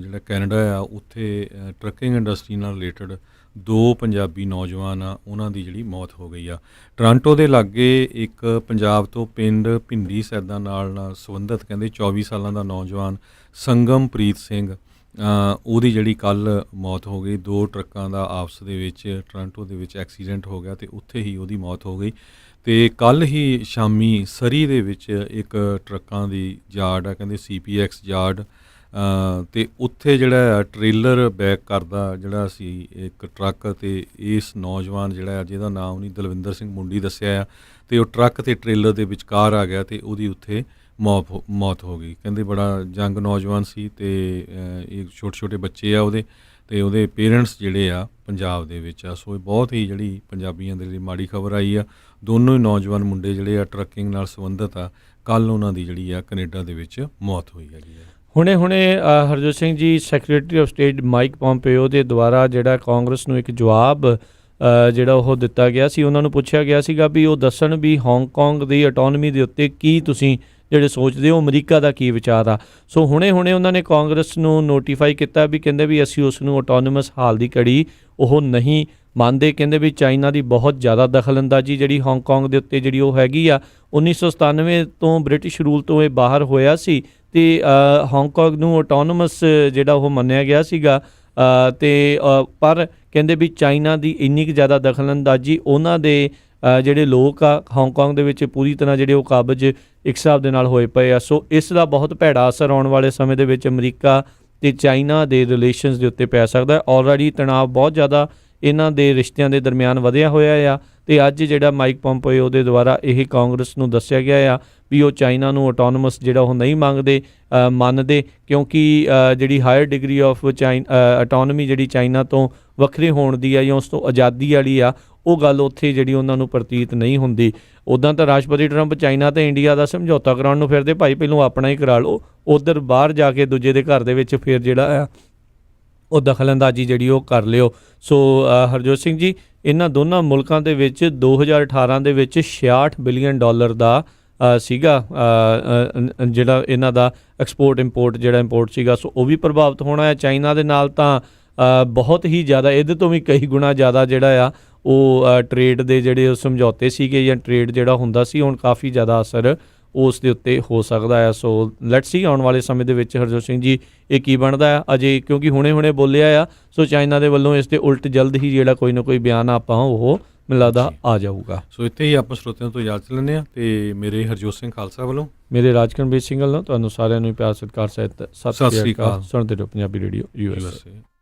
ਜਿਹੜਾ ਕੈਨੇਡਾ ਆ, ਉੱਥੇ ਟਰੱਕਿੰਗ ਇੰਡਸਟਰੀ ਨਾਲ ਰਿਲੇਟਡ 2 ਪੰਜਾਬੀ ਨੌਜਵਾਨ ਆ, ਉਹਨਾਂ ਦੀ ਜਿਹੜੀ ਮੌਤ ਹੋ ਗਈ ਆ। ਟੋਰਾਂਟੋ ਦੇ ਲਾਗੇ ਇੱਕ ਪੰਜਾਬ ਤੋਂ ਪਿੰਡ ਭਿੰਡੀ ਸੈਦਾ ਨਾਲ ਸੰਬੰਧਿਤ ਕਹਿੰਦੇ 24 ਸਾਲਾਂ ਦਾ ਨੌਜਵਾਨ ਸੰਗਮਪ੍ਰੀਤ ਸਿੰਘ, ਉਹਦੀ ਜਿਹੜੀ ਕੱਲ੍ਹ ਮੌਤ ਹੋ ਗਈ। 2 ਟਰੱਕਾਂ ਦਾ ਆਪਸ ਦੇ ਵਿੱਚ ਟੋਰਾਂਟੋ ਦੇ ਵਿੱਚ ਐਕਸੀਡੈਂਟ ਹੋ ਗਿਆ ਅਤੇ ਉੱਥੇ ਹੀ ਉਹਦੀ ਮੌਤ ਹੋ ਗਈ। ਅਤੇ ਕੱਲ੍ਹ ਹੀ ਸ਼ਾਮੀ ਸਰੀ ਦੇ ਵਿੱਚ ਇੱਕ ਟਰੱਕਾਂ ਦੀ ਯਾਰਡ ਆ, ਕਹਿੰਦੇ CPX ਯਾਰਡ, ਅਤੇ ਉੱਥੇ ਜਿਹੜਾ ਟ੍ਰੇਲਰ ਬੈਕ ਕਰਦਾ ਜਿਹੜਾ ਸੀ ਇੱਕ ਟਰੱਕ, ਅਤੇ ਇਸ ਨੌਜਵਾਨ ਜਿਹੜਾ ਜਿਹਦਾ ਨਾਮ ਨਹੀਂ ਦਲਵਿੰਦਰ ਸਿੰਘ ਮੁੰਡੀ ਦੱਸਿਆ ਆ, ਅਤੇ ਉਹ ਟਰੱਕ ਅਤੇ ਟ੍ਰੇਲਰ ਦੇ ਵਿਚਕਾਰ ਆ ਗਿਆ ਅਤੇ ਉਹਦੀ ਉੱਥੇ ਮੌਤ ਹੋ ਗਈ। ਕਹਿੰਦੇ ਬੜਾ ਯੰਗ ਨੌਜਵਾਨ ਸੀ ਅਤੇ ਇਹ ਛੋਟੇ ਬੱਚੇ ਆ ਉਹਦੇ, ਅਤੇ ਉਹਦੇ ਪੇਰੈਂਟਸ ਜਿਹੜੇ ਆ ਪੰਜਾਬ ਦੇ ਵਿੱਚ ਆ। ਸੋ ਇਹ ਬਹੁਤ ਹੀ ਜਿਹੜੀ ਪੰਜਾਬੀਆਂ ਦੇ ਲਈ ਮਾੜੀ ਖਬਰ ਆਈ ਆ। ਦੋਨੋਂ ਹੀ ਨੌਜਵਾਨ ਮੁੰਡੇ ਜਿਹੜੇ ਆ ਟਰੱਕਿੰਗ ਨਾਲ ਸੰਬੰਧਿਤ ਆ। ਕੱਲ੍ਹ ਉਹਨਾਂ ਦੀ ਜਿਹੜੀ ਆ ਕੈਨੇਡਾ ਦੇ ਵਿੱਚ ਮੌਤ ਹੋਈ ਹੈਗੀ ਆ। ਹੁਣੇ Harjot Singh ji, secretary of state mic ਪੋਂਪੇਓ ਦੇ ਦੁਆਰਾ ਜਿਹੜਾ ਕਾਂਗਰਸ ਨੂੰ ਇੱਕ ਜਵਾਬ ਜਿਹੜਾ ਉਹ ਦਿੱਤਾ ਗਿਆ ਸੀ। ਉਹਨਾਂ ਨੂੰ ਪੁੱਛਿਆ ਗਿਆ ਸੀਗਾ ਵੀ ਉਹ ਦੱਸਣ ਵੀ ਹਾਂਗਕਾਂਗ ਦੀ ਆਟੋਨਮੀ ਦੇ ਉੱਤੇ ਕੀ ਤੁਸੀਂ ਜਿਹੜੇ ਸੋਚਦੇ ਹੋ, ਅਮਰੀਕਾ ਦਾ ਕੀ ਵਿਚਾਰ ਆ। ਸੋ ਹੁਣੇ ਉਹਨਾਂ ਨੇ ਕਾਂਗਰਸ ਨੂੰ ਨੋਟੀਫਾਈ ਕੀਤਾ ਵੀ ਕਹਿੰਦੇ ਵੀ ਅਸੀਂ ਉਸ ਨੂੰ ਆਟੋਨਮਸ ਹਾਲ ਦੀ ਘੜੀ ਉਹ ਨਹੀਂ ਮੰਨਦੇ। ਕਹਿੰਦੇ ਵੀ ਚਾਈਨਾ ਦੀ ਬਹੁਤ ਜ਼ਿਆਦਾ ਦਖਲਅੰਦਾਜ਼ੀ ਜਿਹੜੀ ਹਾਂਗਕਾਂਗ ਦੇ ਉੱਤੇ ਜਿਹੜੀ ਉਹ ਹੈਗੀ ਆ। 1997 ਤੋਂ ਬ੍ਰਿਟਿਸ਼ ਰੂਲ ਤੋਂ ਇਹ ਬਾਹਰ ਹੋਇਆ ਸੀ ਅਤੇ ਹਾਂਗਕਾਂਗ ਨੂੰ ਆਟੋਨਮਸ ਜਿਹੜਾ ਉਹ ਮੰਨਿਆ ਗਿਆ ਸੀਗਾ। ਅਤੇ ਪਰ ਕਹਿੰਦੇ ਵੀ ਚਾਈਨਾ ਦੀ ਇੰਨੀ ਕੁ ਜ਼ਿਆਦਾ ਦਖਲਅੰਦਾਜ਼ੀ ਉਹਨਾਂ ਦੇ ਜਿਹੜੇ ਲੋਕ ਆ ਹਾਂਗਕਾਂਗ ਦੇ ਵਿੱਚ ਪੂਰੀ ਤਰ੍ਹਾਂ ਜਿਹੜੇ ਉਹ ਕਾਬਜ਼ ਇੱਕ ਹਿਸਾਬ ਦੇ ਨਾਲ ਹੋਏ ਪਏ ਆ। ਸੋ ਇਸ ਦਾ ਬਹੁਤ ਭੈੜਾ ਅਸਰ ਆਉਣ ਵਾਲੇ ਸਮੇਂ ਦੇ ਵਿੱਚ ਅਮਰੀਕਾ ਅਤੇ ਚਾਈਨਾ ਦੇ ਰਿਲੇਸ਼ਨਸ ਦੇ ਉੱਤੇ ਪੈ ਸਕਦਾ। ਆਲਰੇਡੀ ਤਣਾਅ ਬਹੁਤ ਜ਼ਿਆਦਾ ਇਹਨਾਂ ਦੇ ਰਿਸ਼ਤਿਆਂ ਦੇ ਦਰਮਿਆਨ ਵਧਿਆ ਹੋਇਆ ਆ। ਅਤੇ ਅੱਜ ਜਿਹੜਾ ਮਾਈਕ ਪੋਂਪੇਓ ਦੇ ਦੁਆਰਾ ਇਹ ਕਾਂਗਰਸ ਨੂੰ ਦੱਸਿਆ ਗਿਆ ਆ ਵੀ ਉਹ ਚਾਈਨਾ ਨੂੰ ਆਟੋਨਮਸ ਜਿਹੜਾ ਉਹ ਨਹੀਂ ਮੰਨਦੇ, ਕਿਉਂਕਿ ਜਿਹੜੀ ਹਾਇਰ ਡਿਗਰੀ ਆਫ ਆਟੋਨਮੀ ਜਿਹੜੀ ਚਾਈਨਾ ਤੋਂ ਵੱਖਰੇ ਹੋਣ ਦੀ ਆ ਜਾਂ ਉਸ ਤੋਂ ਆਜ਼ਾਦੀ ਵਾਲੀ ਆ, ਉਹ ਗੱਲ ਉੱਥੇ ਜਿਹੜੀ ਉਹਨਾਂ ਨੂੰ ਪ੍ਰਤੀਤ ਨਹੀਂ ਹੁੰਦੀ। ਉੱਦਾਂ ਤਾਂ ਰਾਸ਼ਟਰਪਤੀ ਟਰੰਪ ਚਾਈਨਾ ਅਤੇ ਇੰਡੀਆ ਦਾ ਸਮਝੌਤਾ ਕਰਾਉਣ ਨੂੰ ਫਿਰਦੇ, ਭਾਈ ਪਹਿਲੋਂ ਆਪਣਾ ਹੀ ਕਰਾ ਲਓ, ਉੱਧਰ ਬਾਹਰ ਜਾ ਕੇ ਦੂਜੇ ਦੇ ਘਰ ਦੇ ਵਿੱਚ ਫਿਰ ਜਿਹੜਾ ਆ ਉਹ ਦਖਲਅੰਦਾਜ਼ੀ ਜਿਹੜੀ ਉਹ ਕਰ ਲਿਓ। ਸੋ ਹਰਜੋਤ ਸਿੰਘ ਜੀ, ਇਹਨਾਂ ਦੋਨਾਂ ਮੁਲਕਾਂ ਦੇ ਵਿੱਚ 2018 ਦੇ ਵਿੱਚ $66 ਬਿਲੀਅਨ ਦਾ ਸੀਗਾ ਜਿਹੜਾ ਇਹਨਾਂ ਦਾ ਐਕਸਪੋਰਟ ਇੰਪੋਰਟ ਜਿਹੜਾ ਇੰਪੋਰਟ ਸੀਗਾ। ਸੋ ਉਹ ਵੀ ਪ੍ਰਭਾਵਿਤ ਹੋਣਾ ਹੈ। ਚਾਈਨਾ ਦੇ ਨਾਲ ਤਾਂ ਬਹੁਤ ਹੀ ਜ਼ਿਆਦਾ, ਇਹਦੇ ਤੋਂ ਵੀ ਕਈ ਗੁਣਾ ਜ਼ਿਆਦਾ ਜਿਹੜਾ ਆ ਉਹ ਟਰੇਡ ਦੇ ਜਿਹੜੇ ਉਹ ਸਮਝੌਤੇ ਸੀਗੇ ਜਾਂ ਟਰੇਡ ਜਿਹੜਾ ਹੁੰਦਾ ਸੀ, ਹੁਣ ਕਾਫੀ ਜ਼ਿਆਦਾ ਅਸਰ ਉਸ ਦੇ ਉੱਤੇ ਹੋ ਸਕਦਾ ਹੈ। ਸੋ ਲੈਟਸ ਸੀ ਆਉਣ ਵਾਲੇ ਸਮੇਂ ਦੇ ਵਿੱਚ ਹਰਜੋਤ ਸਿੰਘ ਜੀ ਇਹ ਕੀ ਬਣਦਾ ਆ ਅਜੇ, ਕਿਉਂਕਿ ਹੁਣੇ ਬੋਲਿਆ ਆ। ਸੋ ਚਾਈਨਾ ਦੇ ਵੱਲੋਂ ਇਸ ਦੇ ਉਲਟ ਜਲਦ ਹੀ ਜਿਹੜਾ ਕੋਈ ਨਾ ਕੋਈ ਬਿਆਨ ਆਪਾਂ ਉਹ ਮੈਨੂੰ ਲੱਗਦਾ ਆ ਜਾਊਗਾ। ਸੋ ਇੱਥੇ ਹੀ ਆਪਾਂ ਸਰੋਤਿਆਂ ਤੋਂ ਇਜਾਜ਼ਤ ਲੈਂਦੇ ਹਾਂ, ਅਤੇ ਮੇਰੇ ਹਰਜੋਤ ਸਿੰਘ ਖਾਲਸਾ ਵੱਲੋਂ, ਮੇਰੇ ਰਾਜਕਰਮਵੀਰ ਸਿੰਘ ਵੱਲੋਂ ਤੁਹਾਨੂੰ ਸਾਰਿਆਂ ਨੂੰ ਪਿਆਰ ਸਤਿਕਾਰ ਸਹਿਤ ਸਤਿ ਸ੍ਰੀ ਅਕਾਲ। ਸੁਣਦੇ ਰਹੋ ਪੰਜਾਬੀ ਰੇਡੀਓ USA।